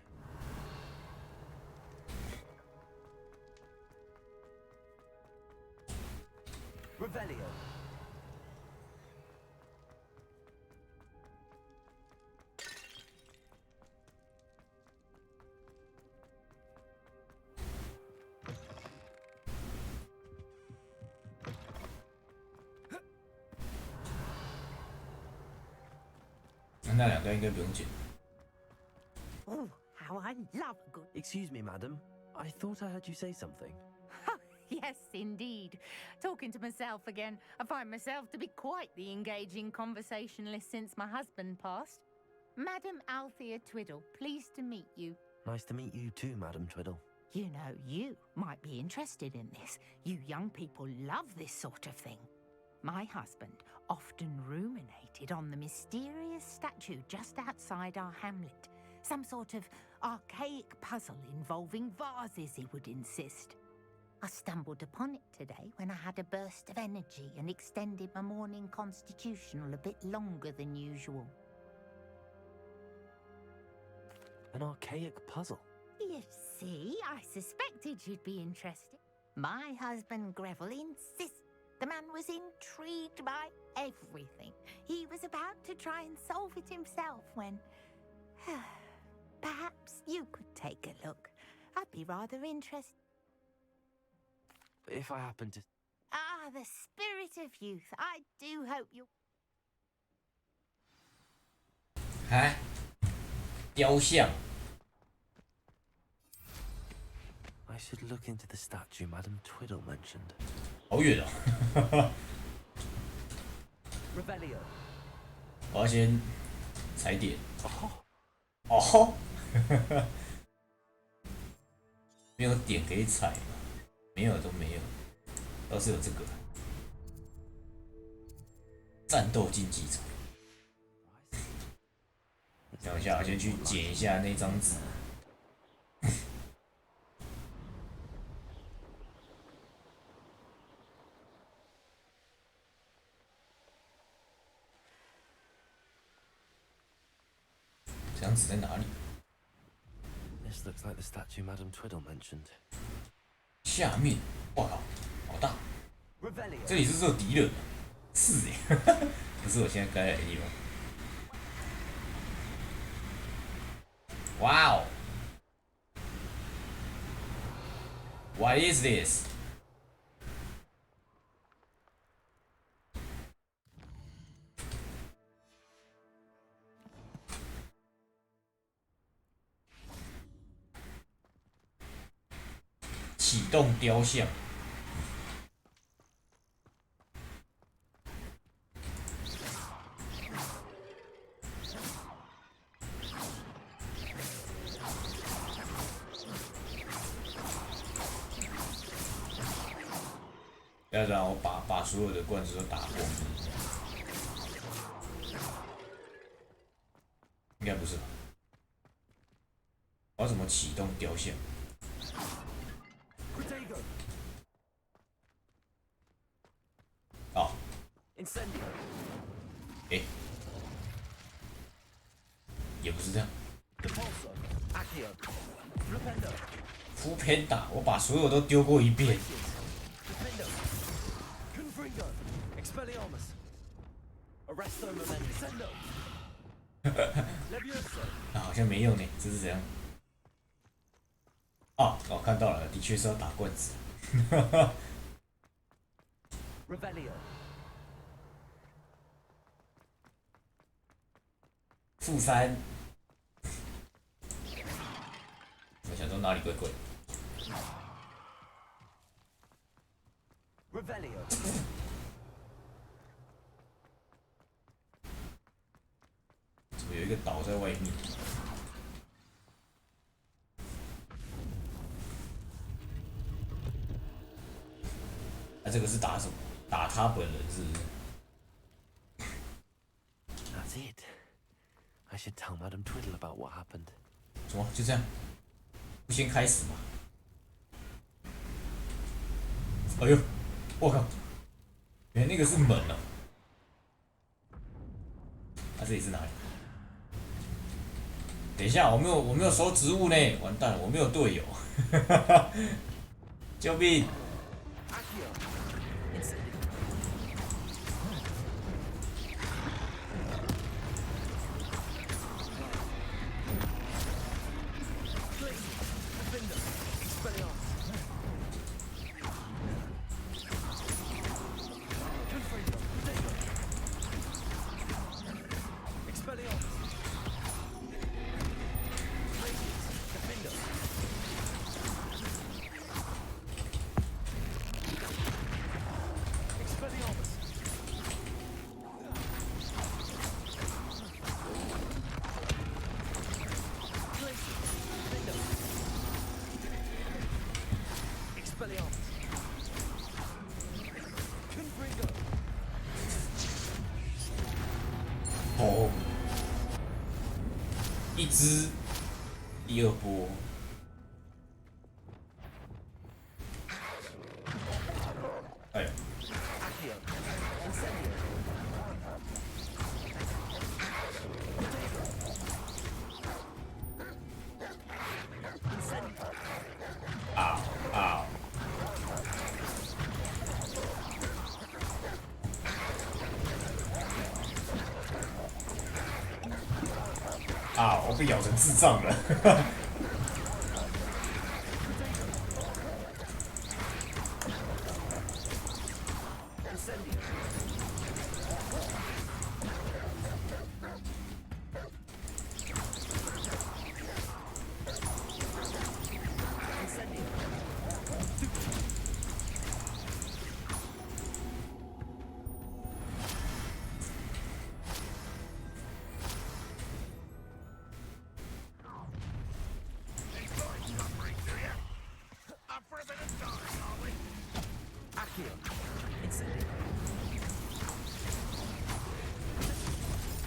Revelio. Oh, how I love a good. Excuse me, madam. I thought I heard you say something. Yes, indeed. Talking to myself again. I find myself to be quite the engaging conversationalist since my husband passed. Madam Althea Twiddle, pleased to meet you. Nice to meet you too, Madam Twiddle. You know, you might be interested in this. You young people love this sort of thing. My husband often ruminated on the mysterious statue just outside our hamlet. Some sort of archaic puzzle involving vases, he would insist. I stumbled upon it today when I had a burst of energy and extended my morning constitutional a bit longer than usual. An archaic puzzle? You see, I suspected you'd be interested. My husband Greville insists the man was intrigued by everything. He was about to try and solve it himself when... Perhaps you could take a look. I'd be rather interested. If I happen to... Ah, the spirit of youth. I do hope you... 哎，雕像。 I should look into the statue Madam Twiddle mentioned. 好远哦。Revelio. 我要先踩点。哦。没有点可以踩吗？没有都没有，倒是有这个战斗竞技场。等一下，我先去捡一下那张纸。这张纸在哪里？ This looks like the statue Madam Twiddle mentioned. 下面，哇靠，好大！ Revelio. 这里是只有敌人，是哎，不是我现在该来的地方。哇哦 ！What is this？ 启动雕像。要让我把所有的罐子都打光，应该不是吧？我要怎么启动雕像？ 哦，哎，也不是这样。副偏打，我把所有都丢过一遍。啊，好像没用呢，这是怎样？哦，我看到了，的确是要打罐子。Revelio. 负3，我想说哪里怪怪。Revelio. 怎么有一个岛在外面？啊，这个是打什么？打他本人是不是？ That's it. I should tell Madam Twiddle about what happened. 什么？就这样？不先开始吗？哎呦，我靠！原来那个是门啊！这里是哪里？等一下，我没有收植物呢，完蛋了，我没有队友，救命！哦，一只，第二波。哎呦！啊啊！啊！我被咬成智障了。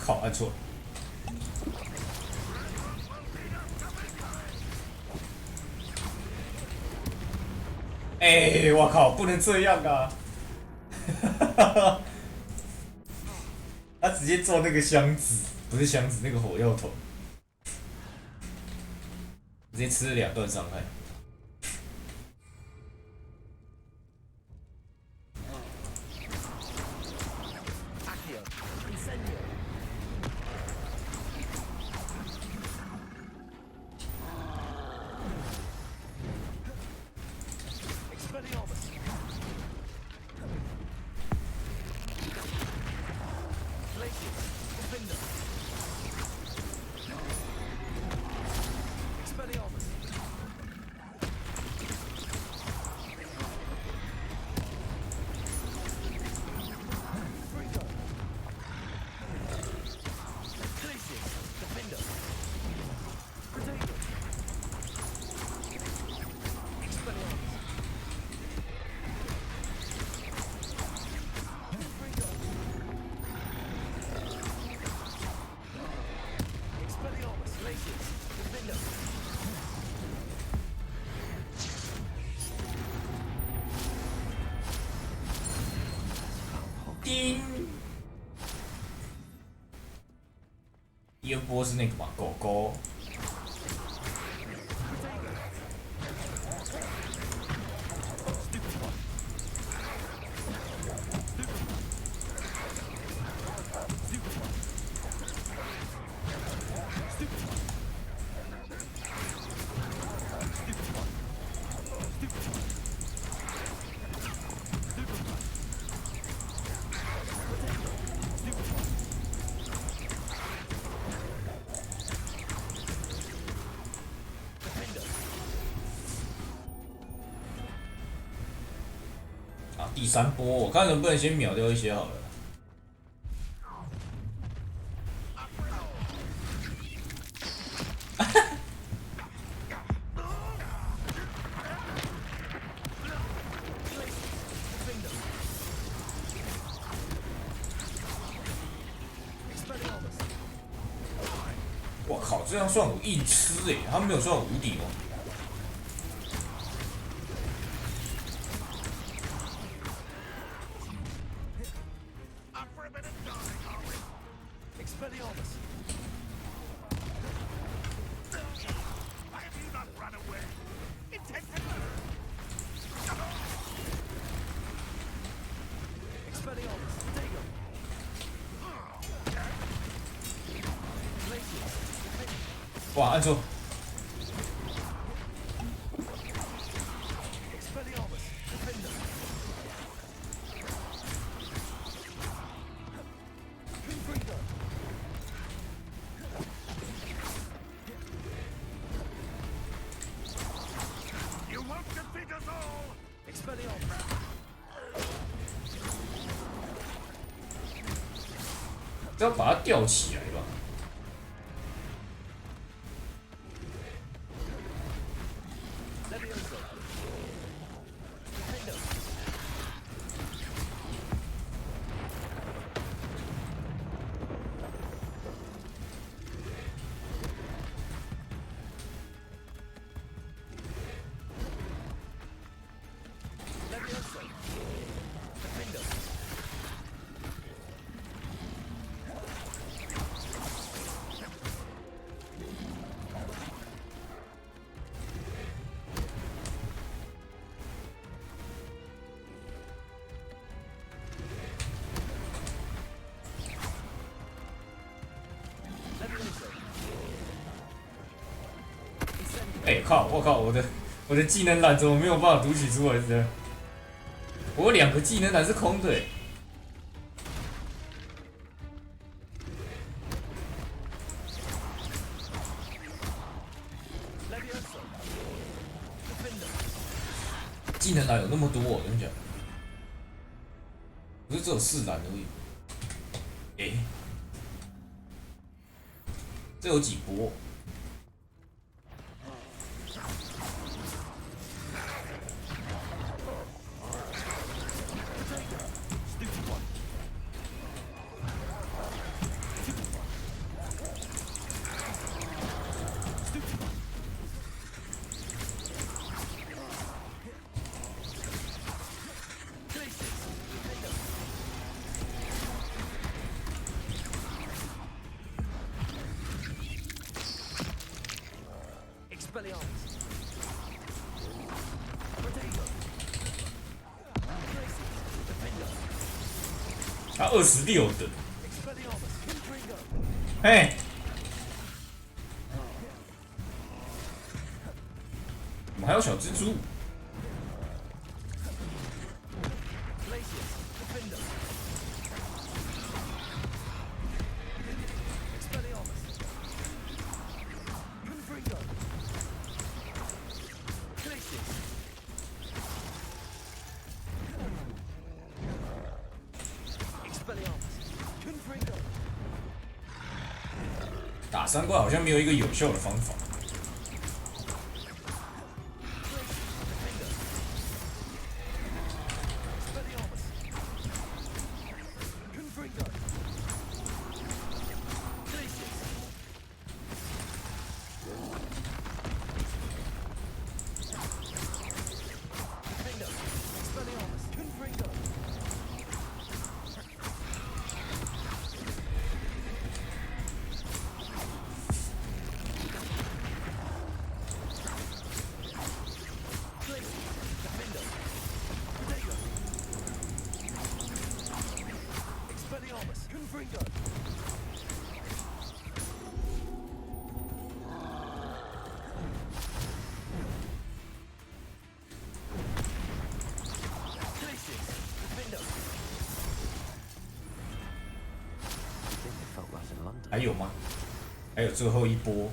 靠，按错了。哎，我靠，不能这样啊！他直接做那个箱子，不是箱子，那个火药桶，直接吃了2段伤害。第二波是那个嘛，狗狗。第3波，我看能不能先秒掉一些好了。我靠，这样算我硬吃欸，他没有算我无敌吗？哇，按错。要把它吊起来吧。哎、靠！我靠！我的技能栏怎么没有办法读取出来的？我2个技能栏是空的、欸。技能栏有那么多、哦，我跟你讲，不是只有4栏而已。哎、这有几波？他26的，哎，我们还有小蜘蛛。打3怪好像没有一个有效的方法。还有吗？还有最后一波。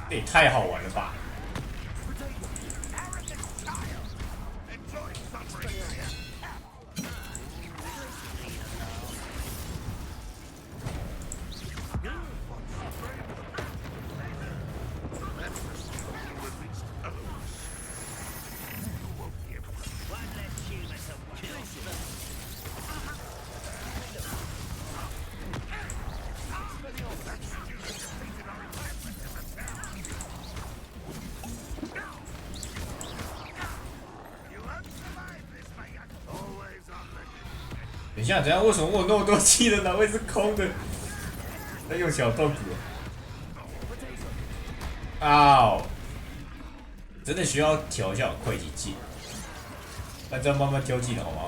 这也太好玩了吧！等一下，为什么我有那么多技能栏位是空的？在用小动作。啊！真的需要调一下快捷键，但这样慢慢挑技能好吗？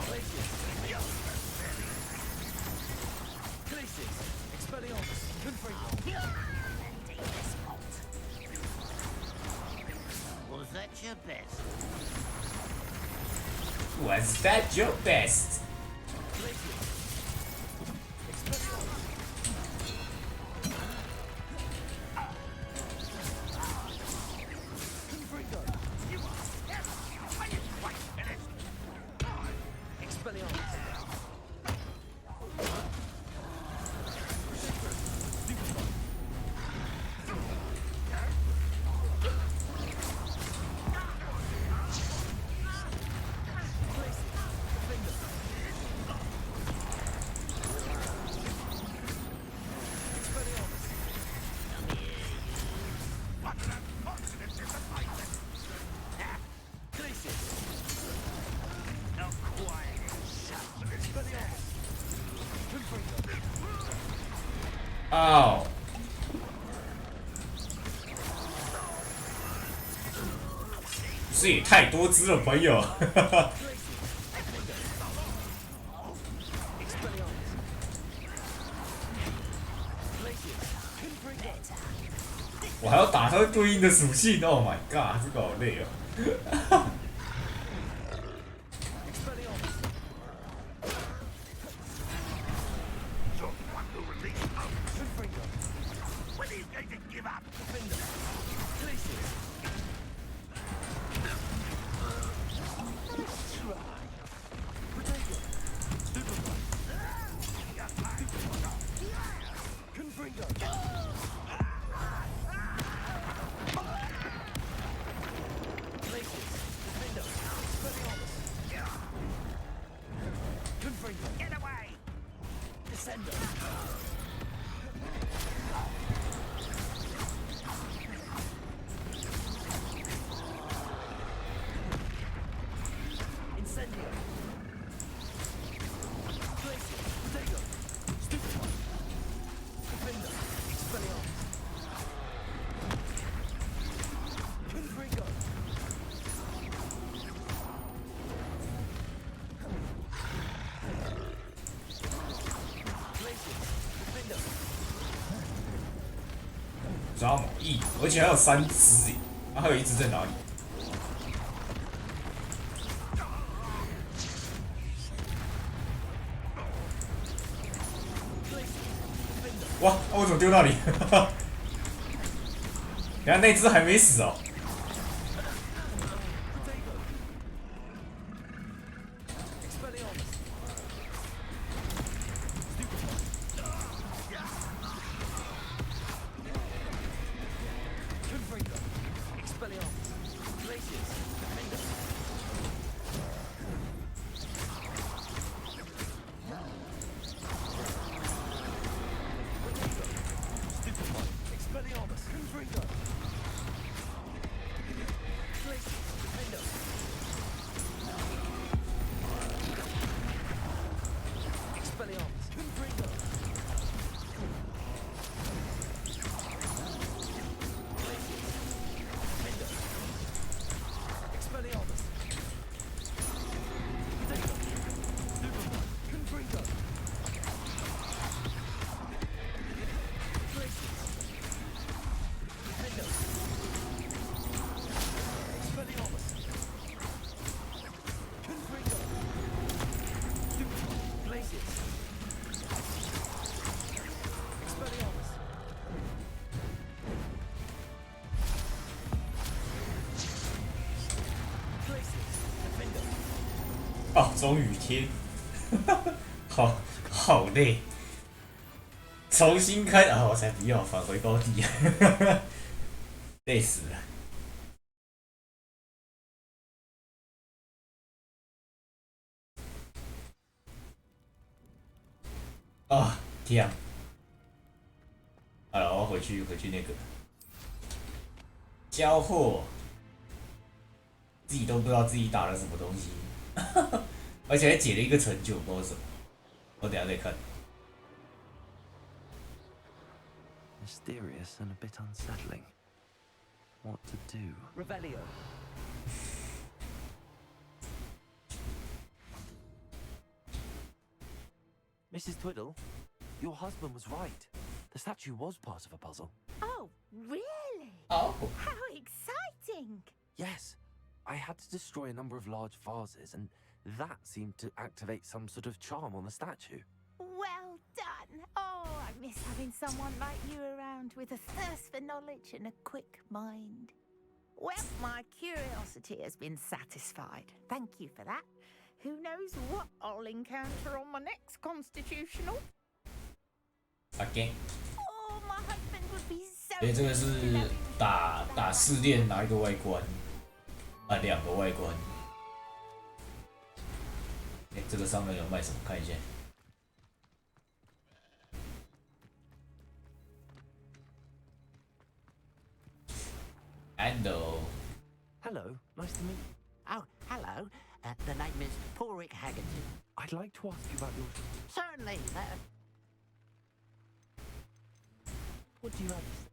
Was that your best? Was that your best? Oh. 这也太多只了，朋友。我还要打它对应的属性 ，Oh my god， 这个好累哦。抓某翼，而且还有3只耶，啊，还有1只在哪里？哇，啊、我怎么丢那里？等下那只还没死哦。哦，终于贴，好累，重新开啊！我才不要返回高地，累死了。啊，天啊！好了，我要回去那个交货，自己都不知道自己打了什么东西。而且还解了一个成就，不知道什么，我等下再看。Mysterious and a bit unsettling. What to do? Revelio. Mrs. Twiddle, your husband was right. The statue was part of a puzzle. Oh, really? Oh. How exciting! Yes. I had to destroy a number of large vases, and that seemed to activate some sort of charm on the statue. Well done. Oh, I miss having someone like you around with a thirst for knowledge and a quick mind. Well, my curiosity has been satisfied. Thank you for that. Who knows what I'll encounter on my next constitutional? OK。Oh, my husband would be so. 所以这个是打试炼拿一个外观，啊，2个外观。这个上面有卖什么？看一下。Hello. Hello, nice to meet you. Oh, hello. The name is Porrick Haggerty. I'd like to ask you about your... Certainly. What do you have to say?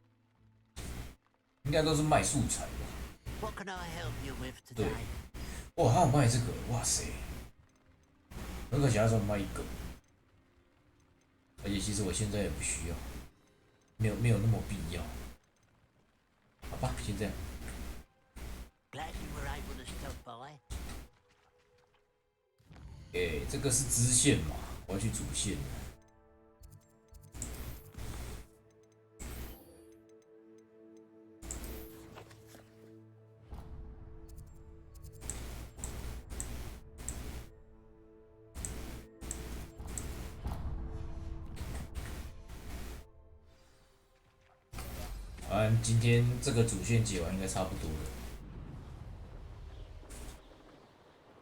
应该都是卖素材的。 What can I help you with 对 today?，哇，还有卖这个，哇塞，很可惜他只卖一个，而且其实我现在也不需要，没有那么必要。好吧，先这样。 Glad you were able to stop by. 这个是支线嘛，我要去主线。今天这个主线解完应该差不多了。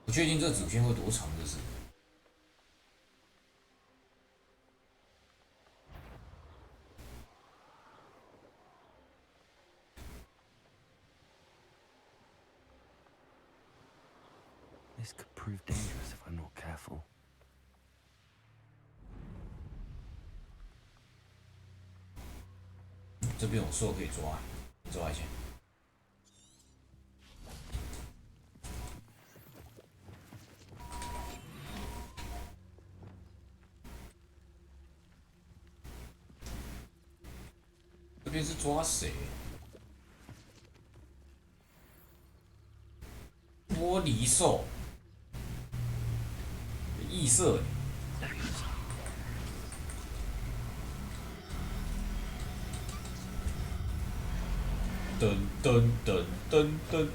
不确定这主线会多长，就是。This could prove dangerous if I'm not careful. 这边有兽可以抓，抓一下。这边是抓谁？玻璃兽，异色。 噔噔噔噔噔。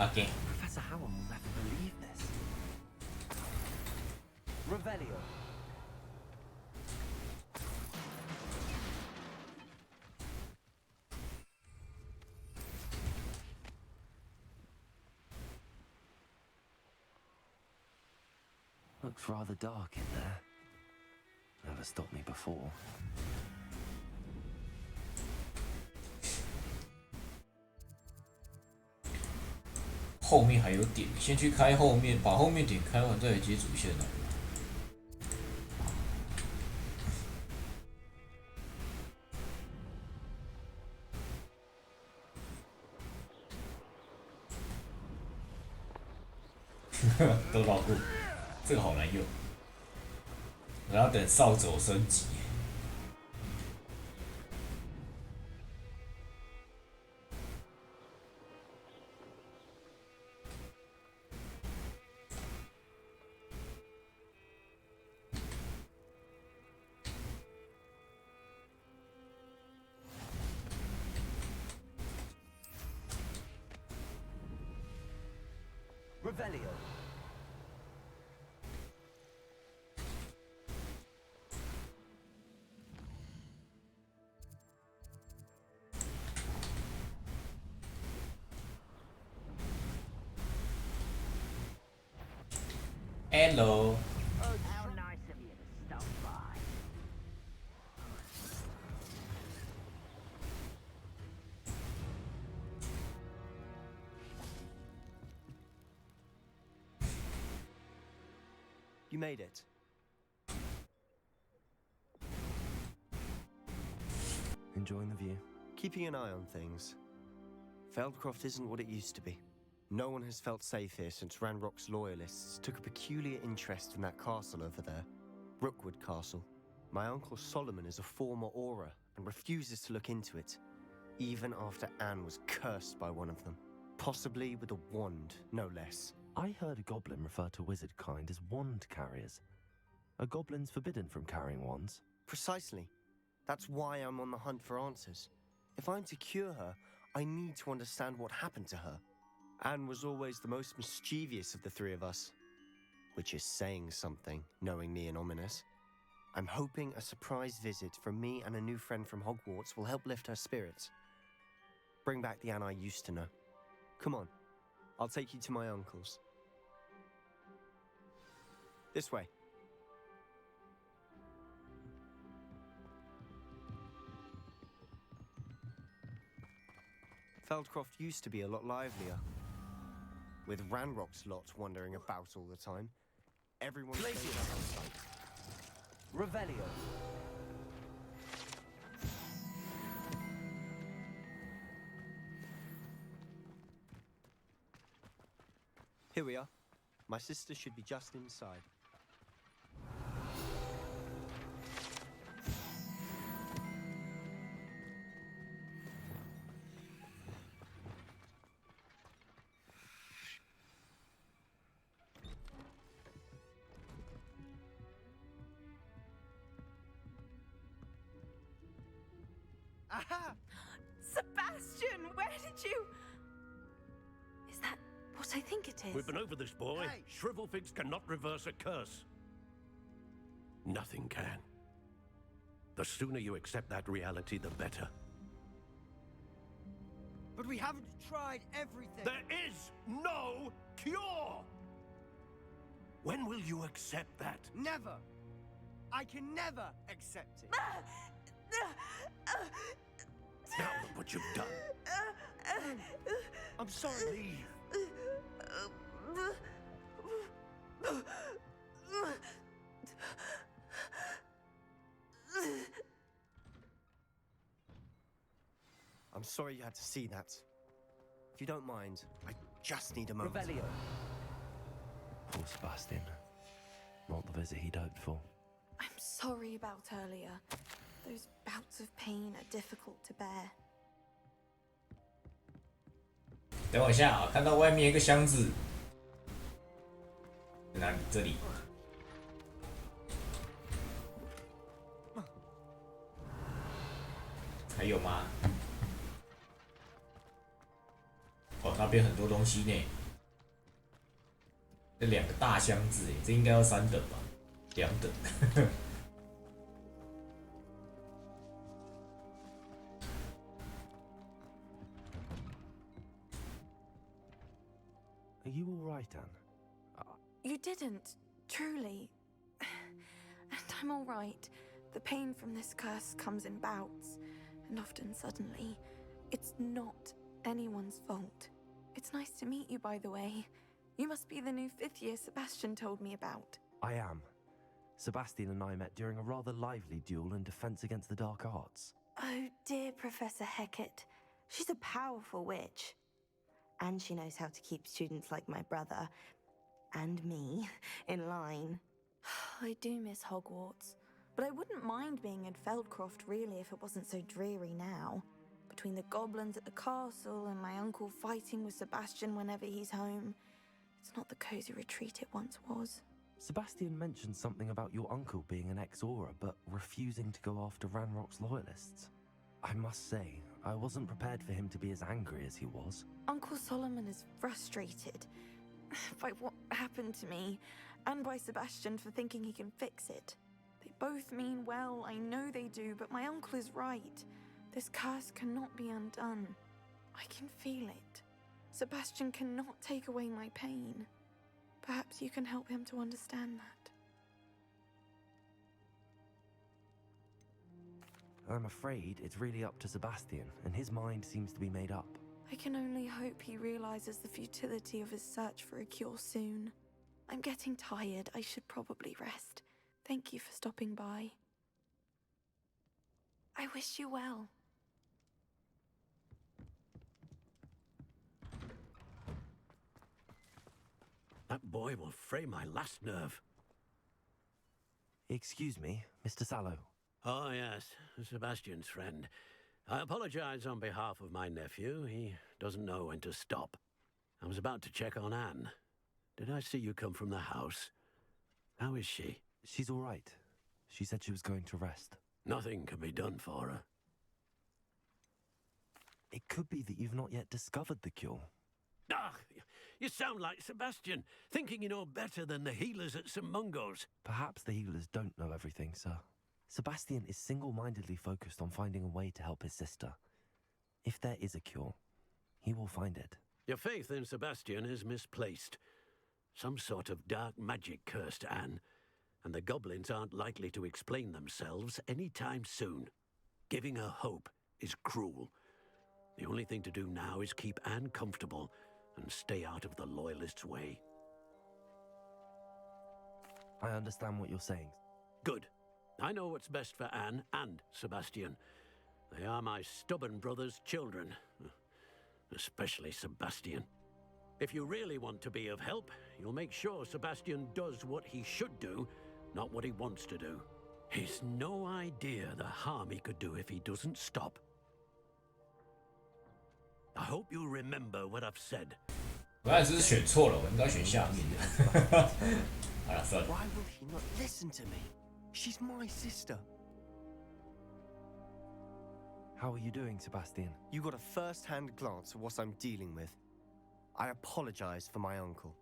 Okay. Professor Howard will never believe this. Revelio. Looks rather dark in there. Never stopped me before. 后面还有点，先去开后面，把后面点开完再来接主线来。都老过，这个好难用，我要等扫帚升级。 Revelio. Hello. How nice of you to stop by. You made it. Enjoying the view? Keeping an eye on things. Feldcroft isn't what it used to be. No one has felt safe here since Ranrock's loyalists took a peculiar interest in that castle over there. Rookwood Castle. My uncle Solomon is a former Auror and refuses to look into it, even after Anne was cursed by one of them. Possibly with a wand, no less. I heard a goblin refer to wizard kind as wand carriers. Are goblins forbidden from carrying wands? Precisely. That's why I'm on the hunt for answers. If I'm to cure her, I need to understand what happened to her. Anne was always the most mischievous of the three of us. Which is saying something, knowing me and ominous. I'm hoping a surprise visit from me and a new friend from Hogwarts will help lift her spirits. Bring back the Anne I used to know. Come on, I'll take you to my uncle's. This way. Feldcroft used to be a lot livelier. With Ranrock's lot wandering about all the time. Everyone stays out of sight. Revelio. Here we are. My sister should be just inside. Aha! Sebastian, where did you... Is that what I think it is? We've been over this, boy. Hey. Shrivelfigs cannot reverse a curse. Nothing can. The sooner you accept that reality, the better. But we haven't tried everything. There is no cure! When will you accept that? Never. I can never accept it. Now look what you've done. I'm sorry. Leave. I'm sorry you had to see that. If you don't mind, I just need a moment. Revelio. Poor Sebastian. Not the visit he'd hoped for. I'm sorry about earlier. Those bouts of pain are difficult to bear. 等我一下啊，看到外面一个箱子，在哪里？这里。还有吗？哦，那边很多东西呢。这两个大箱子，哎，这应该要3等吧？2等。Are you all right, Anne? You didn't, truly. And I'm all right. The pain from this curse comes in bouts, and often suddenly. It's not anyone's fault. It's nice to meet you, by the way. You must be the new 5th year Sebastian told me about. I am. Sebastian and I met during a rather lively duel in defense against the dark arts. Oh, dear Professor Hecat. She's a powerful witch. And she knows how to keep students like my brother, and me, in line. I do miss Hogwarts, but I wouldn't mind being in Feldcroft, really, if it wasn't so dreary now. Between the goblins at the castle and my uncle fighting with Sebastian whenever he's home, it's not the cozy retreat it once was. Sebastian mentioned something about your uncle being an ex-Auror, but refusing to go after Ranrock's loyalists. I must say, I wasn't prepared for him to be as angry as he was. Uncle Solomon is frustrated by what happened to me, and by Sebastian for thinking he can fix it. They both mean well, I know they do, but my uncle is right. This curse cannot be undone. I can feel it. Sebastian cannot take away my pain. Perhaps you can help him to understand that. I'm afraid it's really up to Sebastian, and his mind seems to be made up. I can only hope he realizes the futility of his search for a cure soon. I'm getting tired. I should probably rest. Thank you for stopping by. I wish you well. That boy will fray my last nerve. Excuse me, Mr. Sallow. Oh, yes, Sebastian's friend. I apologize on behalf of my nephew. He doesn't know when to stop. I was about to check on Anne. Did I see you come from the house? How is she? She's all right. She said she was going to rest. Nothing can be done for her. It could be that you've not yet discovered the cure. Ah, you sound like Sebastian, thinking you know better than the healers at St. Mungo's. Perhaps the healers don't know everything, sir. Sebastian is single-mindedly focused on finding a way to help his sister. If there is a cure, he will find it. Your faith in Sebastian is misplaced. Some sort of dark magic cursed Anne, and the goblins aren't likely to explain themselves anytime soon. Giving her hope is cruel. The only thing to do now is keep Anne comfortable and stay out of the Loyalists' way. I understand what you're saying. Good. I know what's best for Anne and Sebastian. They are my stubborn brother's children. Especially Sebastian. If you really want to be of help, you'll make sure Sebastian does what he should do, not what he wants to do. He's no idea the harm he could do if he doesn't stop. I hope you remember what I've said. 我还是选错了，我应该选下面的。好了，算了。 Why will he not listen to me? She's my sister. How are you doing, Sebastian? You got a first-hand glance at what I'm dealing with. I apologize for my uncle.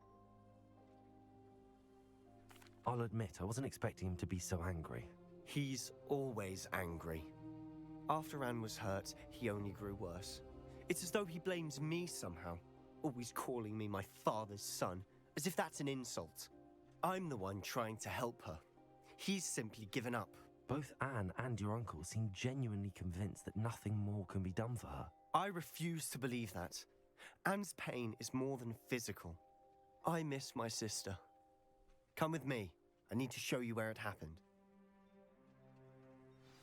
I'll admit, I wasn't expecting him to be so angry. He's always angry. After Anne was hurt, he only grew worse. It's as though he blames me somehow, always calling me my father's son, as if that's an insult. I'm the one trying to help her. He's simply given up. Both Anne and your uncle seem genuinely convinced that nothing more can be done for her. I refuse to believe that. Anne's pain is more than physical. I miss my sister. Come with me. I need to show you where it happened.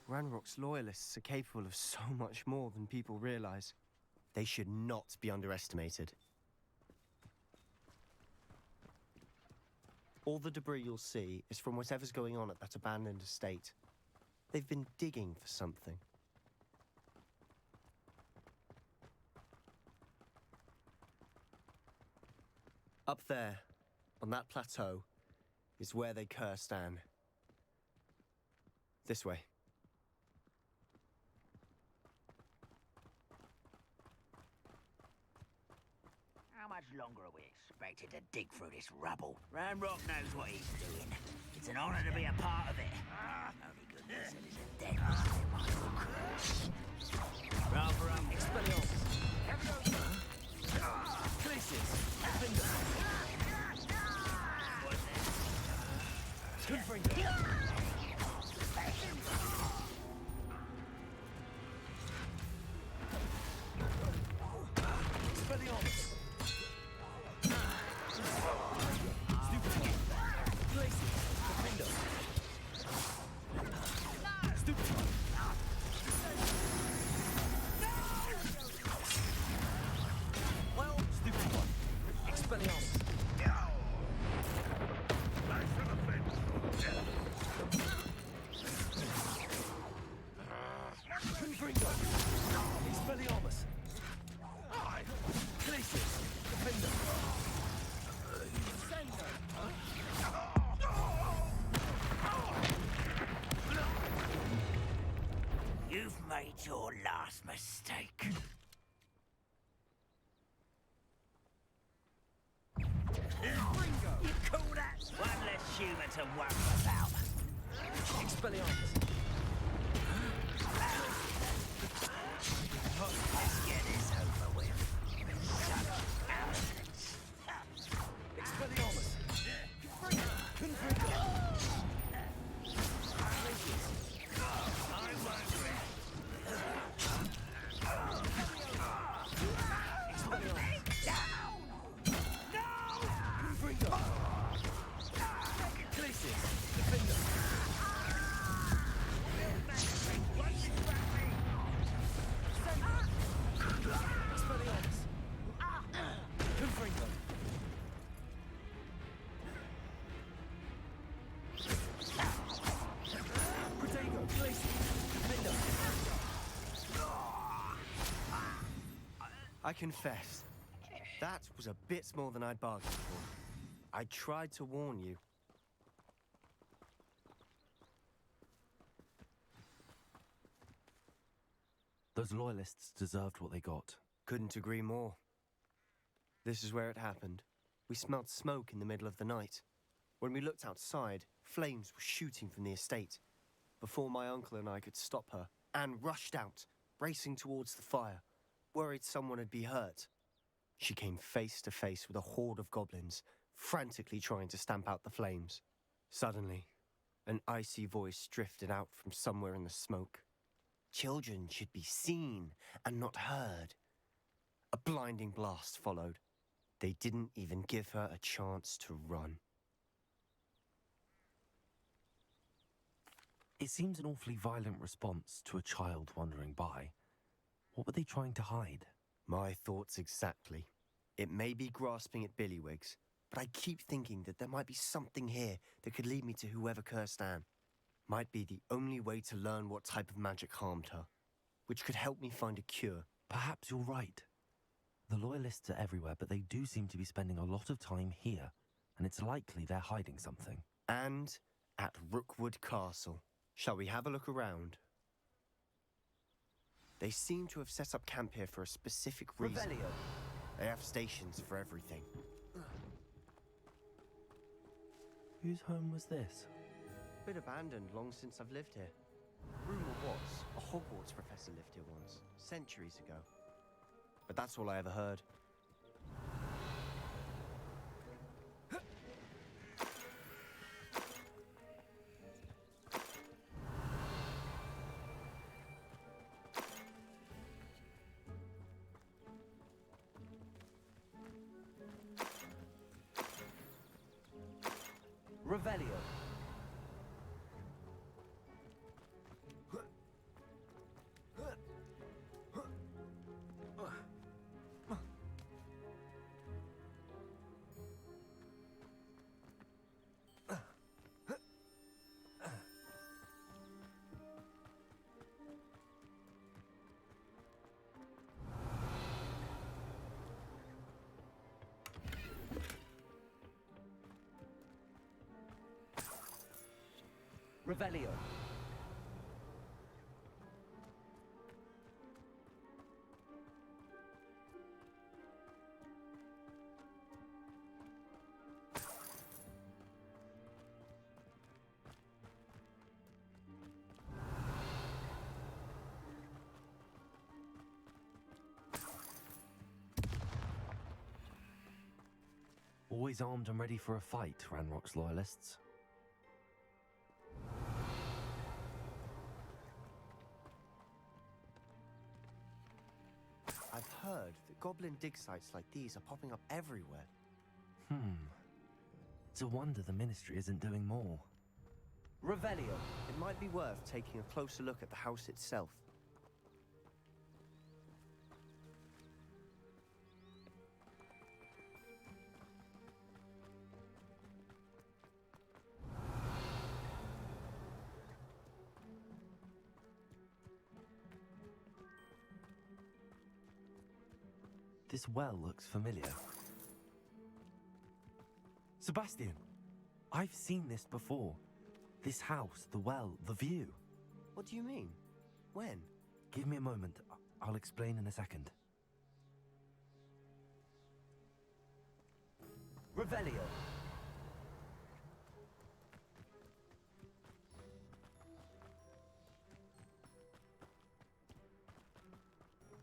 Ranrock's Loyalists are capable of so much more than people realize. They should not be underestimated. All the debris you'll see is from whatever's going on at that abandoned estate. They've been digging for something. Up there, on that plateau, is where they cursed Anne. This way. How much longer are we expected to dig through this rubble? Ranrock knows what he's doing. It's an honor to be a part of it. Only goodness it is a dead curse. Rather up. Expelliarmus. Places. Finger. Good for you. Expelliarmus. You've made your last mistake. You call that? One less human to worry about. Expelliarmus. Let's get this over with. Shut up, Expelliarmus. I confess, that was a bit more than I'd bargained for. I tried to warn you. Those loyalists deserved what they got. Couldn't agree more. This is where it happened. We smelled smoke in the middle of the night. When we looked outside, flames were shooting from the estate. Before my uncle and I could stop her, Anne rushed out, racing towards the fire, worried someone had been hurt. She came face to face with a horde of goblins, frantically trying to stamp out the flames. Suddenly, an icy voice drifted out from somewhere in the smoke. Children should be seen and not heard. A blinding blast followed. They didn't even give her a chance to run. It seems an awfully violent response to a child wandering by. What were they trying to hide? My thoughts exactly. It may be grasping at Billywigs, but I keep thinking that there might be something here that could lead me to whoever cursed Anne. Might be the only way to learn what type of magic harmed her, which could help me find a cure. Perhaps you're right. The loyalists are everywhere, but they do seem to be spending a lot of time here, and it's likely they're hiding something. And at Rookwood Castle. Shall we have a look around? They seem to have set up camp here for a specific reason. Revelio. They have stations for everything. Whose home was this? Bit abandoned long since I've lived here. Rumor was a Hogwarts professor lived here once, centuries ago. But that's all I ever heard. Revelio. Revelio. Always armed and ready for a fight, Ranrock's loyalists. I've heard that goblin dig sites like these are popping up everywhere. It's a wonder the Ministry isn't doing more. Revelio. It might be worth taking a closer look at the house itself. This well looks familiar. Sebastian! I've seen this before. This house, the well, the view. What do you mean? When? Give me a moment. I'll explain in a second. Revelio.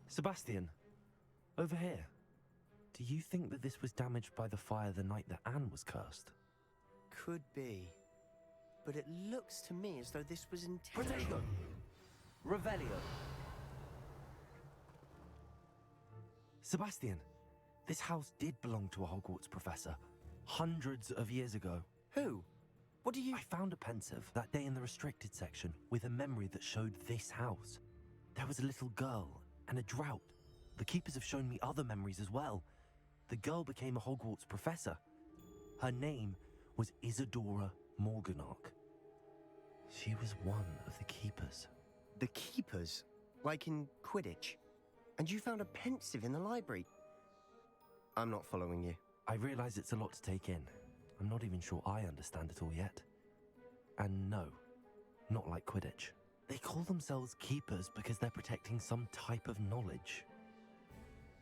Sebastian, over here. Do you think that this was damaged by the fire the night that Anne was cursed? Could be. But it looks to me as though this was intentional. Revelio. Sebastian, this house did belong to a Hogwarts professor. Hundreds of years ago. Who? What do you... I found a pensive that day in the restricted section with a memory that showed this house. There was a little girl and a drought. The keepers have shown me other memories as well. The girl became a Hogwarts professor. Her name was Isadora Morganach. She was one of the keepers. The keepers? Like in Quidditch? And you found a pensive in the library. I'm not following you. I realize it's a lot to take in. I'm not even sure I understand it all yet. And no, not like Quidditch. They call themselves keepers because they're protecting some type of knowledge.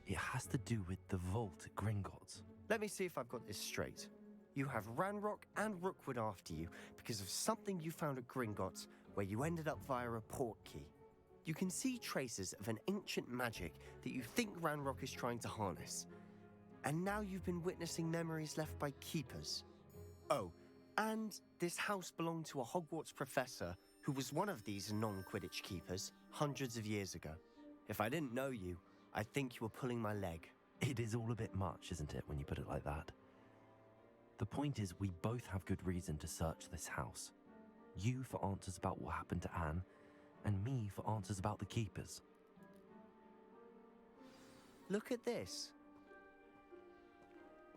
It has to do with the vault at Gringotts. Let me see if I've got this straight. You have Ranrock and Rookwood after you because of something you found at Gringotts where you ended up via a portkey. You can see traces of an ancient magic that you think Ranrock is trying to harness. And now you've been witnessing memories left by keepers. Oh, and this house belonged to a Hogwarts professor who was one of these non-Quidditch keepers hundreds of years ago. If I didn't know you, I'd think you were pulling my leg. It is all a bit much, isn't it, when you put it like that? The point is, we both have good reason to search this house. You for answers about what happened to Anne, and me for answers about the keepers. Look at this.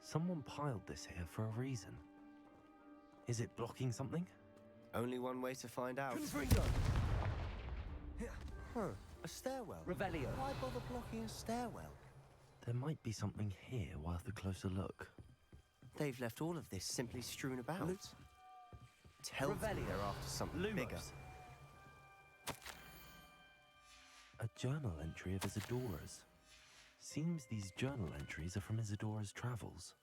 Someone piled this here for a reason. Is it blocking something? Only one way to find out. Huh, a stairwell. Revelio. Why bother blocking a stairwell? There might be something here worth a closer look. They've left all of this simply strewn about. Tell me they're after something bigger. A journal entry of Isadora's. Seems these journal entries are from Isadora's travels.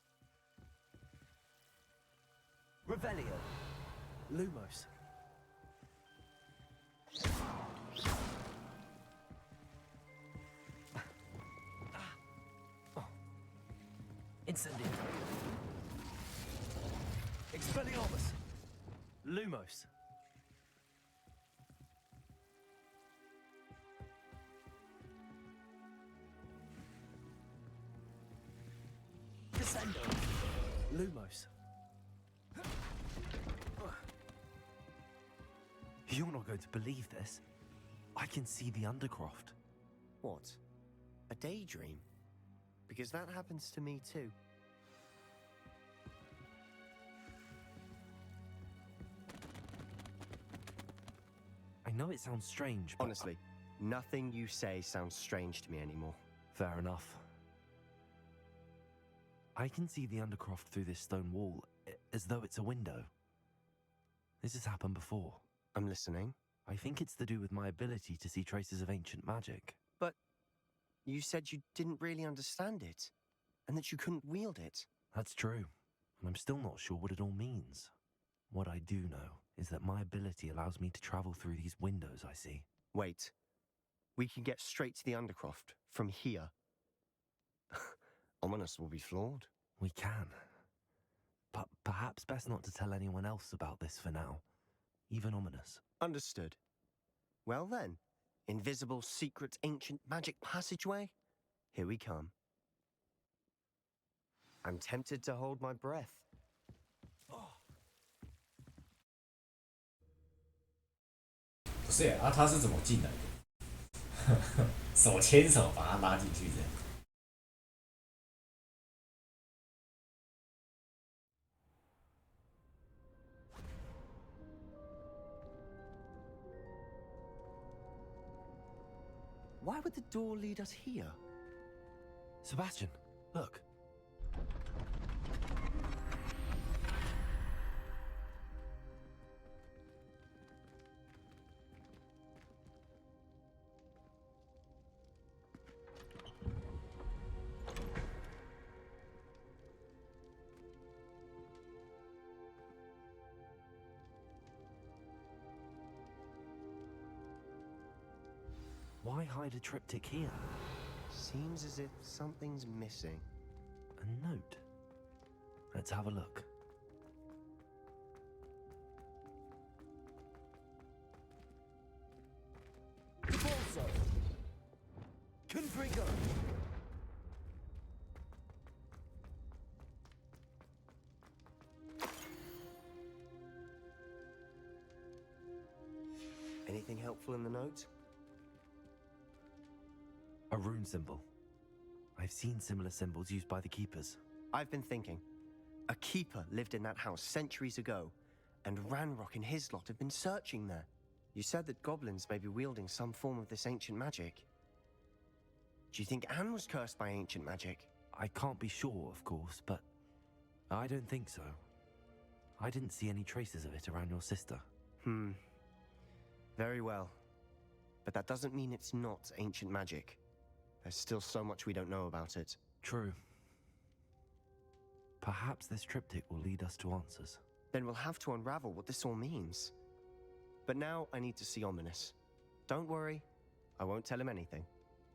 Revelio. Lumos. Incendio. Expelliarmus. Lumos. Descendo. Lumos. You're not going to believe this. I can see the Undercroft. What? A daydream? Because that happens to me too. I know it sounds strange, but honestly, nothing you say sounds strange to me anymore. Fair enough. I can see the Undercroft through this stone wall, as though it's a window. This has happened before. I'm listening. I think it's to do with my ability to see traces of ancient magic. But you said you didn't really understand it, and that you couldn't wield it. That's true, and I'm still not sure what it all means. What I do know is that my ability allows me to travel through these windows I see. Wait. We can get straight to the Undercroft from here. Ominous will be flawed. We can. But perhaps best not to tell anyone else about this for now. Even Ominous. Understood. Well then, invisible, secret, ancient magic passageway? Here we come. I'm tempted to hold my breath. Oh. 不是啊，他是怎么进来的？手牵手把他拉进去这样。Why would the door lead us here? Sebastian, look. Why hide a triptych here? Seems as if something's missing. A note. Let's have a look. Balso. Confringo. Anything helpful in the note? A rune symbol. I've seen similar symbols used by the keepers. I've been thinking. A keeper lived in that house centuries ago, and Ranrock and his lot have been searching there. You said that goblins may be wielding some form of this ancient magic. Do you think Anne was cursed by ancient magic? I can't be sure, of course, but I don't think so. I didn't see any traces of it around your sister. Very well. But that doesn't mean it's not ancient magic. There's still so much we don't know about it. True. Perhaps this triptych will lead us to answers. Then we'll have to unravel what this all means. But now I need to see Ominous. Don't worry, I won't tell him anything.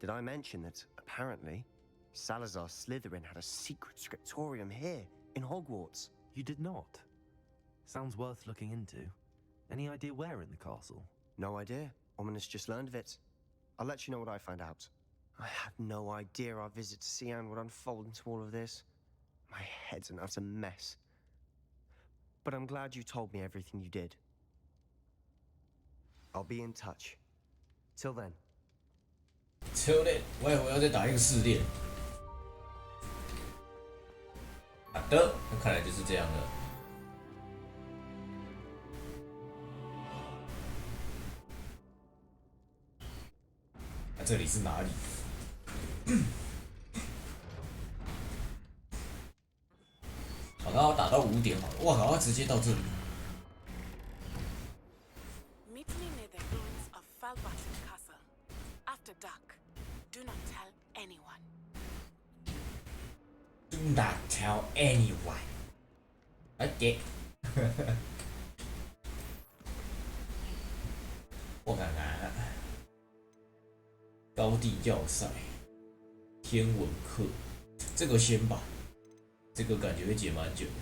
Did I mention that, apparently, Salazar Slytherin had a secret scriptorium here, in Hogwarts? You did not? Sounds worth looking into. Any idea where in the castle? No idea. Ominous just learned of it. I'll let you know what I find out. I had no idea our visit to Cian would unfold into all of this. My head's an utter mess. But I'm glad you told me everything you did. I'll be in touch. Till then. Till then，我以为要再打一个试炼。好的，那看来就是这样了。那这里是哪里？好，那我打到5点好了。哇靠，要直接到这里。Meet me near the ruins of Falbarton Castle. After dark, do not tell anyone. Do not tell anyone. OK 我看看，高地要塞、天文课，这个先吧，这个感觉会解蛮久的。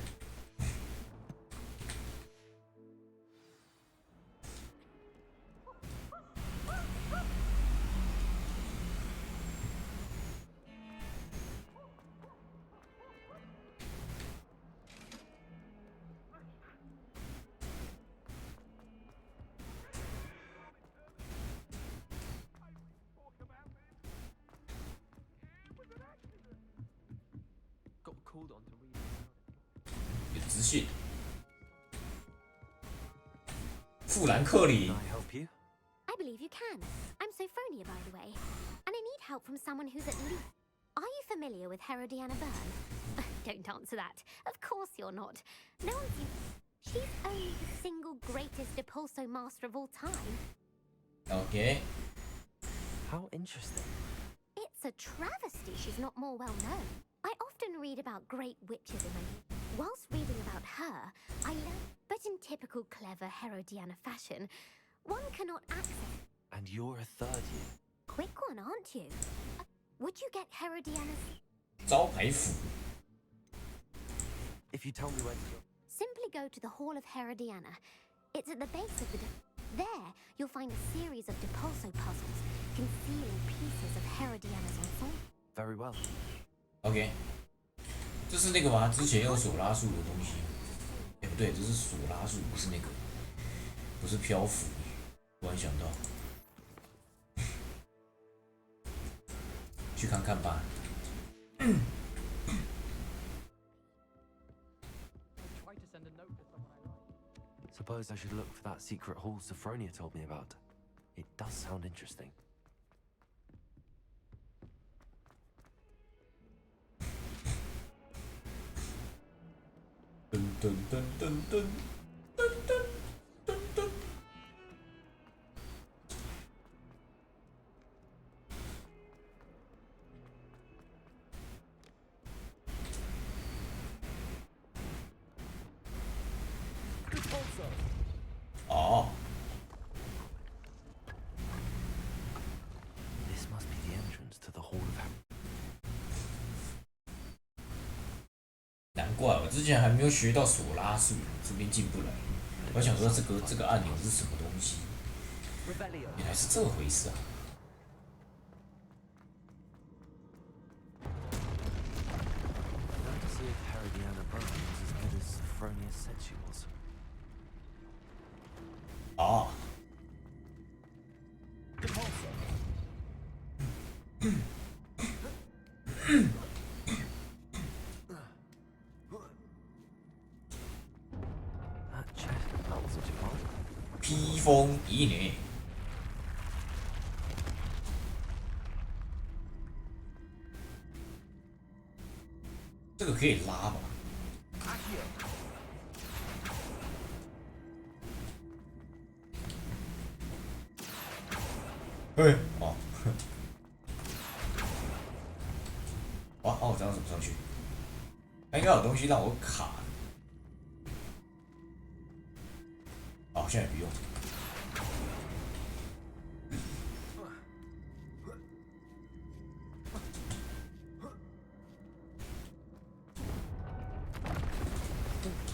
有资讯。富兰克林。 I believe you can. I'm Sophronia, by the way. And I need help from someone who's at least... Are you familiar with Herodiana Byrne? Don't answer that. Of course you're not. No one's... She's only the single greatest Depulso master of all time. Okay. How interesting. It's a travesty she's not more well known. I often read about great witches in my... Whilst reading about her, I learned... But in typical clever Herodiana fashion, one cannot access... And you're a third year. Quick one, aren't you? Would you get Herodiana's... 招牌府. If you tell me where to go... Simply go to the Hall of Herodiana. It's at the base of the... There, you'll find a series of Depulso puzzles concealing pieces of Herodiana's ensemble. Very well. OK， 这是那个吗？之前用手拉树的东西。哎，不对，这是手拉树，不是那个，不是漂浮。突然想到，去看看吧。Suppose I should look for that secret hall Sophronia told me about. It does sound interesting. Dun, dun, dun, dun, dun. Dun, dun, dun, dun. Oh. This must be the entrance to the Hall of Ham. 难怪我之前还没有学到索拉术，这边进不来。我想说这个按钮是什么东西？原来是这回事啊！ Let's see if Herodiana Byrne was as good as Sophronia said she was. 啊。披风以内。这个可以拉吧？哎，哦，哇，我这样怎么上去？它应该有东西让我卡。好，现在不用。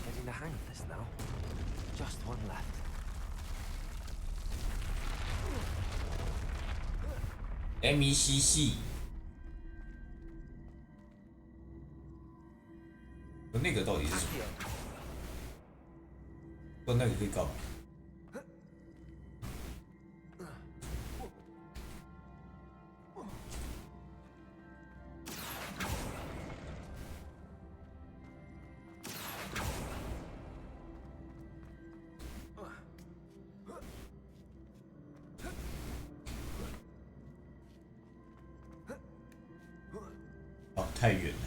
Getting the hang of this now. Just one left. MECC， 那个到底是什么？不，那个可以干嘛？哦，太远了。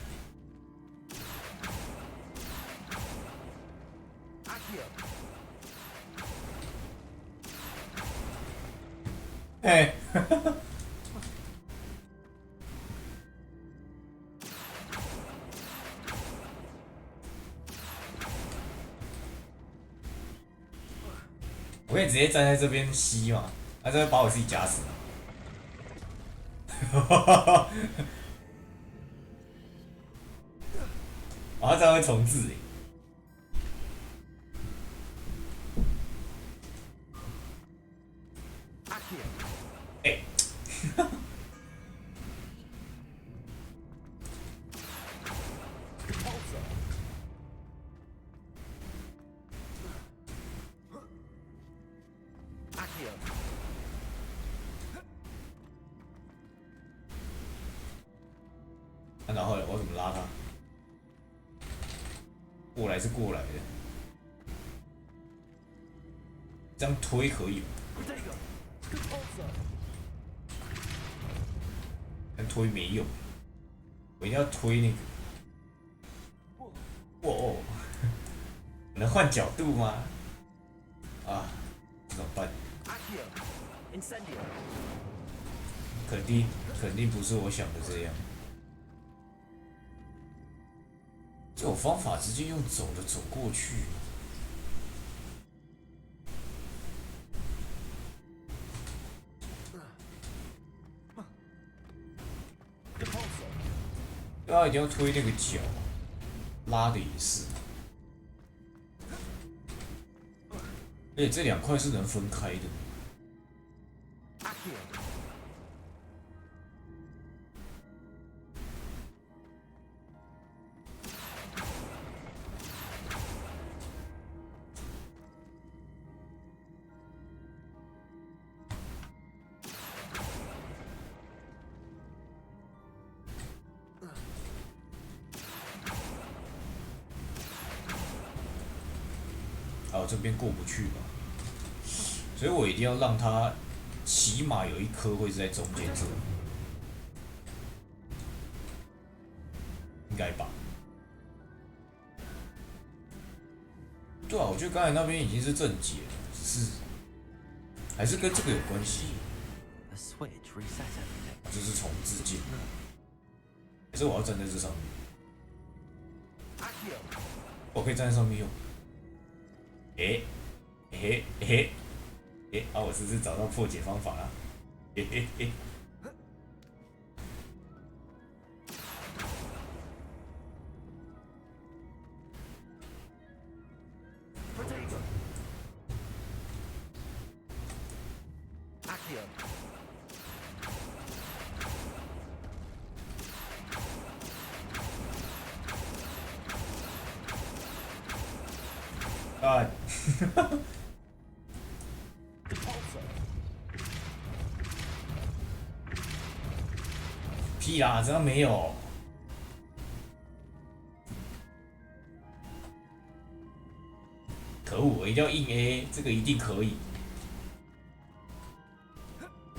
哎，我可以直接站在这边吸嘛？他这会把我自己夹死。啊，他这样会重置诶。哎，然后我怎么拉他？过来是过来的，这样推可以吗？但推没用，我一定要推那个。哦，能换角度吗？啊，怎么办？肯定不是我想的这样。这种方法直接用走的走过去。对啊，一定要推那个脚，拉的也是。而且这两块是能分开的。哦，这边过不去吧，所以我一定要让它起码有一颗会是在中间这里，应该吧？对啊，我觉得刚才那边已经是正解了，只是还是跟这个有关系。这是重置键，还是我要站在这上面？我可以站在上面用。哎，啊！我是不是找到破解方法了？嘿。啊！屁啦，这样没有。可恶，我一定要硬 A， 这个一定可以。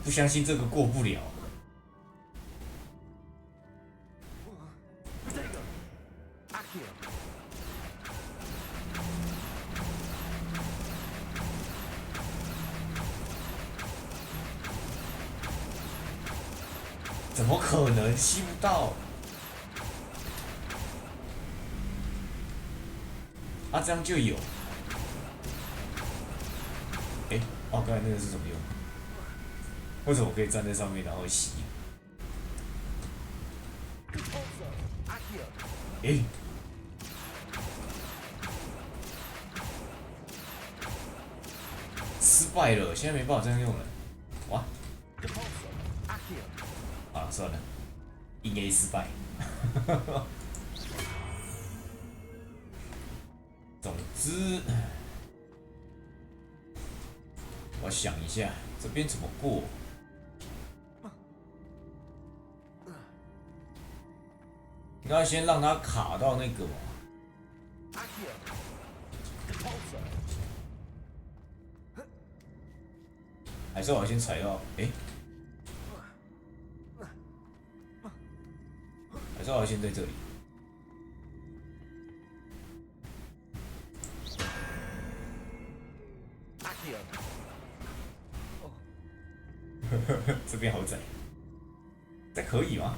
不相信这个过不了。怎么可能吸不到？啊，这样就有。哎、哦，刚才那个是什么用？为什么我可以站在上面然后吸？哎、失败了，现在没办法这样用了。哇！啊，算了，硬 A 失败。总之，我想一下，这边怎么过？应该先让它卡到那个吧。还是我要先踩到？哎、还是我要先在这里？这边好窄，这可以吗？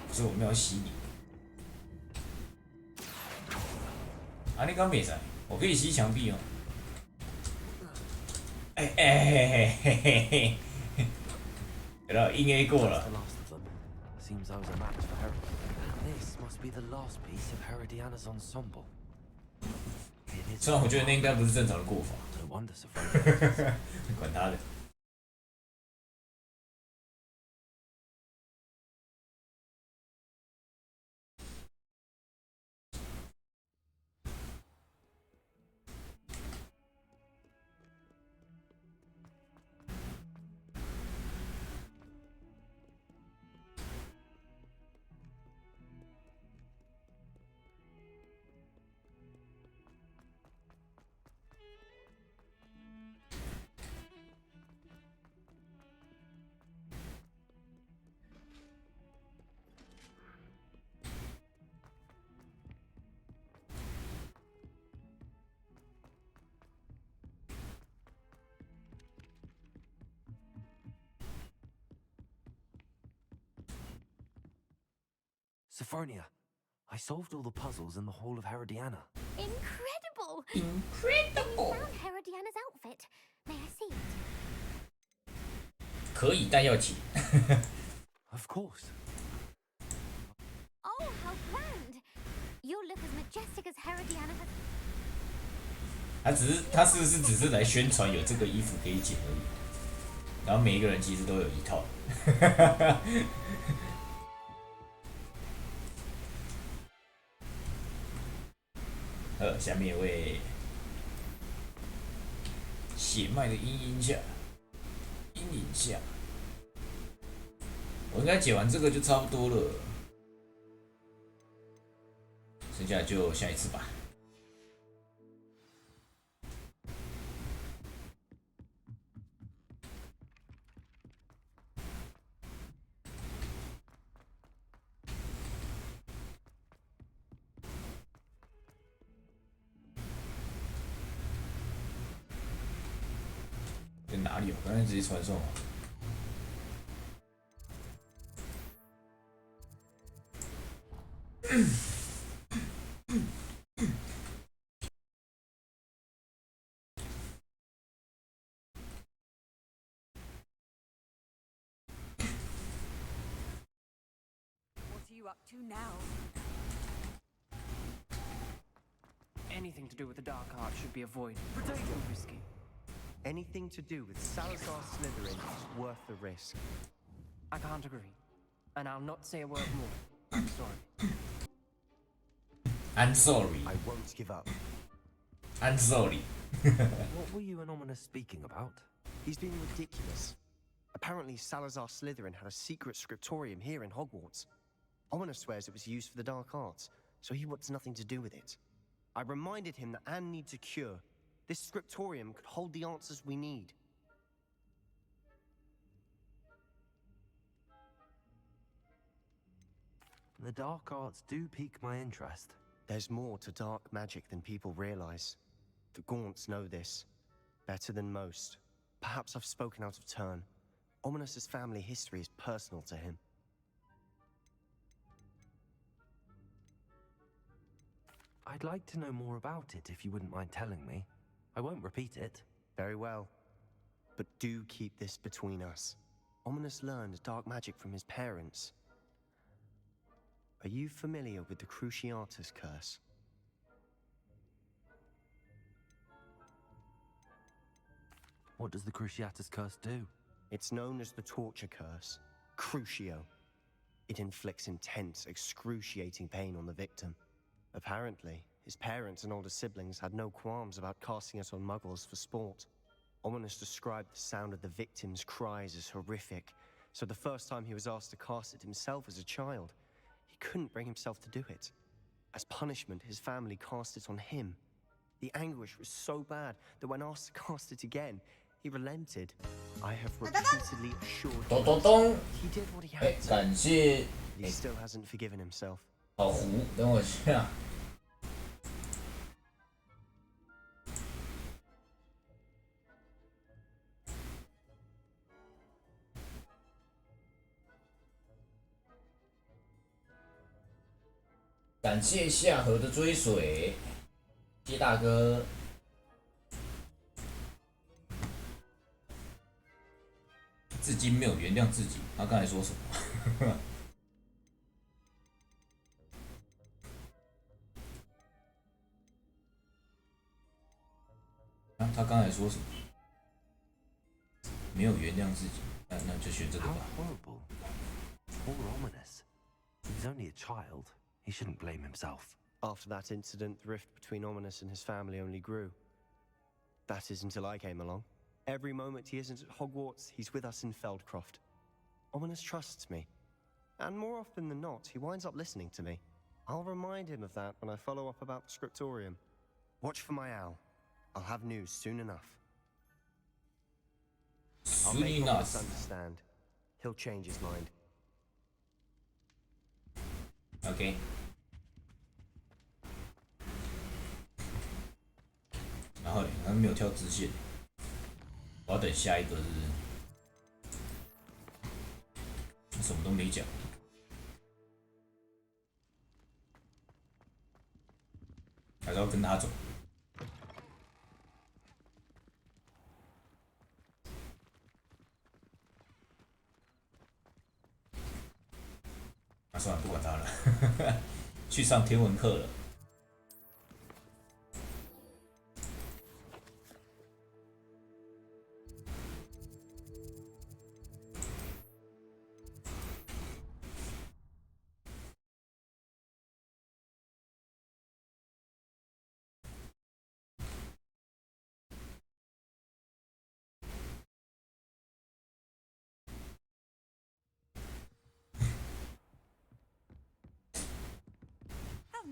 不是我们要吸你。啊，你刚没塞，我可以吸墙壁吗？哎哎嘿嘿嘿嘿嘿，有了，硬 A 过了。 Seems I was a match for Herod. This must be the last piece of Herodiana's ensemble. 虽然我觉得那应该不是正常的过法，管他的。Sophronia, I solved all the puzzles in the Hall of Herodiana. Incredible! Incredible! You found Herodiana's outfit. May I see it? 可以，但要紧。Of course. Oh, how grand! You'll look as majestic as Herodiana has. 他是不是只是来宣传有这个衣服可以剪而已？然后每一个人其实都有一套。下面一位血脉的阴影下，我应该解完这个就差不多了，剩下就下一次吧。在哪里？我刚才直接传送了。What are you up to now? Anything to do with the dark art should be avoided. Potato. Too risky. Anything to do with Salazar Slytherin is worth the risk. I can't agree. And I'll not say a word more. I'm sorry. I'm sorry. I won't give up. I'm sorry. What were you and Ominous speaking about? He's being ridiculous. Apparently, Salazar Slytherin had a secret scriptorium here in Hogwarts. Ominous swears it was used for the dark arts, so he wants nothing to do with it. I reminded him that Anne needs a cure. This scriptorium could hold the answers we need. The dark arts do pique my interest. There's more to dark magic than people realize. The Gaunts know this better than most. Perhaps I've spoken out of turn. Ominous's family history is personal to him. I'd like to know more about it if you wouldn't mind telling me. I won't repeat it. Very well. But do keep this between us. Ominous learned dark magic from his parents. Are you familiar with the Cruciatus curse? What does the Cruciatus curse do? It's known as the torture curse, Crucio. It inflicts intense, excruciating pain on the victim. Apparently, his parents and older siblings had no qualms about casting it on muggles for sport. Ominous described the sound of the victim's cries as horrific, so the first time he was asked to cast it himself as a child, he couldn't bring himself to do it. As punishment, his family cast it on him. The anguish was so bad that when asked to cast it again, he relented. I have repeatedly assured him he did what he had to. 感谢 He still hasn't forgiven himself. 老胡，等我一下。感谢夏河的追随，谢大哥。至今没有原谅自己，他刚才说什么？他刚才说什么？没有原谅自己，那就选这个吧。 How horrible. Poor Ominous. He's only a child. He shouldn't blame himself. After that incident, the rift between Ominous and his family only grew. That is until I came along. Every moment he isn't at Hogwarts, he's with us in Feldcroft. Ominous trusts me. And more often than not, he winds up listening to me. I'll remind him of that when I follow up about the scriptorium. Watch for my owl. I'll have news soon enough. I'll make Ominous understand. He'll change his mind. OK。然后他没有跳支线，我要等下一个是什么都没讲。还是要跟他走。算了，不管他了，去上天文课了。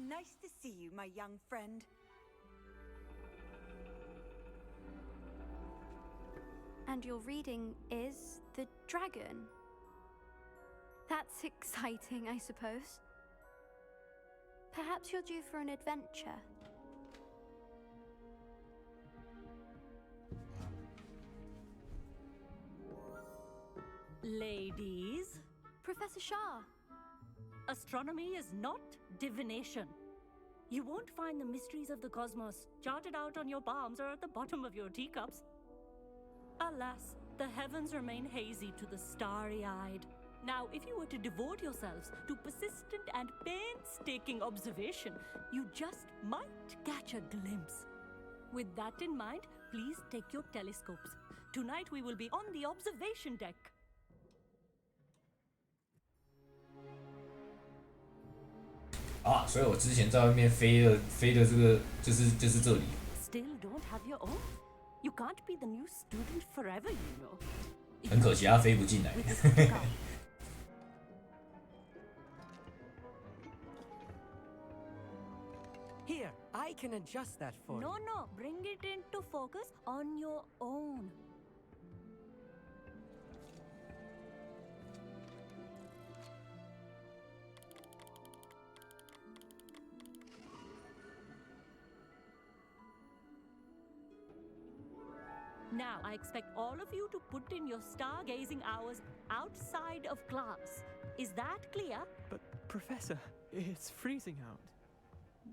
Nice to see you, my young friend. And your reading is The Dragon. That's exciting, I suppose. Perhaps you're due for an adventure. Ladies, Professor Shah. Astronomy is not divination. You won't find the mysteries of the cosmos charted out on your palms or at the bottom of your teacups. Alas, the heavens remain hazy to the starry-eyed. Now, if you were to devote yourselves to persistent and painstaking observation, you just might catch a glimpse. With that in mind, please take your telescopes. Tonight we will be on the observation deck. Ah, 所以我之前在外面飞的这个就是这里。Still don't have your own? You can't be the new student forever, you know. 很可惜，他飞不进来。Here, I can adjust that for you. No, bring it into focus on your own. Now, I expect all of you to put in your stargazing hours outside of class. Is that clear? But, Professor, it's freezing out.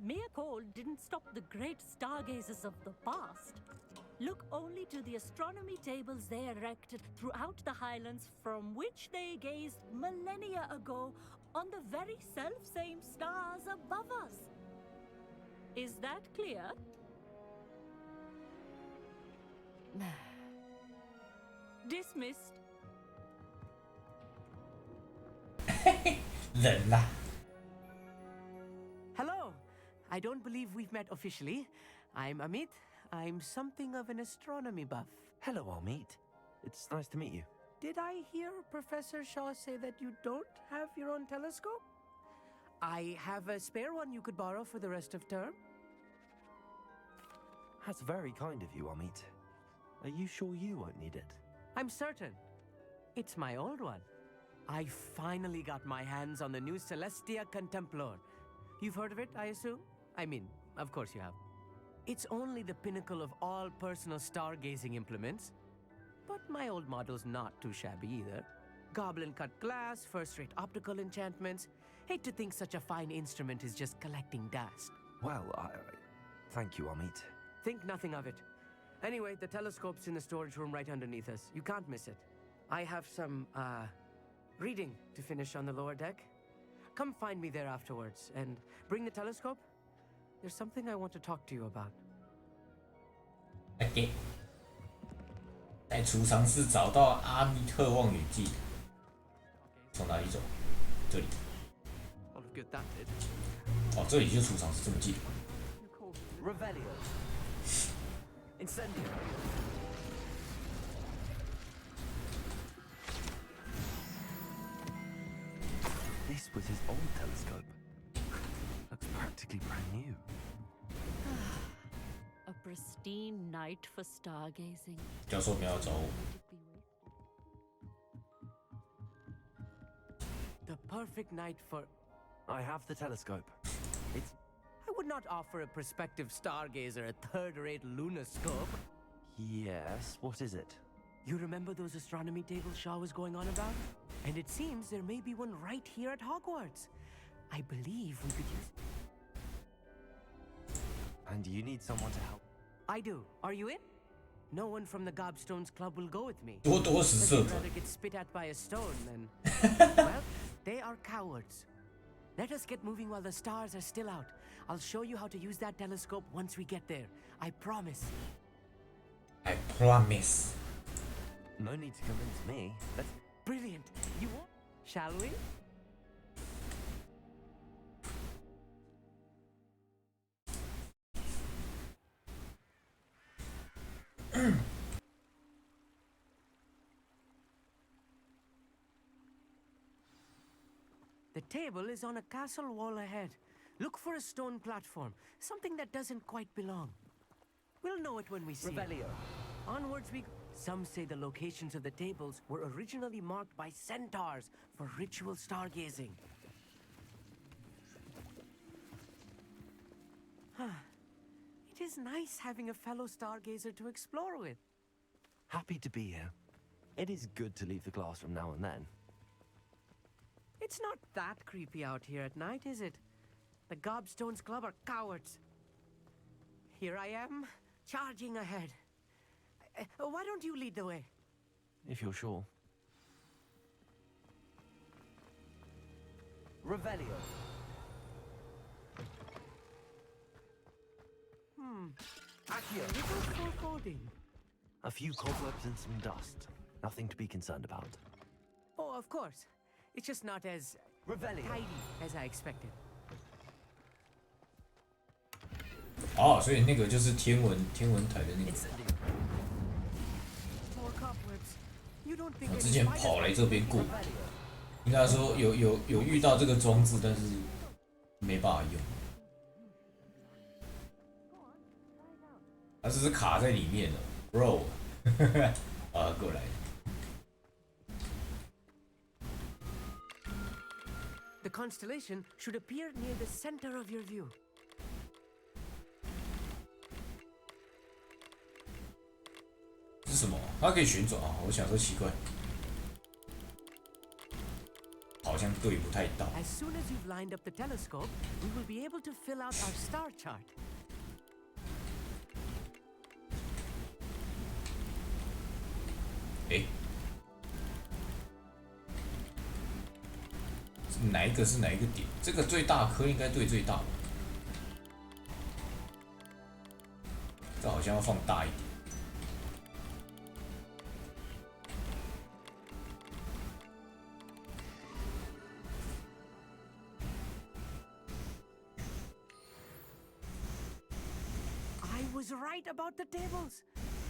Mere cold didn't stop the great stargazers of the past. Look only to the astronomy tables they erected throughout the Highlands, from which they gazed millennia ago on the very self-same stars above us. Is that clear? Dismissed. 人啦。 Hello. I don't believe we've met officially. I'm Amit. I'm something of an astronomy buff. Hello, Amit. It's nice to meet you. Did I hear Professor Shaw say that you don't have your own telescope? I have a spare one you could borrow for the rest of term. That's very kind of you, Amit. Are you sure you won't need it? I'm certain. It's my old one. I finally got my hands on the new Celestia Contemplor. You've heard of it, I assume? I mean, of course you have. It's only the pinnacle of all personal stargazing implements. But my old model's not too shabby either. Goblin-cut glass, first-rate optical enchantments. Hate to think such a fine instrument is just collecting dust. Well, thank you, Amit. Think nothing of it. Anyway, the telescope's in the storage room right underneath us. You can't miss it. I have some, reading to finish on the lower deck. Come find me there afterwards, and bring the telescope. There's something I want to talk to you about. OK， 在储藏室找到阿密特望远镜，从哪里走？这里。哦，这里就储藏室这么近。Revelio. Incendio. This was his old telescope. Looks practically brand new. A pristine night for stargazing. 教授不要找我。 The perfect night for... I have the telescope. It's... I would not offer a prospective stargazer a third-rate lunoscope. Yes, what is it? You remember those astronomy tables Shaw was going on about? And it seems there may be one right here at Hogwarts. I believe we could use... And you need someone to help. I do. Are you in? No one from the Gobstones Club will go with me. 多实色 They'd 的。 rather get spit at by a stone than... Well, they are cowards. Let us get moving while the stars are still out. I'll show you how to use that telescope once we get there. I promise. I promise. No need to convince me. Let's... Brilliant. You want? Shall we? The table is on a castle wall ahead. Look for a stone platform, something that doesn't quite belong. We'll know it when we see Revelio. it. Onwards we... Some say the locations of the tables were originally marked by centaurs for ritual stargazing. It is nice having a fellow stargazer to explore with. Happy to be here. It is good to leave the classroom now and then. It's not that creepy out here at night, is it? The Gobstones Club are cowards. Here I am, charging ahead. Why don't you lead the way? If you're sure. Revelio. Accio. Little foreboding. A few cobwebs and some dust. Nothing to be concerned about. Oh, of course. It's just not as Revelio. tidy as I expected. 哦，所以那个就是天文台的那个。 More cobwebs. You don't think 我之前跑来这边过，应该说有遇到这个装置，但是没办法用。它只是卡在里面了 ，bro 啊，过来。 The constellation should appear near the center of your view. 这是什它可以旋转啊！我想说奇怪，好像对不太到。 As soon as you've lined up the telescope, we will be able to fill out our star chart. 哎，哪一个是哪一个点？这个最大颗应该对最大吧？这好像要放大一点。 I was right about the tables.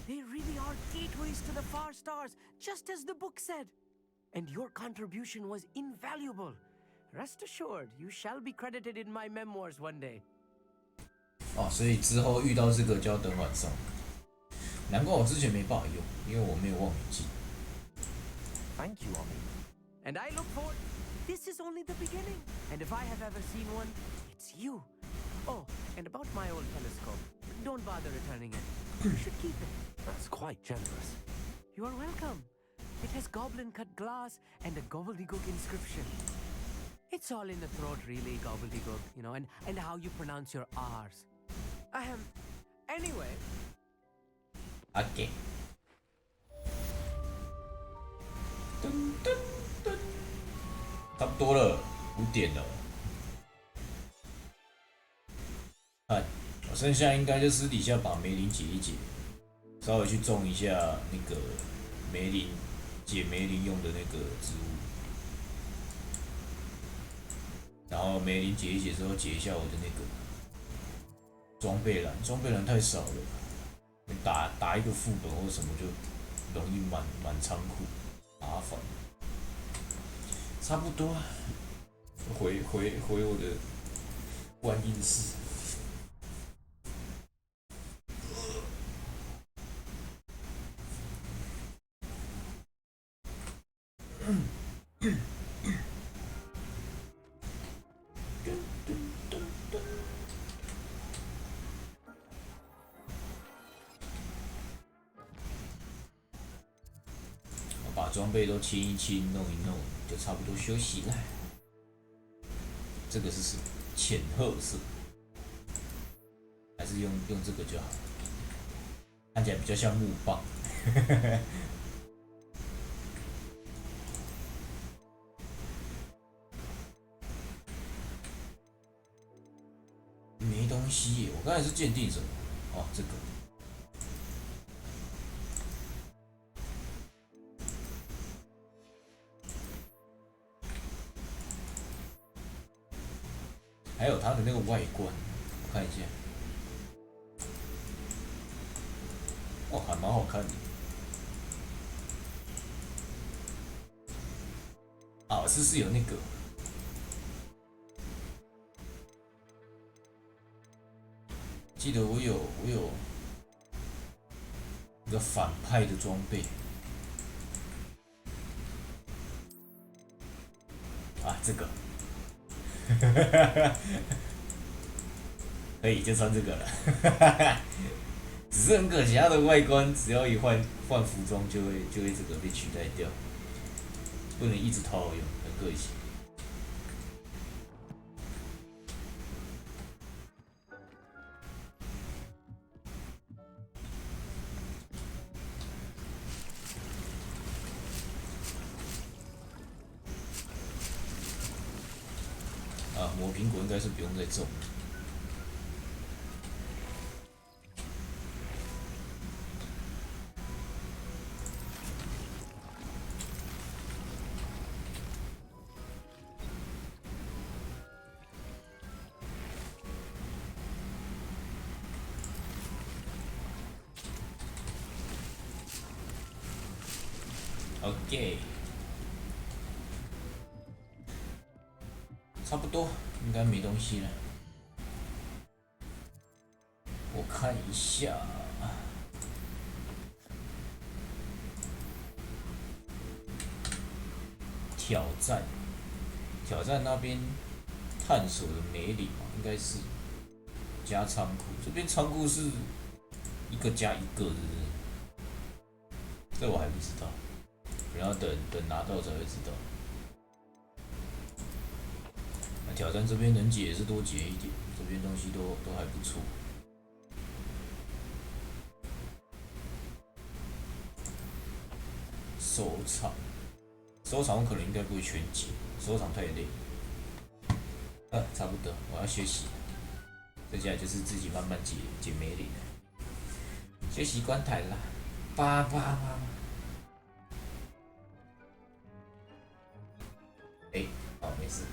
They really are gateways to the far stars, just as the book said. And your contribution was invaluable. Rest assured, you shall be credited in my memoirs one day. 哦，所以之后遇到这个就要等晚上。难怪我之前没办法用，因为我没有望远镜。Thank you, Ami. And I look forward. This is only the beginning. And if I have ever seen one, it's you. Oh, and about my old telescope. Don't bother returning it. You should keep it. That's quite generous. You are welcome. It has goblin-cut glass and a gobbledygook inscription. It's all in the throat, really, gobbledygook, you know, and how you pronounce your R's. Anyway. Okay. 差不多了，5点了。我剩下应该就私底下把梅林解一解，稍微去种一下那个梅林解梅林用的那个植物，然后梅林解一解之后解一下我的那个装备栏，装备栏太少了，打一个副本或什么就容易满仓库，麻烦。差不多，回我的观音室。 我把装备都清一清、弄一弄，就差不多休息了。这个是什么？浅褐色，还是用这个就好？看起来比较像木棒。没东西耶，我刚才是鉴定什么？哦，这个。还有它的那个外观，我看一下。哇，还蛮好看的。啊，是有那个。 记得我有一个反派的装备啊，这个，可以就穿这个了，只是很可惜它的外观，只要一换服装就会这个被取代掉，不能一直套用，很可惜。 磨苹果应该是不用再种了。OK。 差不多，应该没东西了。我看一下，挑战那边探索的梅里嘛，应该是加仓库。这边仓库是一个加一个的，这我还不知道，可能要等拿到才会知道。那挑战这边能解也是多解一点，这边东西都还不错。收藏，收藏我可能应该不会全解，收藏太累。差不多，我要休息。接下来就是自己慢慢解梅林了。学习关台啦，爸。好，没事。